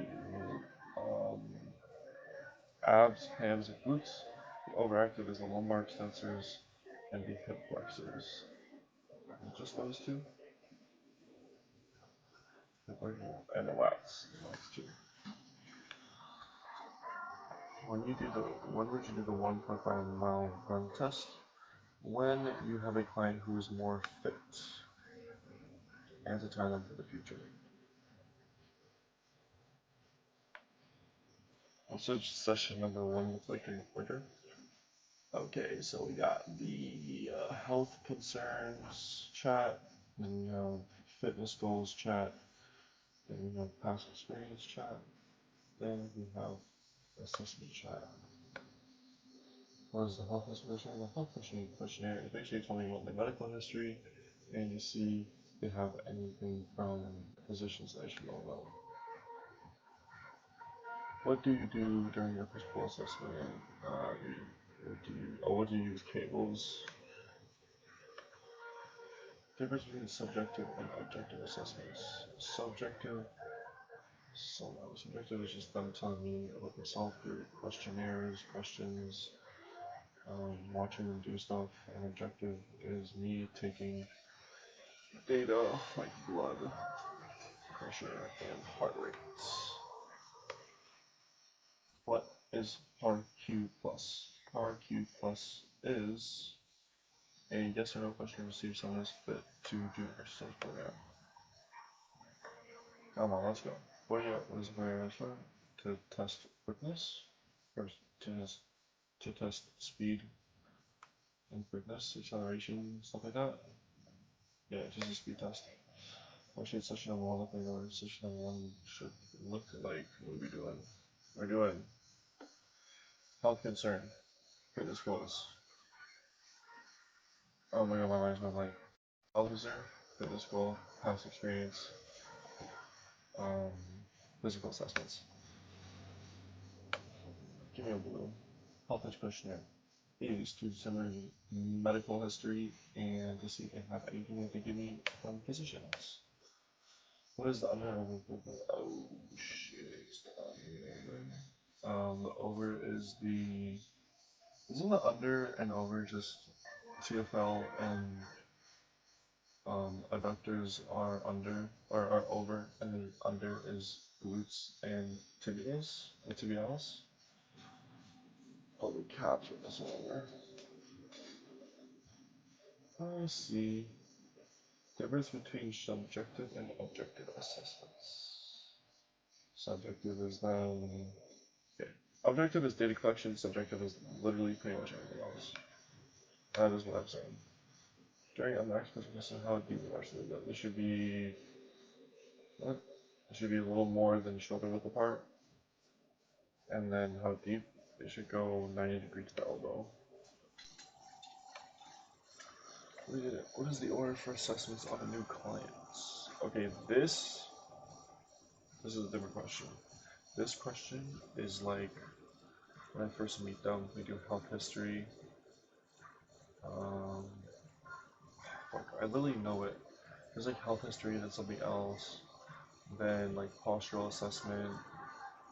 abs, hams, and glutes. The overactive is the lumbar extensors and the hip flexors. Just those two? And the lats. Too. When would you do the 1.5 mile run test? When you have a client who is more fit and to time them for the future. Also, session number 1 looks like in quicker. Okay, so we got the health concerns chat, then we have fitness goals chat, then we have past experience chat, then we have assessment chat. What is the health questionnaire? The health questionnaire is basically telling me what my medical history and to see if they have anything from physicians that I should know about. What do you do during your physical assessment? What do you use cables? Difference between subjective and objective assessments. Subjective is just them telling me about themselves through questionnaires, questions, watching them do stuff, and objective is me taking data like blood pressure and heart rates. What is RQ Plus? RQ Plus is a yes or no question received someone is fit to do an exercise program. Come on, let's go. What is very answer? To test quickness? Or to test speed and quickness, acceleration, stuff like that? Yeah, just a speed test. What should session number 1 look like? Or session number 1 should look like? What are we doing? We're doing health concern, fitness goals. Oh my god, my mind's going blank. Health concern, fitness goal, past experience, physical assessments. Give me a blue. Health history questionnaire. Is to summary medical history and to see if they have anything that they give me from physicians. What is the under? Oh shit. The over is the. Isn't the under and over just TFL and adductors are under or are over, and then under is glutes and tibias or tibialis? Holy caps with this over. I see. Difference between subjective and objective assessments. Subjective is then. Okay. Objective is data collection, subjective is literally pretty much everything else. That is what I'm saying. During a max question, how deep would actually go? It should be. What? It should be a little more than shoulder width apart. And then how deep? It should go 90 degrees to elbow. What is the order for assessments on a new client? Okay, this is a different question. This question is like when I first meet them, we do health history. Fuck, I literally know it. There's like health history, then something else, then like postural assessment,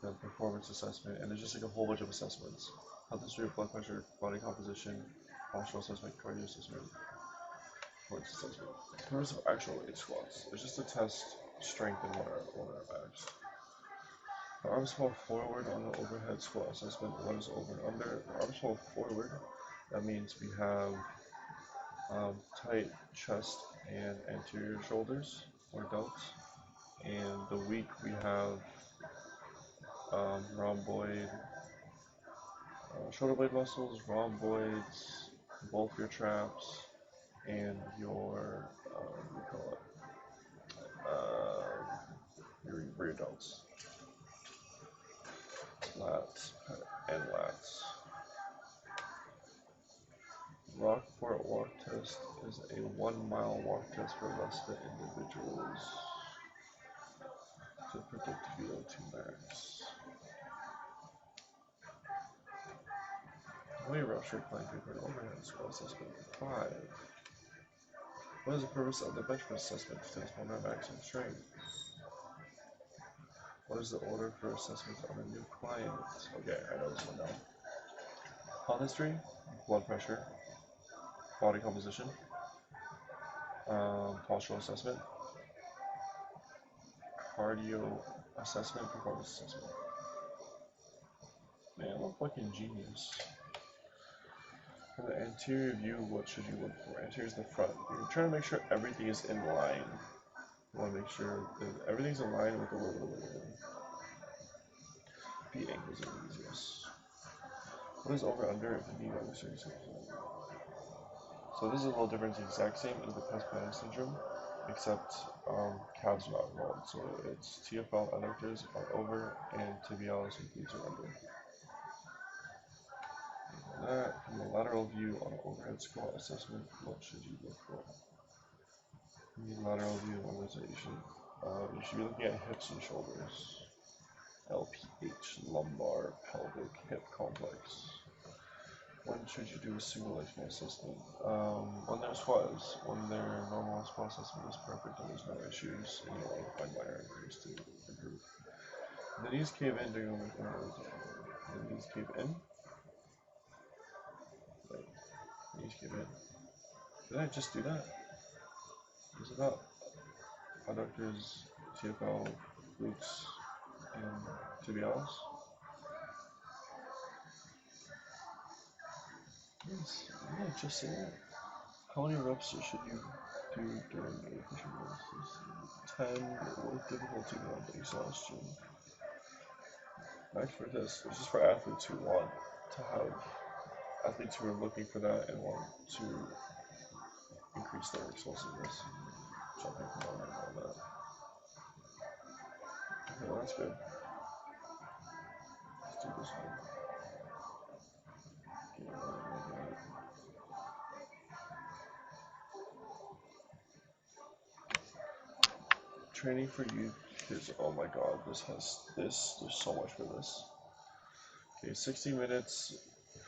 then performance assessment, and there's just like a whole bunch of assessments. Health history, blood pressure, body composition, postural assessment, cardio assessment, performance assessment. The purpose of actual weight squats is just to test strength in one arm max. The arms fall forward on the overhead squat assessment. What is over and under? The arms fall forward. That means we have tight chest and anterior shoulders or delts. And the weak we have rhomboid, shoulder blade muscles, rhomboids, both your traps, and your what do you call it? Your rear delts, lats and lats. Rockport walk test is a 1 mile walk test for less fit individuals to predict VO2 max. How many reps are required for an overhead squat assessment? 5. What is the purpose of the bench press assessment to test one maximum strength? What is the order for assessments on a new client? Okay, I know this one now. Health history, blood pressure, body composition, postural assessment, cardio assessment, performance assessment. Man, I'm a fucking genius. For the anterior view, what should you look for? Anterior is the front. You're trying to make sure everything is in line. You want to make sure that everything's in line with the wiggle wiggle. The angles are the easiest. What is over under if the knee over 36%? So this is a little different. It's the exact same as the Pes syndrome, except calves are not involved. So it's TFL adductors are over and tibialis and glutes are under. That from the lateral view on an overhead squat assessment, what should you look for? The lateral view, what is it? You should be looking at hips and shoulders. LPH, lumbar, pelvic, hip complex. When should you do a simulation assessment? When their squat is, when their normal squat assessment is perfect and there's no issues, and you want to find minor injuries to improve. The knees cave in during the knees cave in. Like, knees cave in. Did I just do that? It's about adductors, TFL, glutes, and tibialis. Yes, yeah, just say that. How many reps should you do during a push-up exercise? 10 with difficulty and exhaustion. Max for this. This is for athletes who want to have athletes who are looking for that and want to increase their explosiveness, jumping from on and all that. Okay, well, that's good. Let's do this one. Training for youth is, oh my god, there's so much for this. Okay, 60 minutes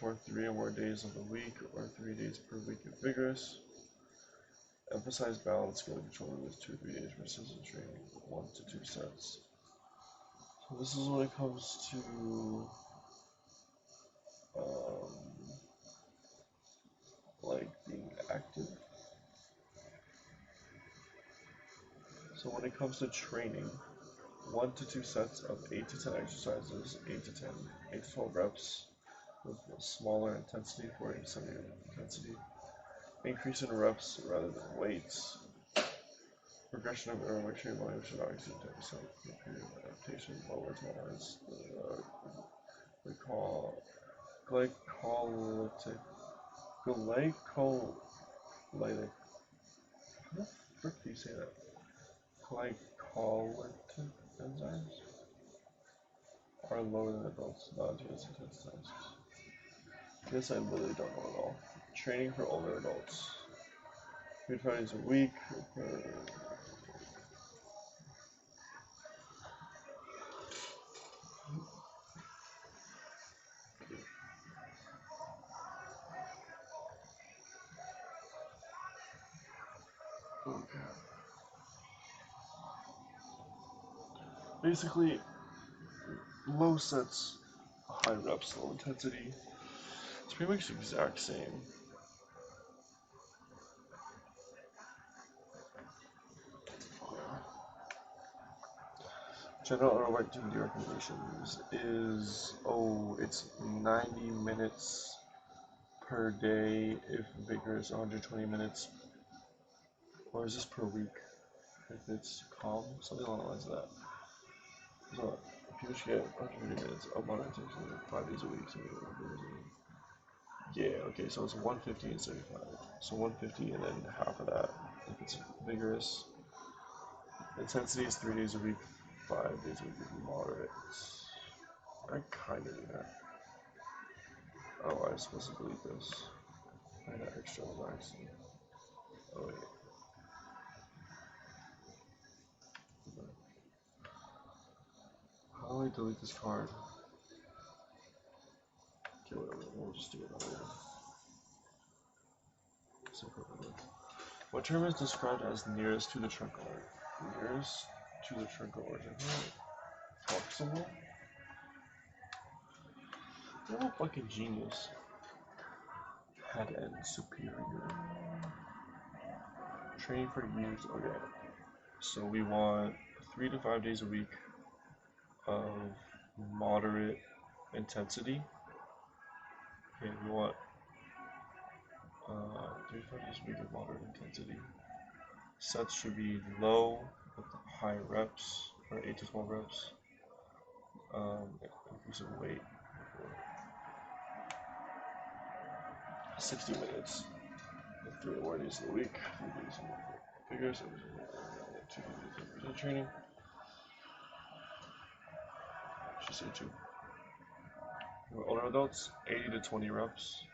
for 3 or more days of the week or 3 days per week of vigorous. Emphasize balance, skill control with 2 or 3 days resistance training, 1 to 2 sets. So this is when it comes to like being active. So when it comes to training, 1 to 2 sets of 8 to 10 exercises, 8 to 12 reps with a smaller intensity for a similar intensity. Increase in reps rather than weights. Progression of aerometry volume should not exceed 10% period of adaptation. Lower tolerance. We call glycolytic. Glycolytic. How the frick do you say that? Glycolytic enzymes are lower than adults, not to its intense tasks. I guess I literally don't know at all. Training for older adults. 3 to 5 days a week. Okay. Basically, low sets, high reps, low intensity. It's pretty much the exact same. General aerobic activity recommendations is, it's 90 minutes per day if vigorous, 120 minutes. Or is this per week? If it's calm, something along the lines of that. So if you should get 150 minutes of moderate intensity 5 days a week. So yeah, okay, so it's 150 and 75. So 150 and then half of that if it's vigorous. Intensity is 3 days a week, 5 days a week if moderate. I kind of do that. Oh, I was supposed to delete this. I had extra relax. Oh, wait. How do I delete this card? Okay, whatever. We'll just do it later. What term is described as nearest to the trunk order? Nearest to the trunk order. Proximal? You're a fucking genius. Head end superior. Training for use. Okay. So we want 3 to 5 days a week of moderate intensity. Okay, we want 3 to 5 days a week of moderate intensity. Sets should be low with high reps, or 8 to 12 reps. Inclusive weight. 60 minutes. 3 or more days of the week. 3 days of figures. 2 days of training. Should say 2. For older adults, 80 to 20 reps.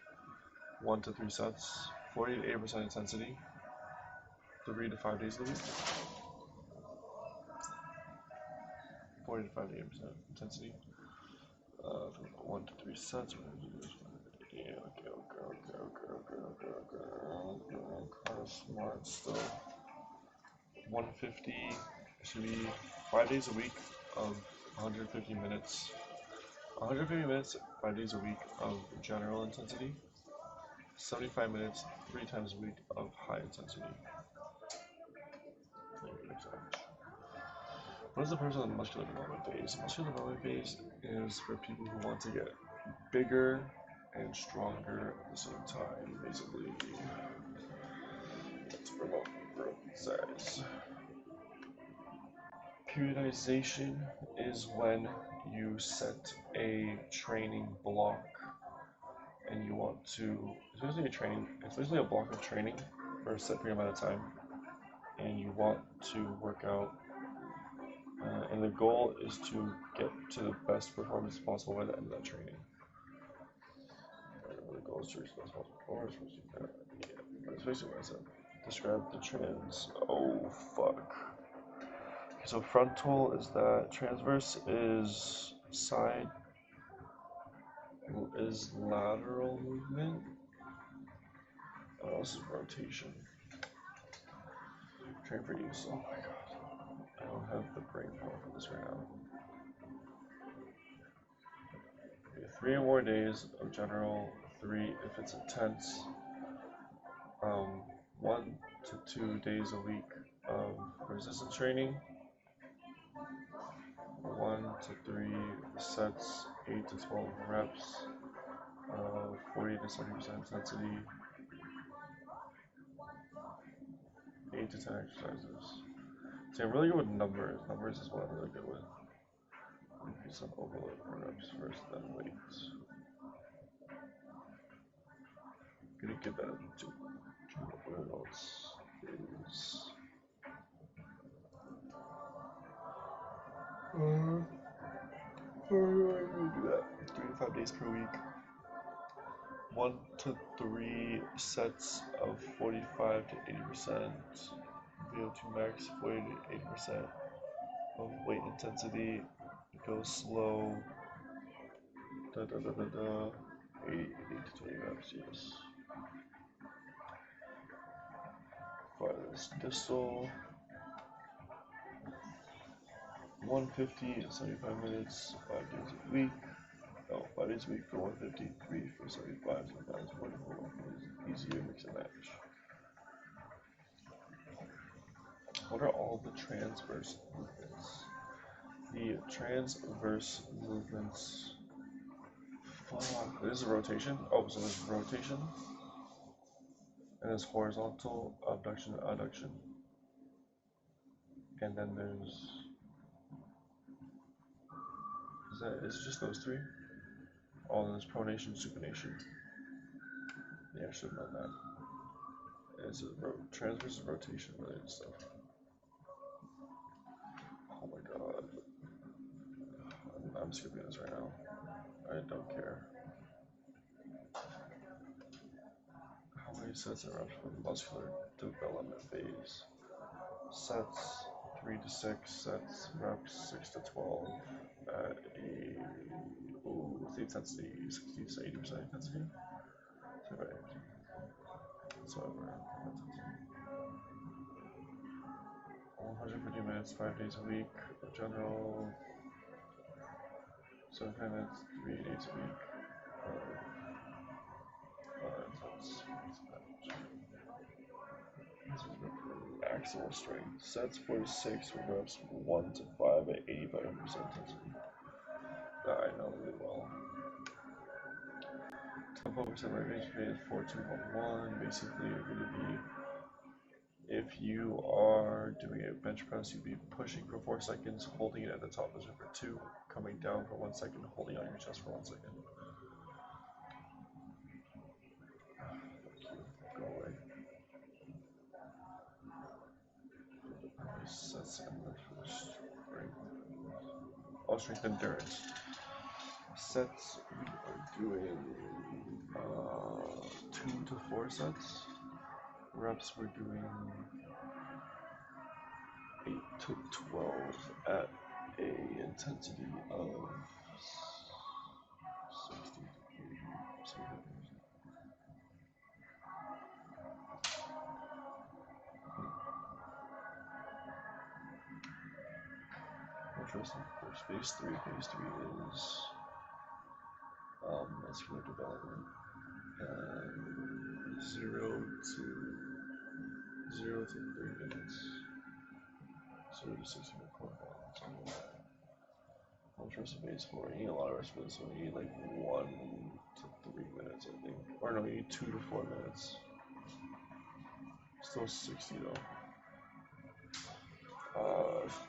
1 to 3 sets. 40 to 80% intensity. 3 to 5 days of the week. 40 to 5 to 80% intensity. 1 to 3 sets. Yeah, okay. Kind of smart still. 150 should be 5 days a week of 150 minutes. 150 minutes, 5 days a week of general intensity. 75 minutes, 3 times a week of high intensity. What is the purpose of the muscular development phase? Muscular development phase is for people who want to get bigger and stronger at the same time, basically. Let's promote growth size. Periodization is when you set a training block and you want to, it's basically a block of training for a set period amount of time, and you want to work out, and the goal is to get to the best performance possible by the end of that training. The goal is to reach the best possible performance. Yeah, that's basically what I said. Describe the trends. Oh fuck. So frontal is that, transverse is side, is lateral movement. What else is rotation? Train for use. Oh my god. I don't have the brain power for this right now. Okay, 3 or more days of general, 3 if it's intense. 1 to 2 days a week of resistance training. 1 to 3 sets, 8 to 12 reps, 40 to 70% intensity, 8 to 10 exercises. See, I'm really good with numbers. Numbers is what I'm really good with. Increase some overload reps first, then weights. Gonna give that to what else is. I'm gonna do that 3 to 5 days per week. 1 to 3 sets of 45 to 80%. VO2 max 40 to 80% of weight intensity. Go slow. 8 to 20 reps, yes. Farthest distal. 150 to 75 minutes, 5 days a week. 5 days a week for 150, 3 for 75, sometimes 44. It's easier mix and match. What are all the transverse movements? The transverse movements. Fuck. This is rotation. Oh, so there's rotation. And there's horizontal, abduction, adduction. And then there's. Is it just those three? Oh, and there's pronation, supination. Yeah, I should have known that. It's transverse rotation related stuff. Oh my god. I'm skipping this right now. I don't care. How many sets and reps for the muscular development phase? Sets 3 to 6, sets, reps 6 to 12 at what's the intensity? 60 to 80% intensity? So 150 minutes, 5 days a week, general, 7 minutes, 3 days a week. Maximal strength. Sets 4 to 6 with reps 1 to 5 at 85% intensity. That I know really well. Tempo percent motivation rate is 4211. Basically, it would be if you are doing a bench press, you'd be pushing for 4 seconds, holding it at the top position for 2, coming down for 1 second, holding on your chest for 1 second. Go away. Sets and for strength. Oh, strength endurance. Sets we are doing 2 to 4 sets. Reps we're doing 8 to 12 at a intensity of 60 to 80 seconds. Interesting. Phase 3. Phase 3 is muscular development. 0 to 3 minutes. 0 to 60 minute core volume. Ultra phase 4. You need a lot of rest for this one. You need like 1 to 3 minutes, I think. Or no, you need 2 to 4 minutes. Still 60 though.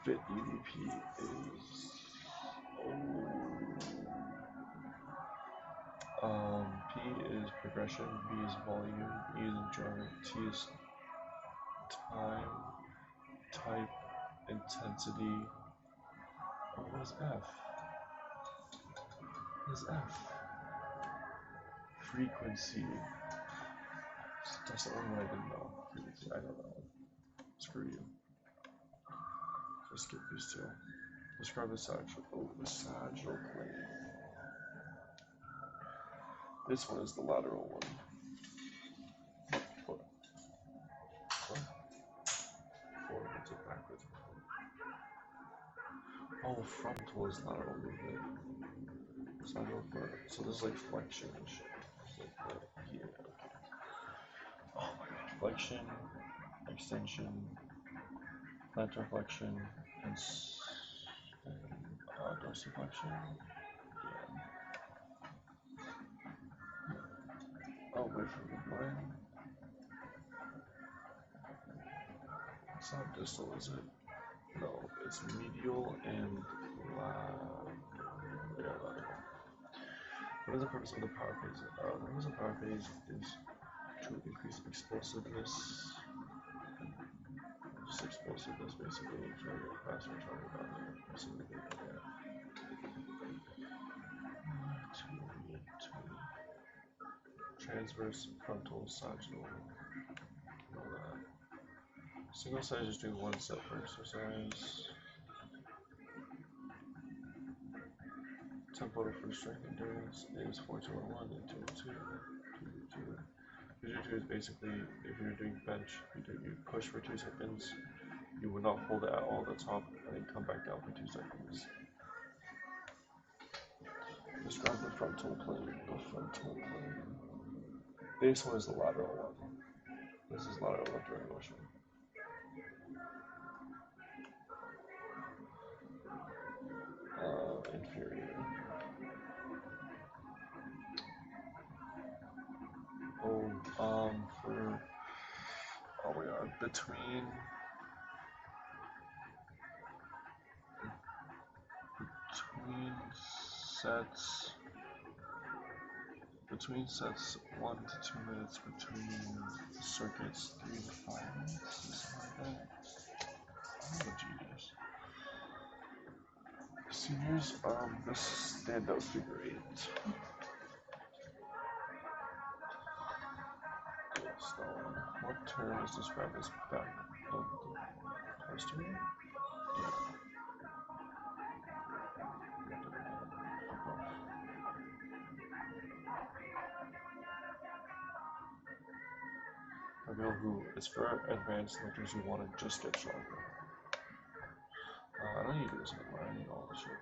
Fit EVP is P is progression, B is volume, E is enjoyment, T is time, type, intensity. Oh, what is F? What is F? Frequency. That's the only one I didn't know. Frequency, I know that one. Screw you. Just skip these two. Describe the sagittal. Oh, the sagittal plane. This one is the lateral one. Four. Forwards or backwards. Oh, frontal is lateral movement. Sagittal foot. So this is like flexion and shit. Like here. Okay. Oh my god. Flexion, extension, plantar flexion, and dorsiflexion. Yeah. Oh, wait for the brain. It's not distal, is it? No, it's medial and lateral. What is the purpose of the power phase? The purpose of the power phase is to increase explosiveness. Just explosiveness, basically. Trying to get faster, trying to get down something like that. transverse frontal sagittal. Know that. Single side is doing one set per exercise. Tempo for strength endurance is 4-2-1 and 2-2. 2-2 is basically if you're doing bench, you push for 2 seconds, you will not hold it at all at the top, and then come back down for 2 seconds. Describe the frontal plane. This one is the lateral one. This is lateral left during motion. Inferior. Between sets 1 to 2 minutes, between circuits 3 to 5 minutes, something like that. Oh, genius. Seniors, this standout figure 8. What term is described as back of the posterior? Yeah. It's for advanced lifters who want to just get stronger. I don't need to do this anymore. I need all this shit.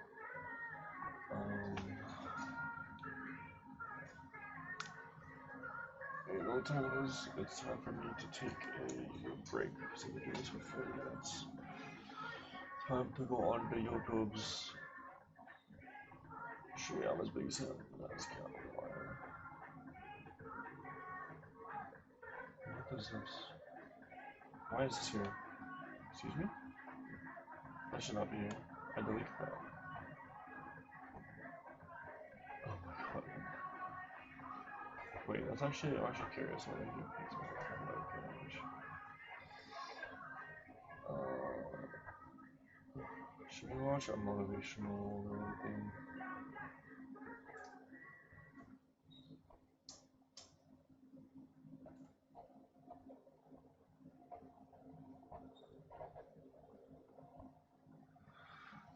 You know what time it is? It's time for me to take a break because I've been doing this for 40 minutes. Time to go on the YouTubes. Shriyama's big son. That's kind of wire. What is this? Why is this here? Excuse me? That should not be here. I deleted that. Oh my god. Wait, I'm actually curious what I do. Should we watch a motivational or anything?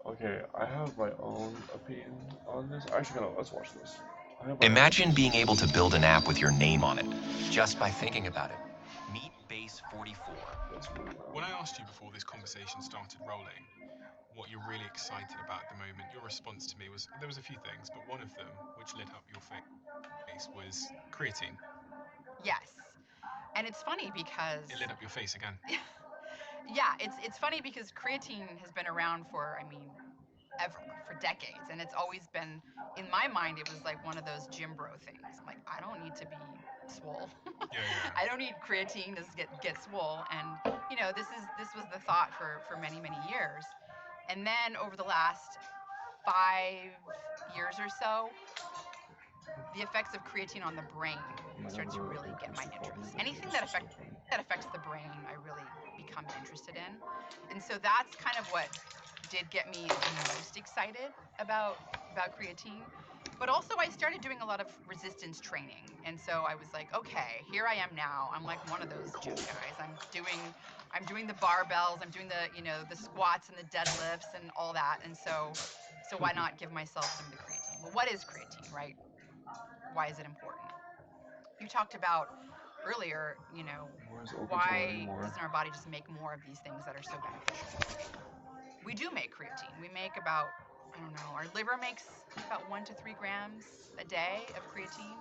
Okay, I have my own opinion on this. Actually, no, let's watch this. Imagine being able to build an app with your name on it, just by thinking about it. Meet Base 44. When I asked you before this conversation started rolling, what you're really excited about at the moment, your response to me was, there was a few things, but one of them, which lit up your face, was creatine. Yes. And it's funny because... It lit up your face again. Yeah, it's funny because creatine has been around for, ever, for decades. And it's always been, in my mind, it was like one of those gym bro things. I'm like, I don't need to be swole. Yeah. I don't need creatine to get swole. And, this was the thought for many, many years. And then over the last 5 years or so, the effects of creatine on the brain started to really get my interest. Anything that affects the brain, I really become interested in. And so that's kind of what did get me the most excited about creatine. But also I started doing a lot of resistance training. And so I was like, okay, here I am now. I'm like one of those gym guys. I'm doing the barbells, I'm doing the squats and the deadlifts and all that. And so why not give myself some of the creatine? Well, what is creatine, right? Why is it important? You talked about earlier, why doesn't our body just make more of these things that are so beneficial? We do make creatine. We make about, our liver makes about 1 to 3 grams a day of creatine,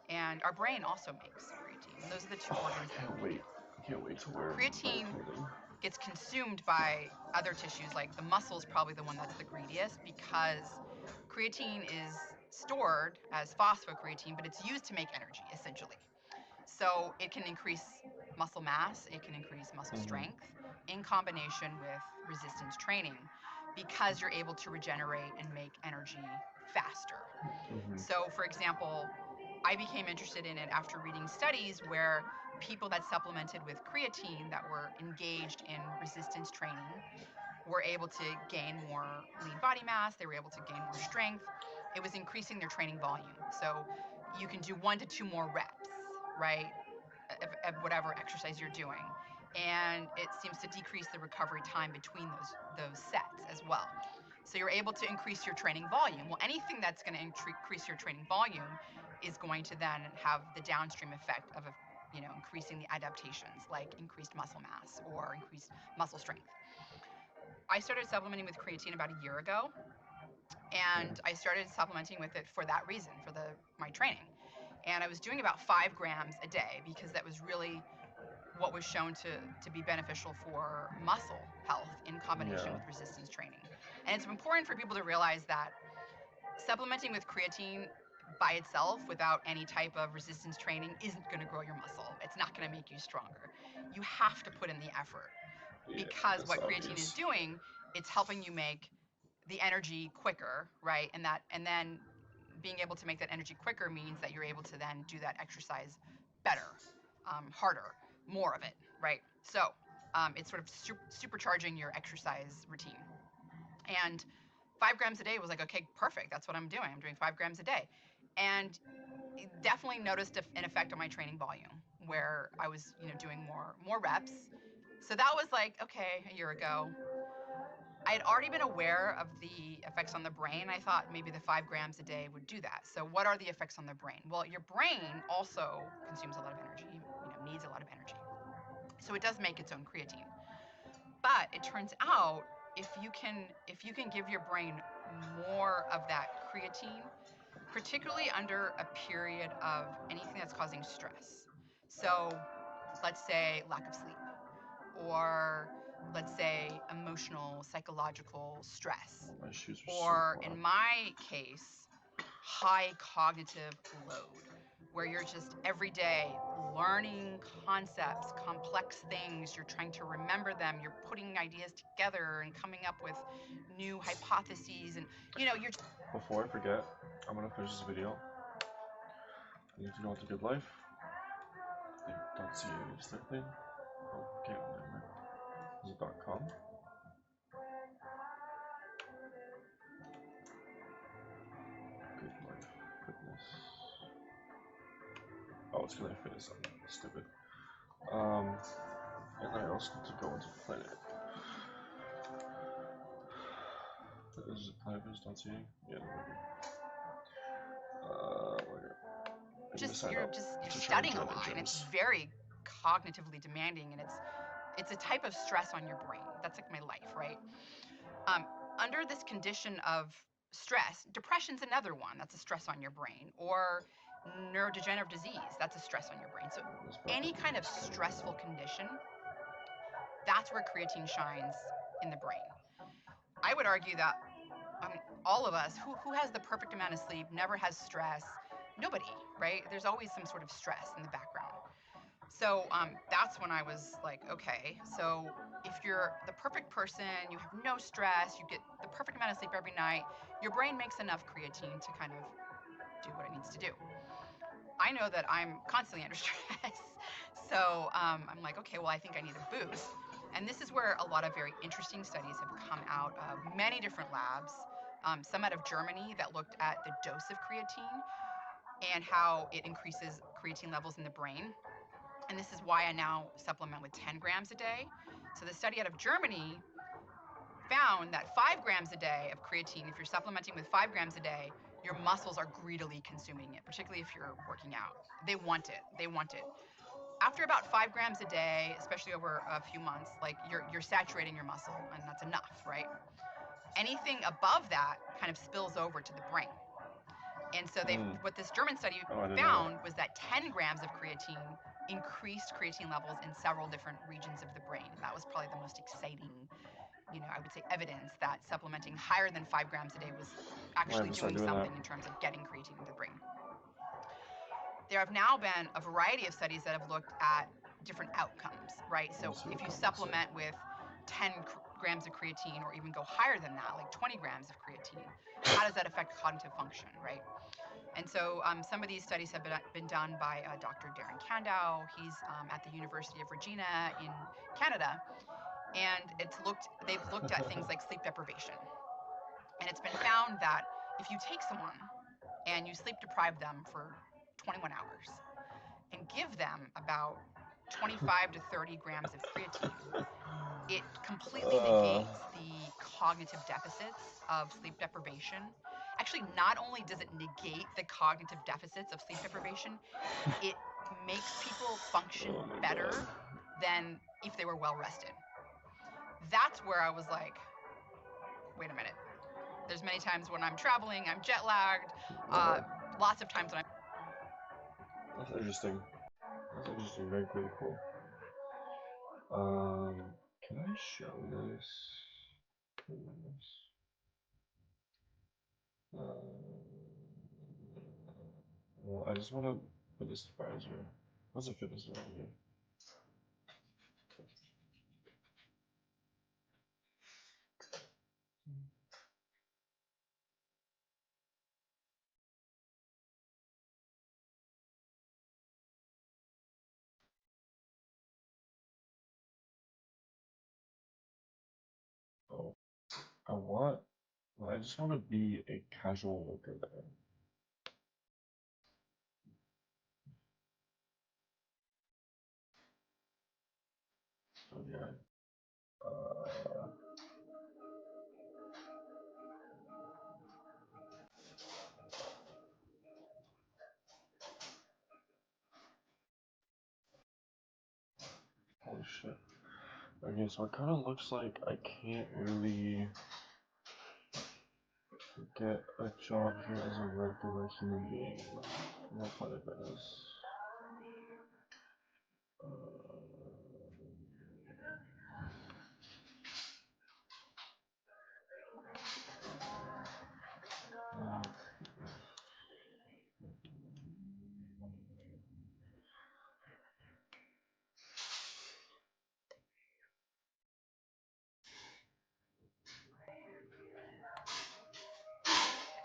and our brain also makes creatine. And those are the two organs that I can't wait to wear creatine gets consumed by other tissues, like the muscle is probably the one that's the greediest because creatine is stored as phosphocreatine, but it's used to make energy, essentially. So it can increase muscle mass, it can increase muscle strength in combination with resistance training because you're able to regenerate and make energy faster. So, for example, I became interested in it after reading studies where people that supplemented with creatine that were engaged in resistance training were able to gain more lean body mass, they were able to gain more strength. It was increasing their training volume. So you can do 1 to 2 more reps right, of whatever exercise you're doing. And it seems to decrease the recovery time between those sets as well. So you're able to increase your training volume. Well, anything that's going to increase your training volume is going to then have the downstream effect of increasing the adaptations, like increased muscle mass or increased muscle strength. I started supplementing with creatine about a year ago, and I started supplementing with it for that reason, for my training. And I was doing about 5 grams a day because that was really what was shown to be beneficial for muscle health in combination with resistance training. And it's important for people to realize that supplementing with creatine by itself without any type of resistance training isn't going to grow your muscle. It's not going to make you stronger. You have to put in the effort, because what creatine is doing, it's helping you make the energy quicker, right? And then being able to make that energy quicker means that you're able to then do that exercise better, harder, more of it, right? So it's sort of supercharging your exercise routine. And 5 grams a day was like, okay, perfect. That's what I'm doing. I'm doing 5 grams a day. And definitely noticed an effect on my training volume where I was, doing more reps. So that was like, okay, a year ago. I had already been aware of the effects on the brain. I thought maybe the 5 grams a day would do that. So what are the effects on the brain? Well, your brain also consumes a lot of energy, needs a lot of energy. So it does make its own creatine. But it turns out if you can give your brain more of that creatine, particularly under a period of anything that's causing stress. So let's say lack of sleep, or let's say emotional, psychological stress, or in my case, high cognitive load, where you're just every day learning concepts, complex things, you're trying to remember them, you're putting ideas together and coming up with new hypotheses, and you're. Before I forget, I'm gonna finish this video. I need to go into Good Life. I don't see any thing. Okay, never. Is it .com? Good Life. Goodness. Oh, it's gonna finish. I'm stupid. And then I also need to go into Planet. Is it planetviz.ca? Yeah, you're studying a lot, and it's very cognitively demanding, and it's a type of stress on your brain. That's like my life, right? Under this condition of stress, depression's another one that's a stress on your brain, or neurodegenerative disease, that's a stress on your brain. So any kind of stressful condition, that's where creatine shines in the brain. I would argue that all of us, who has the perfect amount of sleep, never has stress? Nobody, right? There's always some sort of stress in the background. So that's when I was like, okay, so if you're the perfect person, you have no stress, you get the perfect amount of sleep every night, your brain makes enough creatine to kind of do what it needs to do. I know that I'm constantly under stress. So I'm like, okay, well, I think I need a boost. And this is where a lot of very interesting studies have come out of many different labs, some out of Germany that looked at the dose of creatine and how it increases creatine levels in the brain. And this is why I now supplement with 10 grams a day. So the study out of Germany found that 5 grams a day of creatine, if you're supplementing with 5 grams a day, your muscles are greedily consuming it, particularly if you're working out. They want it. They want it. After about 5 grams a day, especially over a few months, like you're saturating your muscle, and that's enough, right? Anything above that kind of spills over to the brain. And so what this German study found was that 10 grams of creatine increased creatine levels in several different regions of the brain. And that was probably the most exciting, I would say, evidence that supplementing higher than 5 grams a day was actually doing something in terms of getting creatine into the brain. There have now been a variety of studies that have looked at different outcomes, right? So if you supplement with 10 grams of creatine, or even go higher than that, like 20 grams of creatine, how does that affect cognitive function, right? And so some of these studies have been done by Dr. Darren Kandau. He's at the University of Regina in Canada. And they've looked at things like sleep deprivation. And it's been found that if you take someone and you sleep deprive them for 21 hours, and give them about 25 to 30 grams of creatine, it completely negates the cognitive deficits of sleep deprivation. Actually, not only does it negate the cognitive deficits of sleep deprivation, it makes people function Oh my better God. than if they were well rested. That's where I was like, wait a minute. There's many times when I'm traveling, I'm jet lagged. Lots of times when That's interesting. That's interesting. Very pretty cool. Can I show this? Please? Well, I just want to put this advisor. What's a fitness advisor? Oh, I just want to be a casual worker there. So yeah. Holy shit. Okay, so it kind of looks like I can't really get a job here as a regular human being. No Planet Fitness.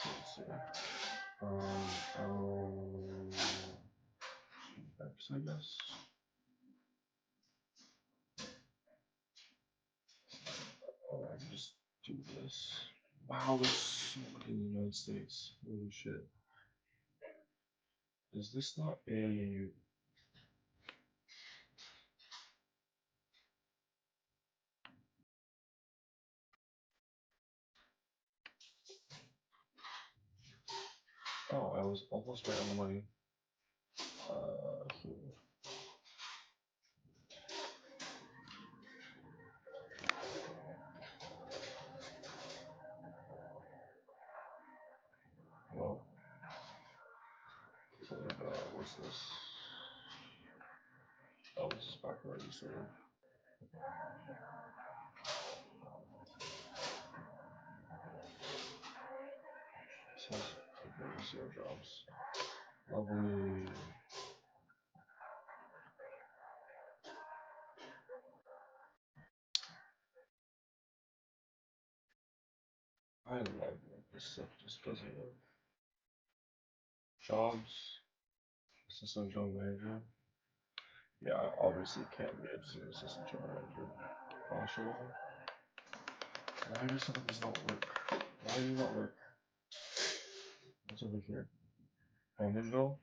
Let's see. X, I guess. Or I can just do this. Wow, there's so many in the United States. Holy shit. Is this not a... Oh, I was almost right on the money. Here. Well, what's this? Oh, this is back already, so... Says zero jobs. Lovely. I love when this stuff just doesn't work. Jobs. Assistant general manager. Yeah, I obviously can't be an assistant general manager. Possible. Why does some of these not work? Why do you not work? What's over here? Hamdenville?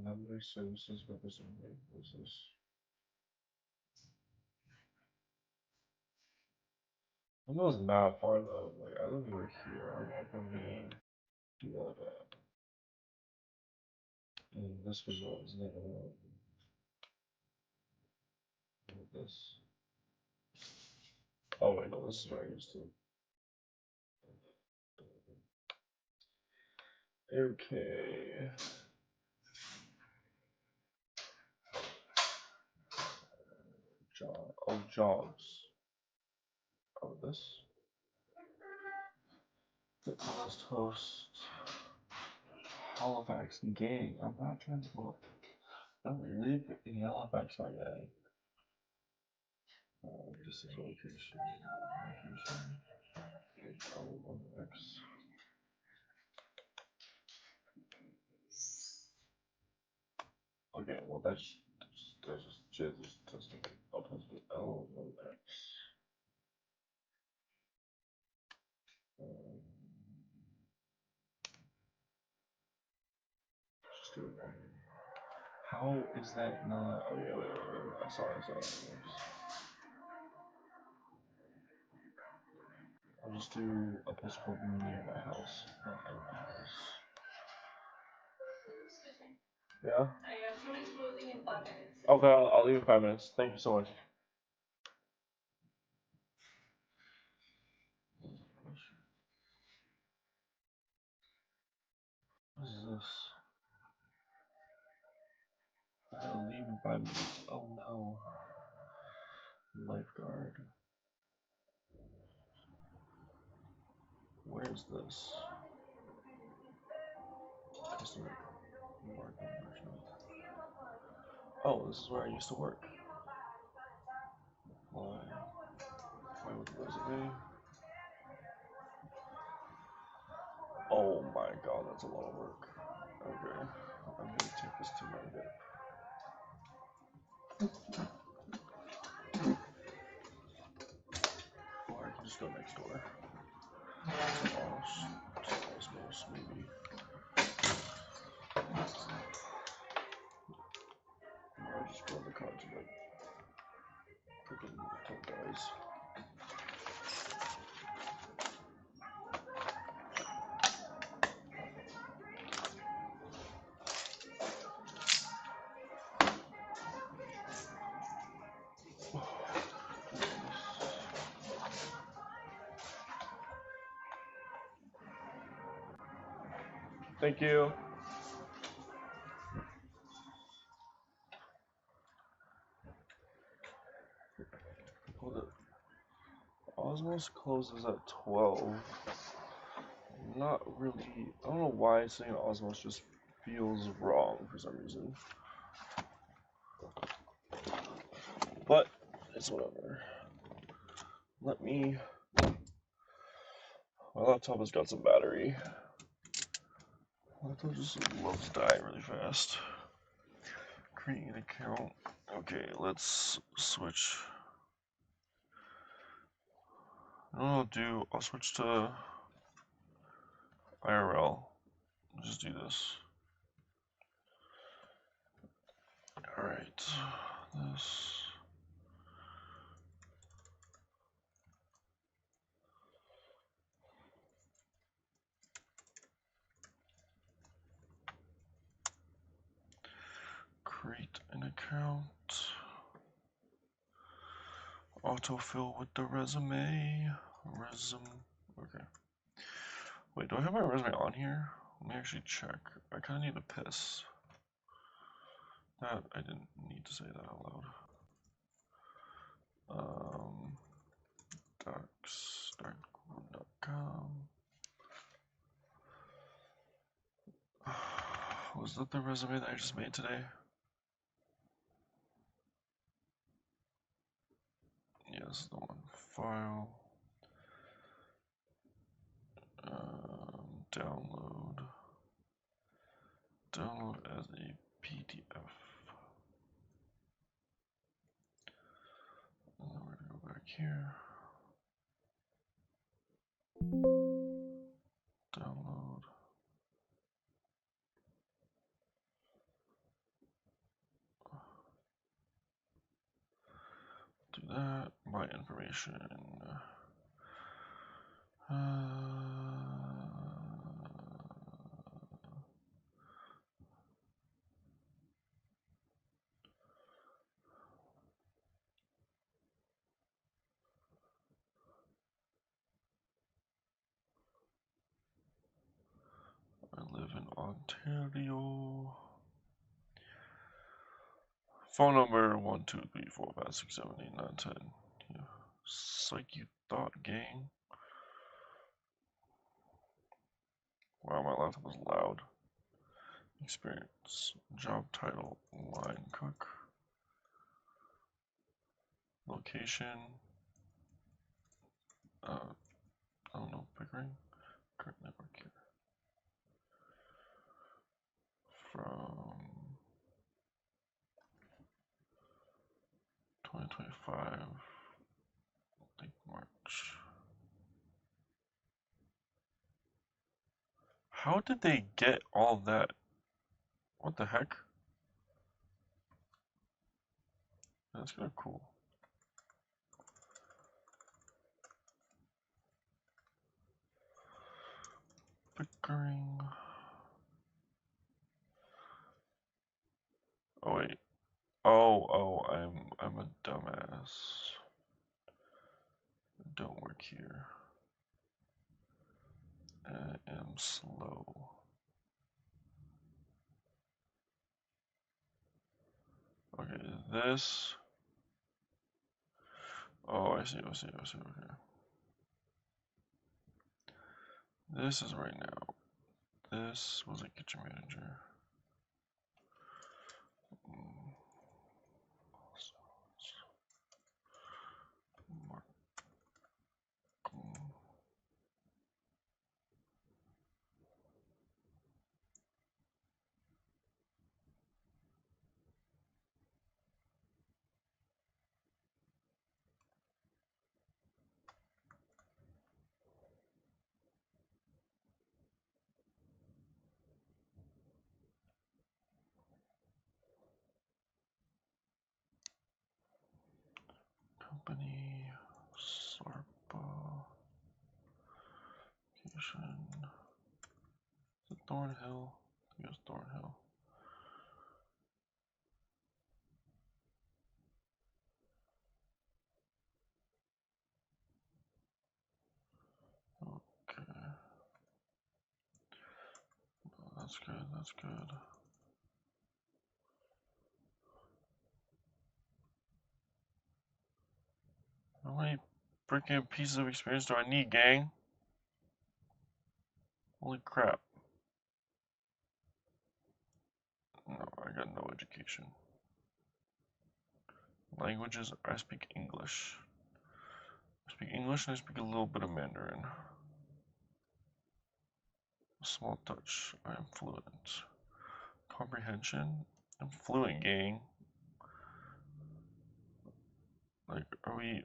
Library services representative. What's this? I know it's not far though. Like I live over here. I'm gonna do all that. And this result is not this. Oh wait, no, this is what I used to. Okay. Job. Oh, jobs. Oh, this. Fitness host. Halifax gang. I'm not trying to look. I don't live in Halifax, my guy. This is location. X. Okay, well that's just testing. I'll test it. L1X. Student ID. How is that not? Oh yeah, wait. I saw it. I'll just do Episcopal near my house. Not at my house. Yeah? Students closing in 5 minutes. Okay, I'll leave in 5 minutes. Thank you so much. What is this? I'll leave in 5 minutes. Oh no. Lifeguard. Where's this? Customer marketing management. Oh, this is where I used to work. Why with the resume? Oh my god, that's a lot of work. Okay, I'm gonna take this to my dip. Or I can just go next door. To Osmos, maybe. Or I just go in the car to like freaking top guys. Thank you. Hold it. Osmos closes at 12. Not really. I don't know why saying Osmos just feels wrong for some reason. But it's whatever. Let me. My laptop has got some battery. My laptop just loves dying really fast. Creating an account. Okay, let's switch. I'll switch to IRL. Just do this. Alright. This. Create an account. Autofill with the resume. Okay. Wait, do I have my resume on here? Let me actually check. I kind of need to piss. That I didn't need to say that out loud. Docs, darkroom.com. Was that the resume that I just made today? Yeah, this is the one. File. Download. Download as a PDF. And then we're gonna go back here. Download. Do that. My information. I live in Ontario. Phone number 12345678910. Yeah. Psych you thought, gang. Wow, my laptop is loud. Experience. Job title. Line cook. Location. I don't know. Pickering. Current network here. From 2025. I think March. How did they get all that What the heck? That's kind of cool. Pickering. Oh wait. Oh, I'm a dumbass. Don't work here. I am slow. Okay, this. Oh, I see. Okay. This is right now. This was a kitchen manager. Company, Sarpa, location. Is it Thornhill? I think it's Thornhill. Okay. That's good, that's good. How many freaking pieces of experience do I need, gang? Holy crap. No, I got no education. Languages, I speak English. I speak English and I speak a little bit of Mandarin. Small touch, I am fluent. Comprehension, I'm fluent, gang. Like, are we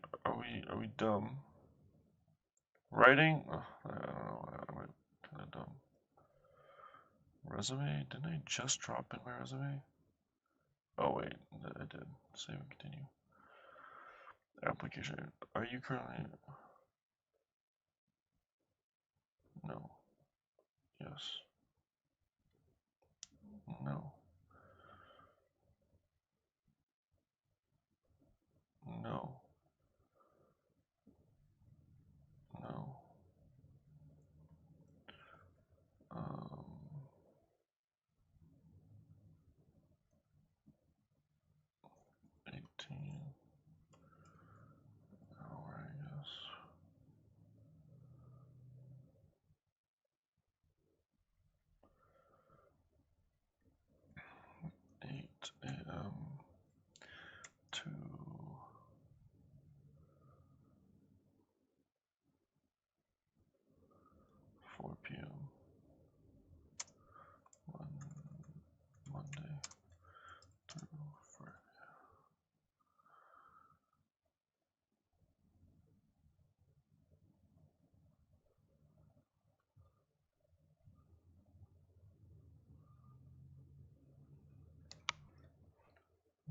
dumb? Writing? Oh, I don't know, I'm kind of dumb. Resume? Didn't I just drop in my resume? Oh wait, I did. Save and continue. Application. Are you currently? No. Yes. No. No. No. 18 hour, I guess. 8 a.m. to 4 p.m. Monday through Friday.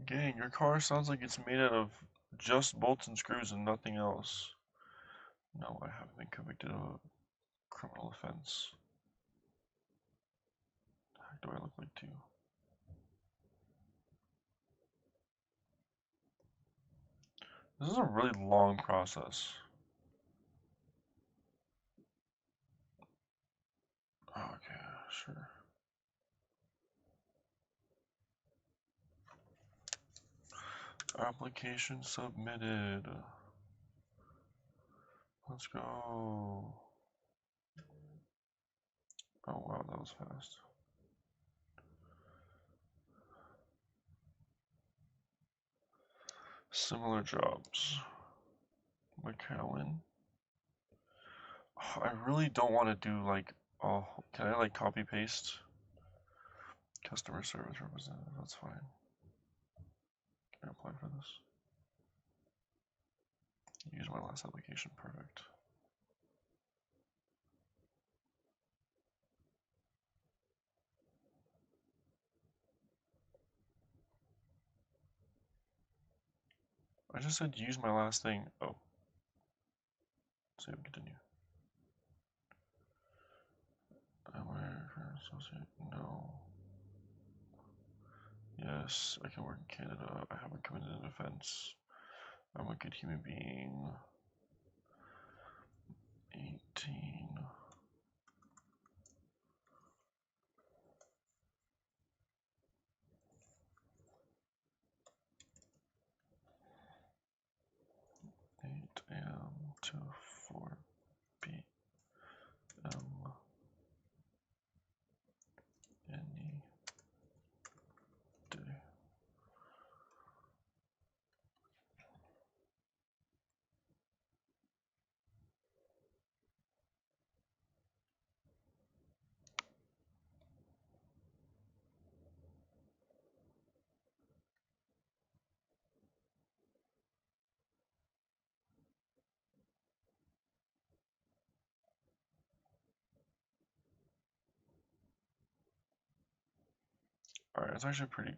'Gang, your car sounds like it's made out of just bolts and screws and nothing else. No, I haven't been convicted of a criminal offense. What the heck do I look like to you? This is a really long process. Okay, sure. Application submitted. Let's go. Oh wow, that was fast. Similar jobs. McAllen. Oh, I really don't want to do like, oh, can I like copy paste? Customer service representative, that's fine. Can I apply for this? Use my last application, perfect. I just said use my last thing. Oh. Save and continue. Am I an associate? No. Yes, I can work in Canada. I haven't committed an offense. I'm a good human being. 18. AM to 4 PM any day. Alright, it's actually pretty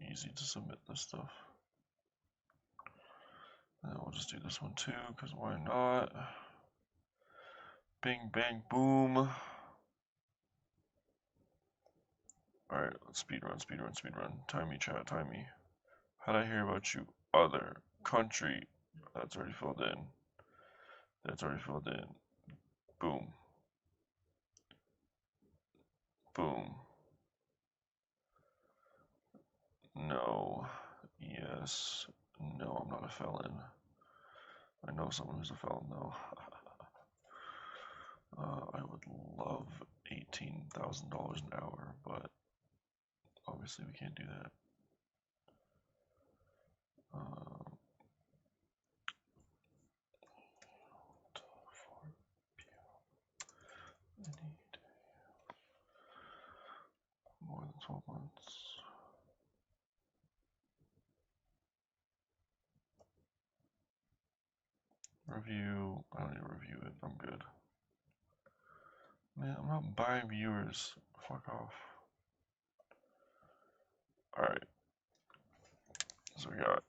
easy to submit this stuff. And then we'll just do this one too, because why not? Bing, bang, boom. Alright, let's speedrun. Time me, chat, time me. How'd I hear about you? Other country. That's already filled in. Boom. Boom. No. Yes. No, I'm not a felon. I know someone who's a felon though. I would love $18,000 an hour, but obviously we can't do that. More than 12 months. Review. I don't need to review it. I'm good. Man, I'm not buying viewers. Fuck off. Alright. So we got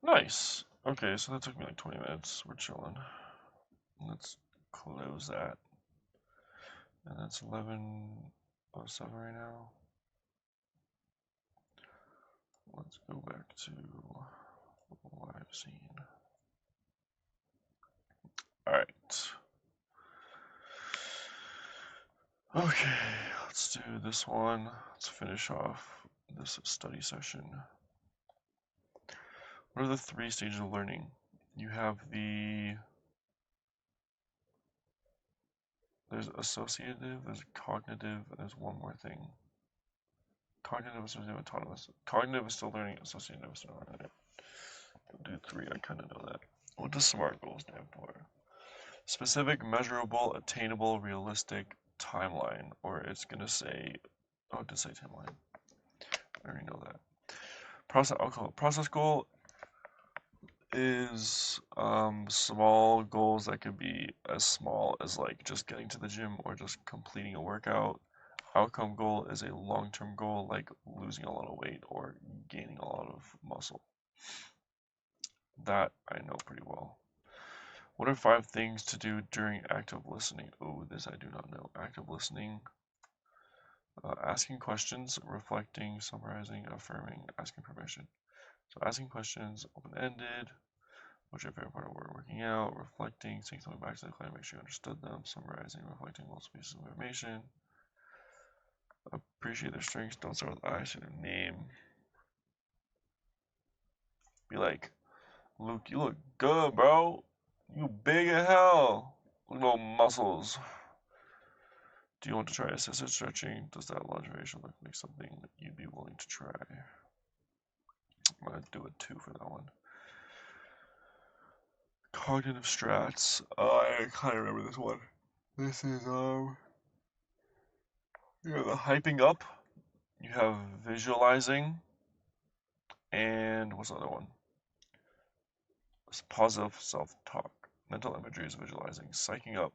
nice. Okay, so that took me like 20 minutes. We're chilling. Let's close that. And that's 11:07 right now. Let's go back to live scene. Alright. Okay, let's do this one. Let's finish off this study session. What are the 3 stages of learning? You have there's associative, there's cognitive, and there's one more thing. Cognitive, associative, autonomous. Cognitive is still learning, associative is still learning. We'll do 3, I kind of know that. What does SMART goal stand for? Specific, measurable, attainable, realistic, timeline. Or it's going to say, oh, it did say timeline. I already know that. Process goal is small goals that could be as small as like just getting to the gym or just completing a workout. Outcome goal is a long-term goal like losing a lot of weight or gaining a lot of muscle. That I know pretty well. What are 5 things to do during active listening? Oh, this I do not know. Active listening. Asking questions, reflecting, summarizing, affirming, asking permission. So asking questions, open-ended. What's your favorite part of working out? Reflecting, saying something back to the client, make sure you understood them. Summarizing, reflecting multiple pieces of information. Appreciate their strengths. Don't start with I, say their name. Be like, Luke, you look good, bro. You big as hell. Look at those muscles. Do you want to try assisted stretching? Does that large variation look like something that you'd be willing to try? I'm going to do a 2 for that one. Cognitive strats. I kind of remember this one. This is, you have the hyping up. You have visualizing. And what's the other one? It's positive self-talk. Mental imagery is visualizing. Psyching up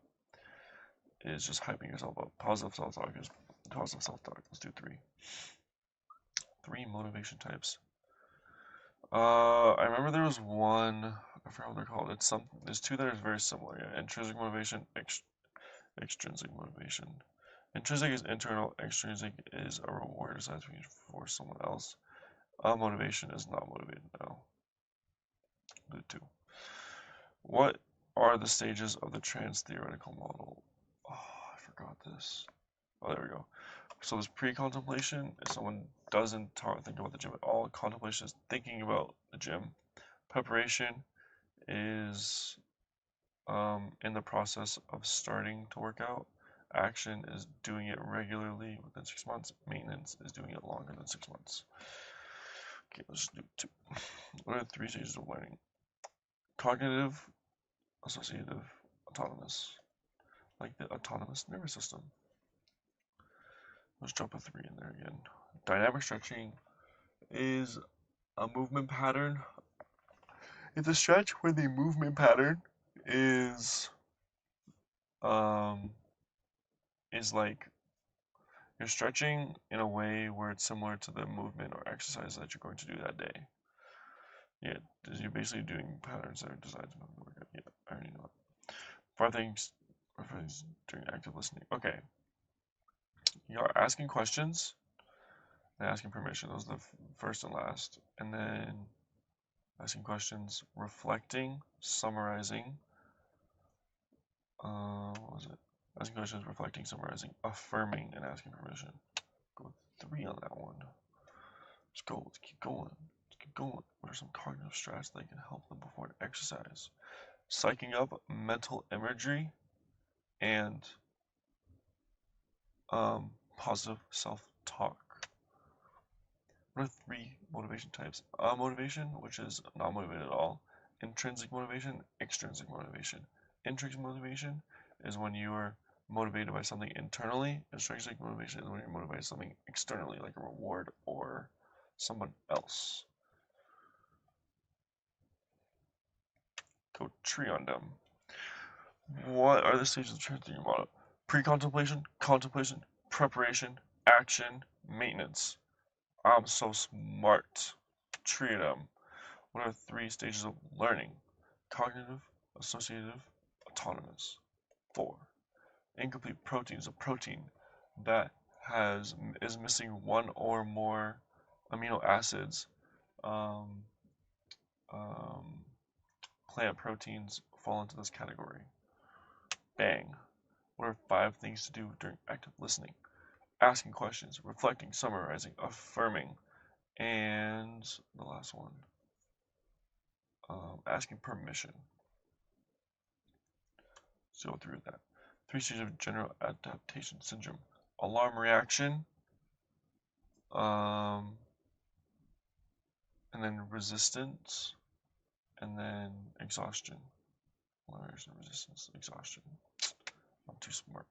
is just hyping yourself up. Positive self-talk is Positive self-talk. Let's do 3. 3 motivation types. I remember there was one. I forgot what they're called. There's 2 that are very similar. Yeah, intrinsic motivation, extrinsic motivation. Intrinsic is internal. Extrinsic is a reward designed for someone else. Motivation is not motivated now. Do 2. What are the stages of the trans-theoretical model? Oh, I forgot this. Oh, there we go. So there's pre-contemplation. If someone doesn't think about the gym at all, contemplation is thinking about the gym. Preparation is in the process of starting to work out. Action is doing it regularly within 6 months. Maintenance is doing it longer than 6 months. Okay, let's do 2. What are the 3 stages of learning? Cognitive, associative, autonomous. Like the autonomous nervous system. Let's drop a 3 in there again. Dynamic stretching is a movement pattern. It's a stretch where the movement pattern is like you're stretching in a way where it's similar to the movement or exercise that you're going to do that day. Yeah, you're basically doing patterns that are designed to move the workout. Yeah, I already know it. 5 things during active listening. Okay. You're asking questions and asking permission. Those are the first and last. And then asking questions, reflecting, summarizing. What was it? Asking questions, reflecting, summarizing, affirming, and asking permission. Go with 3 on that one. Let's go. Let's keep going. Let's keep going. What are some cognitive strats that can help them before an exercise? Psyching up mental imagery and positive self-talk. What are 3 motivation types? Motivation, which is not motivated at all. Intrinsic motivation, extrinsic motivation. Intrinsic motivation is when you are motivated by something internally. Extrinsic motivation is when you're motivated by something externally, like a reward or someone else. Go tree on them. What are the stages of trans-theoretical model? Pre-contemplation, contemplation, preparation, action, maintenance. I'm so smart. Tree them. What are 3 stages of learning? Cognitive, associative, autonomous. 4. Incomplete protein is a protein that is missing 1 or more amino acids. Plant proteins fall into this category. Bang. What are 5 things to do during active listening? Asking questions, reflecting, summarizing, affirming, and the last one, asking permission. Let's go through that. 3 stages of general adaptation syndrome: alarm reaction, and then resistance, and then exhaustion. Alarm reaction, resistance, exhaustion. I'm too smart.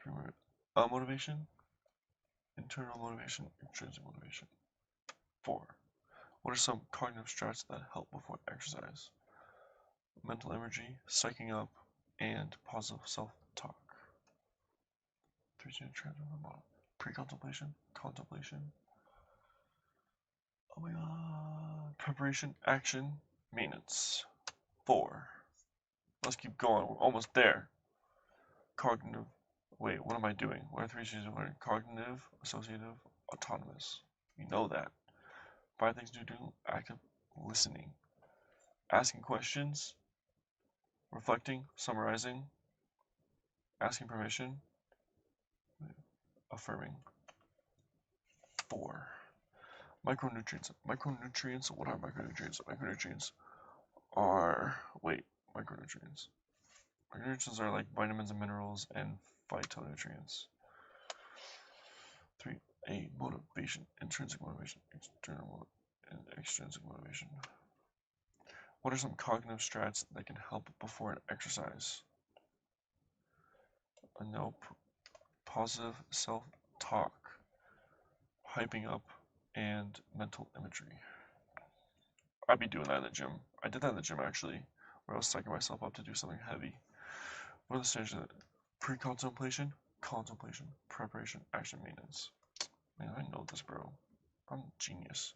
3 more. Motivation, internal motivation, intrinsic motivation. 4. What are some cognitive strats that help before exercise? Mental imagery, psyching up, and positive self-talk. 3 transformer model. Pre-contemplation, contemplation. Oh my god. Preparation, action, maintenance. 4. Let's keep going. We're almost there. Cognitive. Wait, what am I doing? What are 3 stages of learning? Cognitive, associative, autonomous. You know that. 5 things to do: active listening, asking questions, reflecting, summarizing, asking permission, affirming. 4. Micronutrients. Micronutrients. What are micronutrients? Micronutrients are micronutrients. Micronutrients are like vitamins and minerals and phytonutrients. 3. Motivation. Intrinsic motivation, external and extrinsic motivation. What are some cognitive strats that can help before an exercise? Positive self-talk, hyping up, and mental imagery. I'd be doing that in the gym. I did that in the gym actually, where I was psyching myself up to do something heavy. What are the stages of pre-contemplation, contemplation, preparation, action, maintenance. Man, I know this, bro. I'm a genius.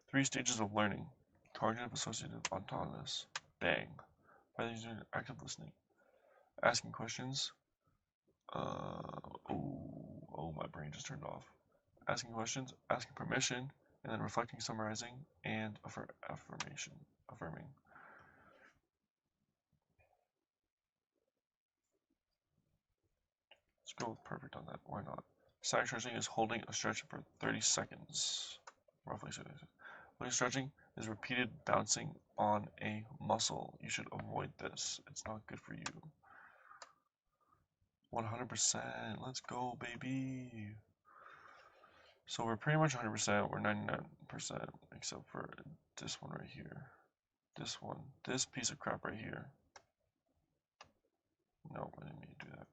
3 stages of learning. Cognitive, associative, autonomous. Bang. By using active listening. Asking questions. Oh, my brain just turned off. Asking questions, asking permission, and then reflecting, summarizing, and affirming. Let's go with perfect on that. Why not? Static stretching is holding a stretch for 30 seconds. Roughly 30 seconds. Light stretching is repeated bouncing on a muscle. You should avoid this. It's not good for you. 100%. Let's go, baby. So we're pretty much 100%. We're 99%, except for this one right here. This one. This piece of crap right here. No, I didn't mean to do that.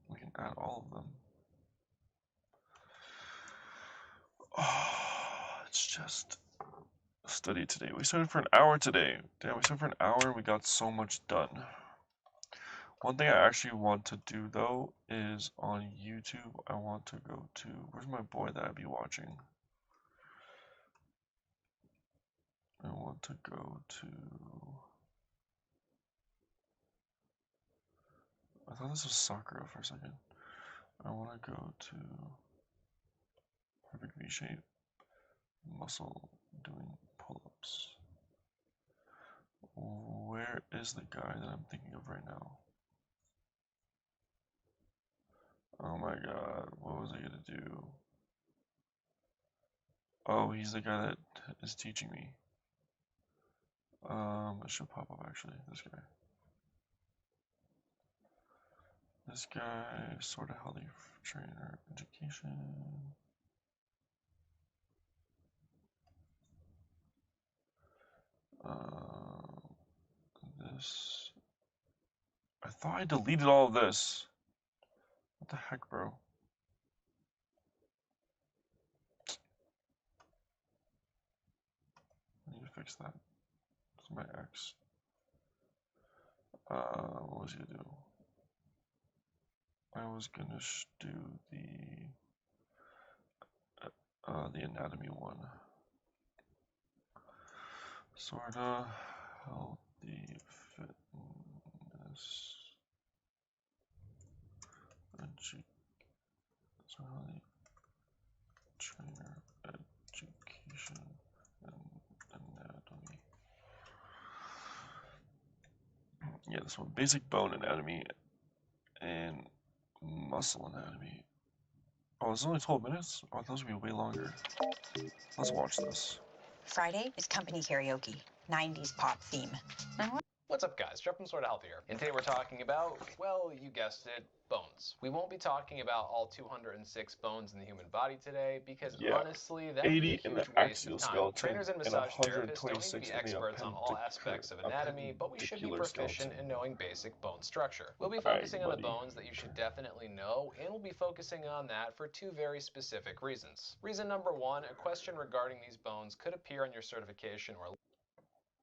We can add all of them. Oh, it's just study today. We started for an hour today. Damn, we started for an hour and we got so much done. One thing I actually want to do though is on YouTube, I want to go to, where's my boy that I'd be watching? I want to go to, I thought this was Sakura for a second. I want to go to Perfect V Shape, muscle doing pull-ups. Where is the guy that I'm thinking of right now? Oh my god, what was I gonna do? Oh, he's the guy that is teaching me. It should pop up actually, this guy. This guy, sort of healthy trainer, education. This. I thought I deleted all of this. What the heck, bro? I need to fix that. It's my ex. What was he gonna do? I was gonna do the anatomy one. Sorta healthy fitness. Trainer education and anatomy. Yeah, this one. Basic bone anatomy and muscle anatomy. Oh, it's only 12 minutes? Oh, those would be way longer. Let's watch this. Friday is company karaoke, 90s pop theme. What's up, guys? Jeff from Sorta Health here. And today we're talking about, well, you guessed it, bones. We won't be talking about all 206 bones in the human body today because honestly, that would be a huge waste of time. Trainers and massage therapists don't need to be experts on all aspects of anatomy, but we should be proficient in knowing basic bone structure. We'll be focusing on the bones that you should definitely know, and we'll be focusing on that for 2 very specific reasons. Reason number 1, a question regarding these bones could appear on your certification or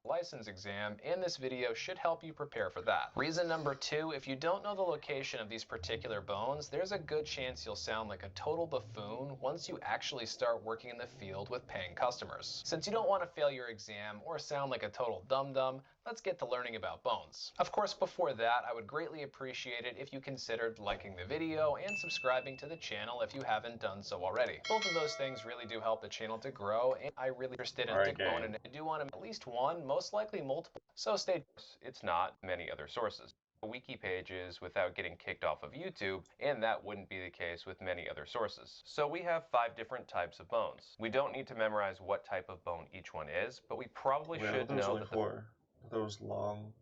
license exam, and this video should help you prepare for that. Reason number 2, if you don't know the location of these particular bones, there's a good chance you'll sound like a total buffoon once you actually start working in the field with paying customers. Since you don't want to fail your exam or sound like a total dum-dum, let's get to learning about bones. Of course, before that, I would greatly appreciate it if you considered liking the video and subscribing to the channel if you haven't done so already. Both of those things really do help the channel to grow, and I'm really interested in thick bone, and I do want at least one, most likely multiple. So stay tuned. It's not many other sources. Wiki pages without getting kicked off of YouTube, and that wouldn't be the case with many other sources. So we have 5 different types of bones. We don't need to memorize what type of bone each one is, but we probably should know that those long,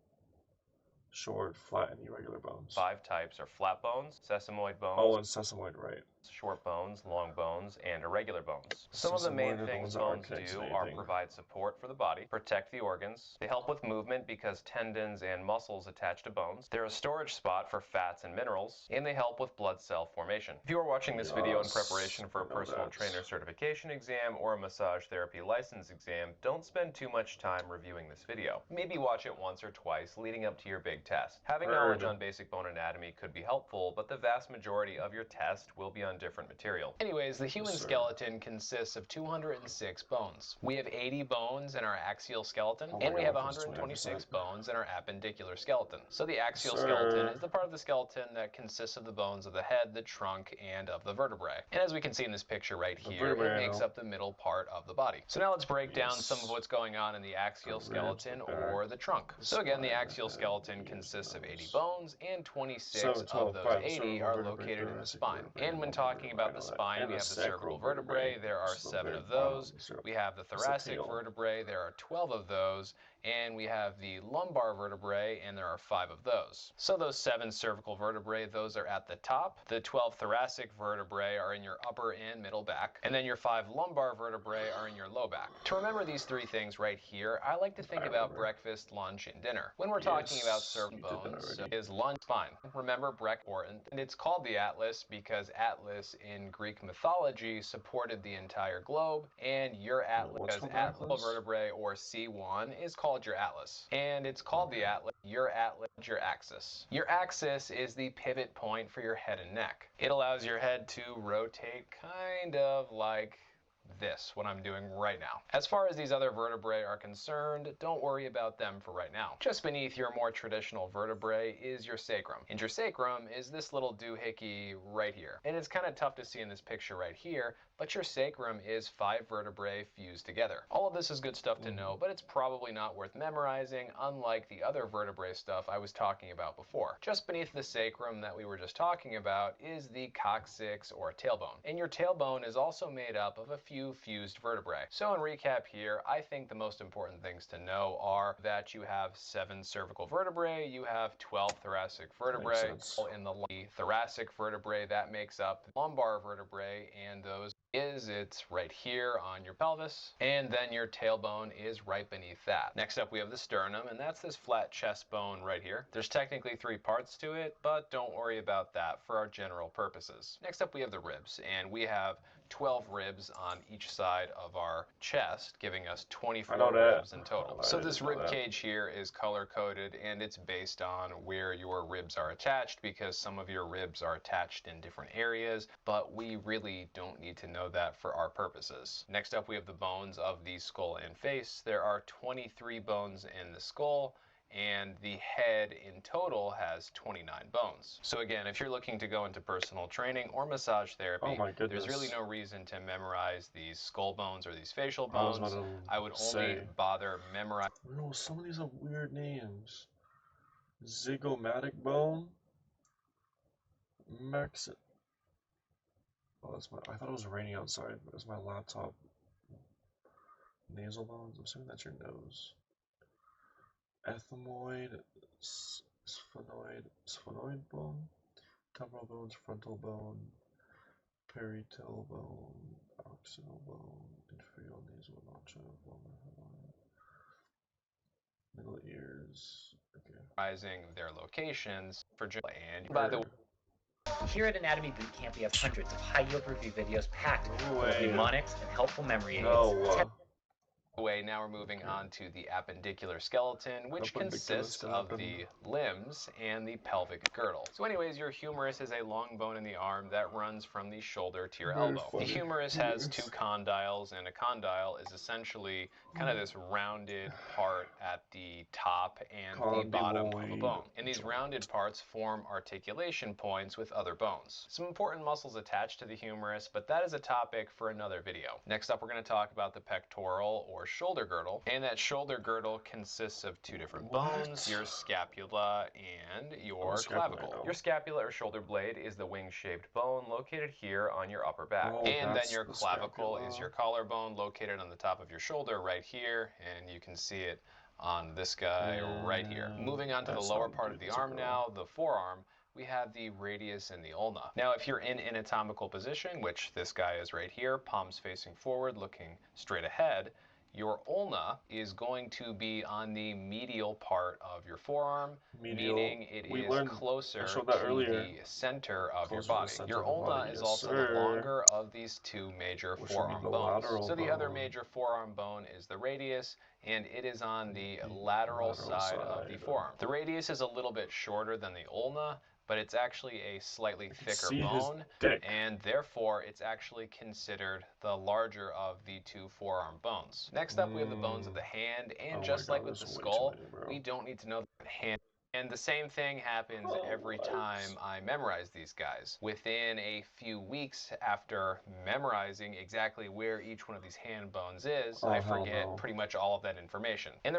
short, flat, and irregular bones. 5 types are flat bones, sesamoid bones. Oh, and sesamoid, right. short bones, long bones, and irregular bones. Some of the main things bones do are provide support for the body, protect the organs, they help with movement because tendons and muscles attach to bones, they're a storage spot for fats and minerals, and they help with blood cell formation. If you are watching this video in preparation for a personal trainer certification exam or a massage therapy license exam, don't spend too much time reviewing this video. Maybe watch it once or twice leading up to your big test. Having knowledge on basic bone anatomy could be helpful, but the vast majority of your test will be on different material. Anyways, the human skeleton consists of 206 bones. We have 80 bones in our axial skeleton, and we have 126 bones in our appendicular skeleton. So the axial skeleton is the part of the skeleton that consists of the bones of the head, the trunk, and of the vertebrae. And as we can see in this picture right here, it makes up the middle part of the body. So now let's break down some of what's going on in the axial skeleton or the trunk. So again, the axial skeleton consists of 80 bones, and 26 of those 80 are located in the spine. And when talking about the spine, we have the cervical vertebrae, there are 7 of those. We have the thoracic vertebrae, there are 12 of those. And we have the lumbar vertebrae, and there are 5 of those. So those 7 cervical vertebrae, those are at the top. The 12 thoracic vertebrae are in your upper and middle back. And then your 5 lumbar vertebrae are in your low back. To remember these 3 things right here, I like to think about breakfast, lunch, and dinner. When we're talking about cervical bones, is lunch spine. Remember breakfast important. And it's called the Atlas because Atlas in Greek mythology supported the entire globe, and your Atlas, atlas vertebrae or C1, is called your atlas. And it's called the Atlas, your axis. Your axis is the pivot point for your head and neck. It allows your head to rotate kind of like this, what I'm doing right now. As far as these other vertebrae are concerned, don't worry about them for right now. Just beneath your more traditional vertebrae is your sacrum. And your sacrum is this little doohickey right here. And it's kind of tough to see in this picture right here, but your sacrum is 5 vertebrae fused together. All of this is good stuff to know, but it's probably not worth memorizing, unlike the other vertebrae stuff I was talking about before. Just beneath the sacrum that we were just talking about is the coccyx or tailbone. And your tailbone is also made up of a few fused vertebrae. So in recap here, I think the most important things to know are that you have 7 cervical vertebrae, you have 12 thoracic vertebrae. In the thoracic vertebrae, that makes up the lumbar vertebrae, and those it's right here on your pelvis, and then your tailbone is right beneath that. Next up we have the sternum, and that's this flat chest bone right here. There's technically 3 parts to it, but don't worry about that for our general purposes. Next up we have the ribs, and we have 12 ribs on each side of our chest, giving us 24 ribs in total. So this rib cage here is color coded, and it's based on where your ribs are attached, because some of your ribs are attached in different areas, but we really don't need to know that for our purposes. Next up we have the bones of the skull and face. There are 23 bones in the skull, and the head in total has 29 bones. So again, if you're looking to go into personal training or massage therapy, there's really no reason to memorize these skull bones or these facial bones. I would only bother memorizing. No, some of these have weird names. Zygomatic bone? Oh, that's I thought it was raining outside, but it's my laptop. Nasal bones? I'm assuming that's your nose. Ethmoid, sphenoid bone, temporal bones, frontal bone, parietal bone, occipital bone, inferior nasal notch bone, middle ears. Okay. Rising their locations for and by the way. Here at Anatomy Bootcamp, we have hundreds of high-yield review videos packed with mnemonics and helpful memory aids. Now we're moving on to the appendicular skeleton, which consists of the limbs and the pelvic girdle. So anyways, your humerus is a long bone in the arm that runs from the shoulder to your elbow. The humerus has 2 condyles, and a condyle is essentially kind of this rounded part at the top and the bottom of a bone. And these rounded parts form articulation points with other bones. Some important muscles attached to the humerus, but that is a topic for another video. Next up, we're going to talk about the pectoral or shoulder girdle, and that shoulder girdle consists of 2 different bones, your scapula and your clavicle. Your scapula or shoulder blade is the wing-shaped bone located here on your upper back, and then your clavicle is your collarbone located on the top of your shoulder right here, and you can see it on this guy right here. Moving on to the lower part of the arm now, the forearm. we have the radius and the ulna. Now, if you're in anatomical position, which this guy is right here, palms facing forward, looking straight ahead, your ulna is going to be on the medial part of your forearm, meaning it is closer to the center of your body. Your ulna is also the longer of these two major forearm bones. So the other major forearm bone is the radius, and it is on the lateral side of the forearm. The radius is a little bit shorter than the ulna, but it's actually a slightly thicker bone, and therefore it's actually considered the larger of the two forearm bones. Next up, we have the bones of the hand, and just like with the skull, we don't need to know the hand. And the same thing happens every time I memorize these guys. Within a few weeks after memorizing exactly where each one of these hand bones is, I forget pretty much all of that information. And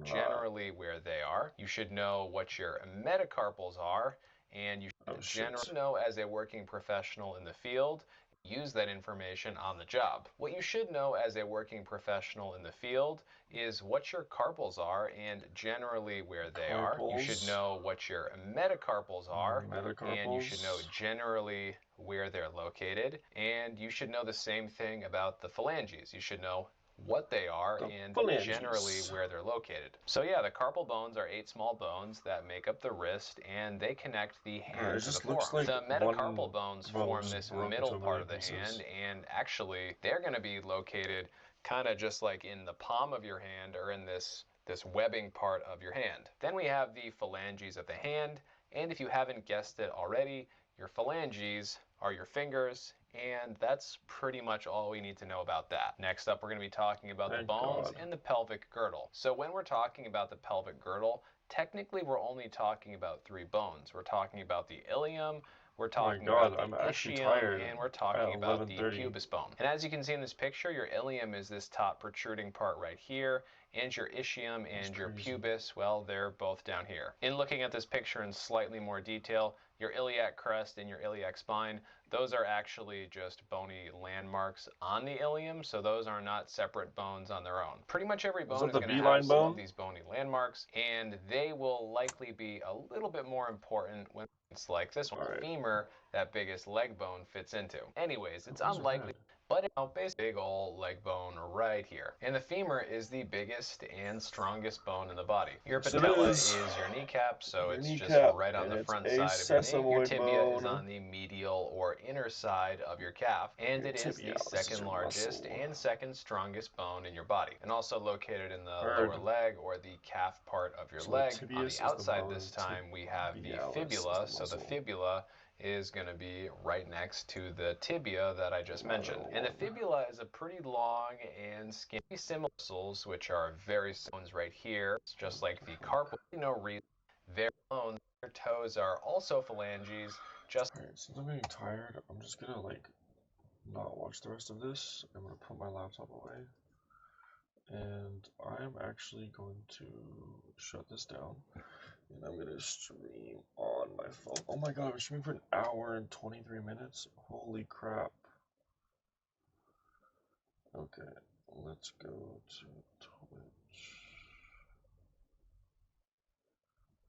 generally where they are. You should know what your metacarpals are, and you should generally know as a working professional in the field, use that information on the job. What you should know as a working professional in the field is what your carpals are and generally where they are. You should know what your metacarpals are, and you should know generally where they're located, and you should know the same thing about the phalanges. You should know what they are and generally where they're located. So yeah, the carpal bones are 8 small bones that make up the wrist, and they connect the hand to the forearm. The metacarpal bones form this middle part of the hand, and actually they're going to be located kind of just like in the palm of your hand or in this webbing part of your hand. Then we have the phalanges of the hand, and if you haven't guessed it already, your phalanges are your fingers, and that's pretty much all we need to know about that. Next up, we're going to be talking about the bones and the pelvic girdle. So when we're talking about the pelvic girdle, technically we're only talking about 3 bones. We're talking about the ilium, we're talking about the ischium, and we're talking about the pubis bone. And as you can see in this picture, your ilium is this top protruding part right here, and your ischium and your pubis, well, they're both down here. In looking at this picture in slightly more detail, your iliac crest and your iliac spine, those are actually just bony landmarks on the ilium, so those are not separate bones on their own. Pretty much every bone is going to have some of these bony landmarks, and they will likely be a little bit more important when it's like this one, femur, that biggest leg bone fits into. Anyways, it's unlikely, but it's basically a big old leg bone right here. And the femur is the biggest and strongest bone in the body. Your patella is your kneecap, so it's just right on the front side of your knee. Your tibia is on the medial or inner side of your calf, and it is the second largest and second strongest bone in your body, and also located in the lower leg or the calf part of your leg. On the outside this time, we have the fibula, so the fibula is going to be right next to the tibia that I just mentioned. And the fibula is a pretty long and skinny similar muscles, which are very bones right here. It's just like the carpal. No reason. Very bones. Their toes are also phalanges. Just Alright, since I'm getting tired, I'm just gonna not watch the rest of this. I'm gonna put my laptop away, and I'm actually going to shut this down. And I'm gonna stream on my phone. Oh my god, I'm streaming for 1 hour and 23 minutes? Holy crap. Okay, let's go to Twitch.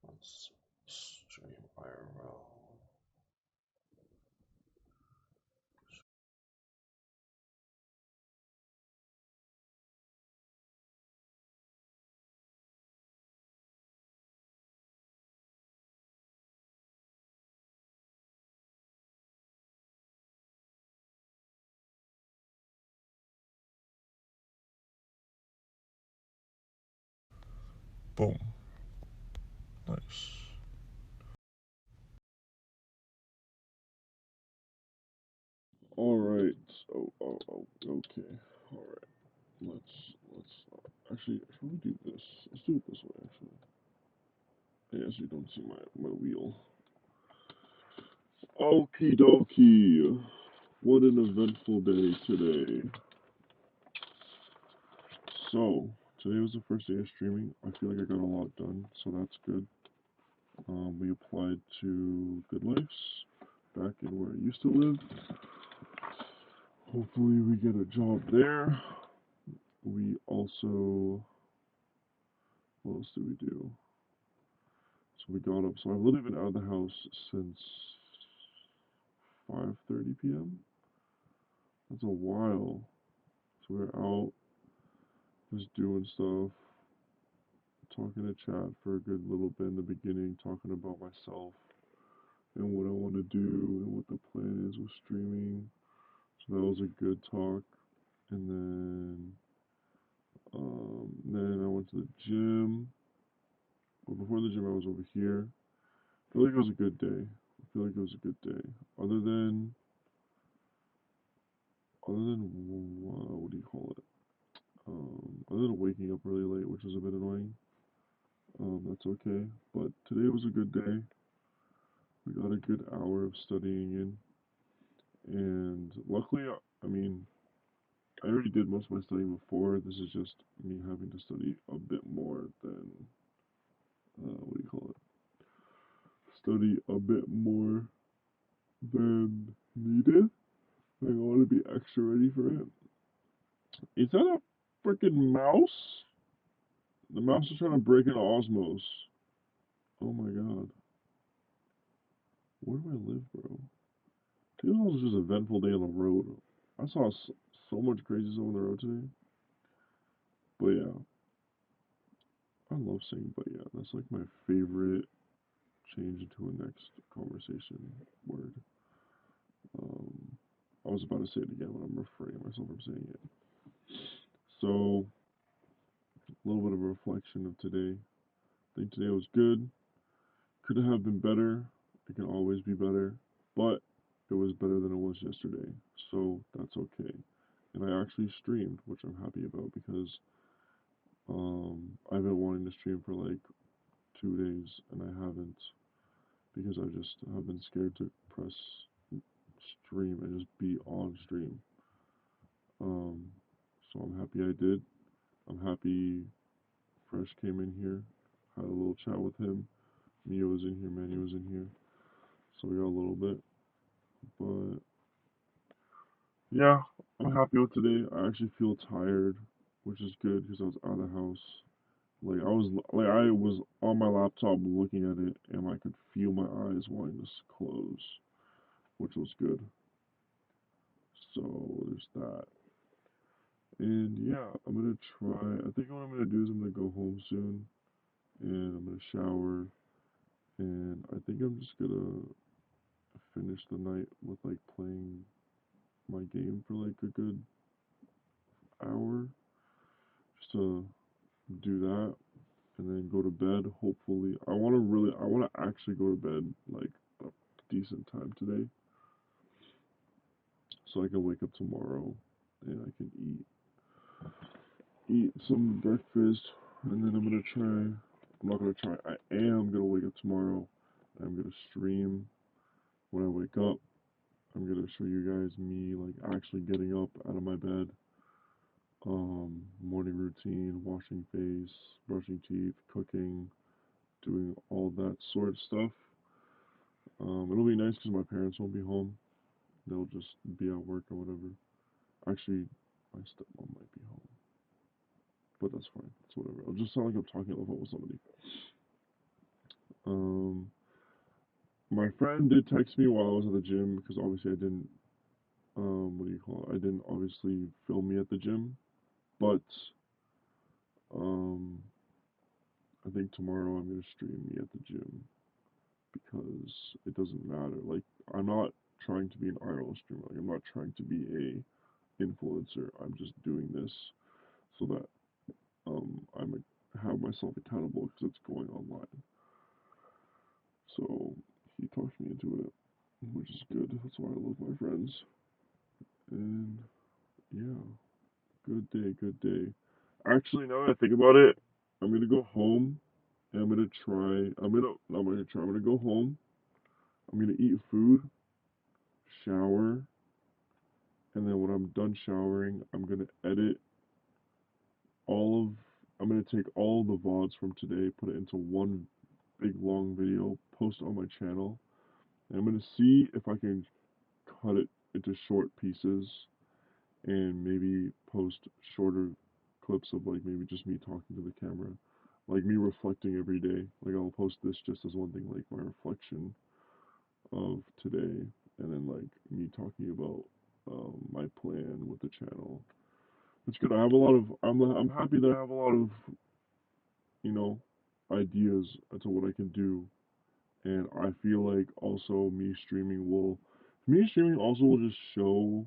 Let's stream IRL. Boom. Nice. Alright, so, okay. Alright. Let's, actually, should we do this? Let's do it this way, actually. Yeah, so you don't see my wheel. Okie dokie. What an eventful day today. So, today was the first day of streaming. I feel like I got a lot done, so that's good. We applied to Good Life's, back in where I used to live. Hopefully we get a job there. We also, what else did we do? So we got up. So I've literally been out of the house since 5:30 p.m. That's a while. So we were out, just doing stuff, talking to chat for a good little bit in the beginning, talking about myself and what I want to do and what the plan is with streaming. So that was a good talk. And then I went to the gym. Well, before the gym, I was over here. I feel like it was a good day. What do you call it? Other than waking up really late, which was a bit annoying. That's okay. But today was a good day. We got a good hour of studying in. And luckily, I mean, I already did most of my studying before. This is just me having to study a bit more than, study a bit more than needed. I want to be extra ready for it. Is that a freaking mouse? The mouse is trying to break into Osmos. Oh my god. Where do I live, bro? Today was just an eventful day on the road. I saw so much crazy stuff on the road today. But yeah. I love saying but yeah. That's like my favorite change into a next conversation word. I was about to say it again, but I'm refraining myself from saying it. So, a little bit of a reflection of today. I think today was good. Could have been better. It can always be better. But it was better than it was yesterday. So, that's okay. And I actually streamed, which I'm happy about because I've been wanting to stream for like 2 days and I haven't because I just have been scared to press stream and just be on stream. So I'm happy I did. I'm happy Fresh came in here, had a little chat with him. Mia was in here, Manny was in here. So we got a little bit. But yeah, I'm happy with today. I actually feel tired, which is good because I was out of the house. I was on my laptop looking at it and I could feel my eyes wanting to close, which was good. So there's that. And yeah, I'm gonna try. I think what I'm gonna do is I'm gonna go home soon, and I'm gonna shower, and I think I'm just gonna finish the night with like playing my game for like a good hour, just to do that, and then go to bed. Hopefully, I wanna actually go to bed like a decent time today, so I can wake up tomorrow and I can eat some breakfast, and then I'm not gonna try, I am gonna wake up tomorrow, I'm gonna stream when I wake up, I'm gonna show you guys me, like, actually getting up out of my bed, morning routine, washing face, brushing teeth, cooking, doing all that sort of stuff. It'll be nice because my parents won't be home, they'll just be at work or whatever. Actually, my stepmom might be home. But that's fine. It's whatever. I'll just sound like I'm talking on the phone with somebody. My friend did text me while I was at the gym because obviously I didn't. I didn't obviously film me at the gym, but I think tomorrow I'm gonna stream me at the gym because it doesn't matter. Like I'm not trying to be an IRL streamer. Like I'm not trying to be a influencer. I'm just doing this so that have myself accountable because it's going online. So he talked me into it, which is good. That's why I love my friends. And yeah, good day, good day. Actually, now that I think about it, I'm gonna go home and I'm gonna try. I'm gonna go home. I'm gonna eat food, shower, and then when I'm done showering, I'm gonna edit all of. I'm gonna take all the VODs from today, put it into one big long video, post it on my channel, and I'm gonna see if I can cut it into short pieces and maybe post shorter clips of like maybe just me talking to the camera like me reflecting every day. Like I'll post this just as one thing, like my reflection of today, and then like me talking about my plan with the channel. It's good. I have a lot of. I'm happy that I have a lot of, you know, ideas as to what I can do, and I feel like also me streaming also will just show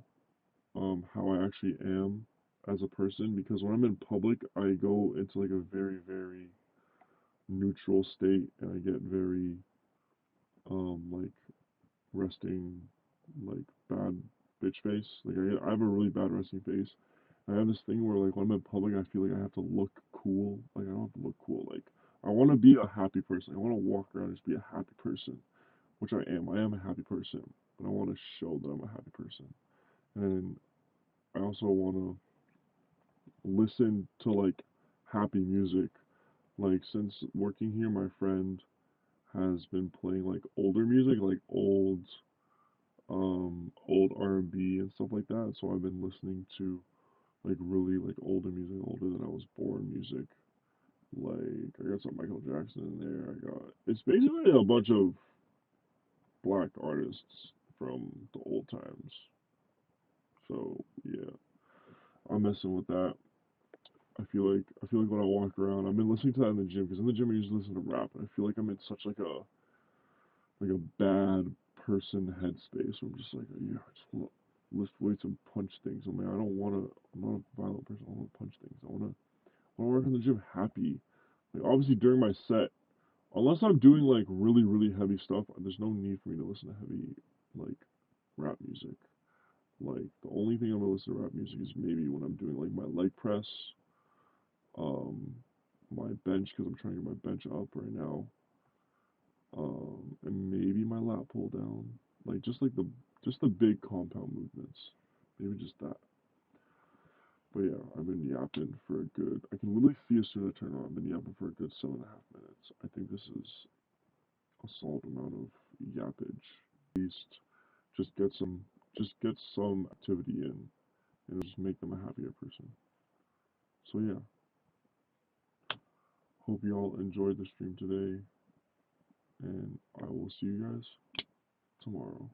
how I actually am as a person, because when I'm in public I go into like a very, very neutral state, and I get very like resting, like bad bitch face. Like I have a really bad resting face. I have this thing where like when I'm in public I feel like I have to look cool. Like I don't have to look cool. Like I want to be a happy person. I want to walk around and just be a happy person, which I am. I am a happy person, but I want to show that I'm a happy person. And I also want to listen to like happy music. Like since working here, my friend has been playing like older music, like old R&B and stuff like that. So I've been listening to like really like older music, older than I was born music. Like I got some Michael Jackson in there. I got it's basically a bunch of black artists from the old times. So yeah, I'm messing with that. I feel like when I walk around, I've been listening to that in the gym, because in the gym I usually listen to rap, and I feel like I'm in such like a bad person headspace where I'm just like, yeah, I just want to lift weights and punch things. I'm like, I don't want to. I'm not a violent person. I want to punch things. I want to work in the gym happy. Like obviously during my set, unless I'm doing like really, really heavy stuff, there's no need for me to listen to heavy like rap music. Like the only thing I'm gonna listen to rap music is maybe when I'm doing like my leg press, um, my bench, because I'm trying to get my bench up right now, and maybe my lat pull down, like just the big compound movements, maybe just that. But yeah, I've been yapping for a good. I can literally see as soon as I turn around. I've been yapping for a good 7.5 minutes. I think this is a solid amount of yappage. At least just get some activity in, and just make them a happier person. So yeah, hope you all enjoyed the stream today, and I will see you guys tomorrow.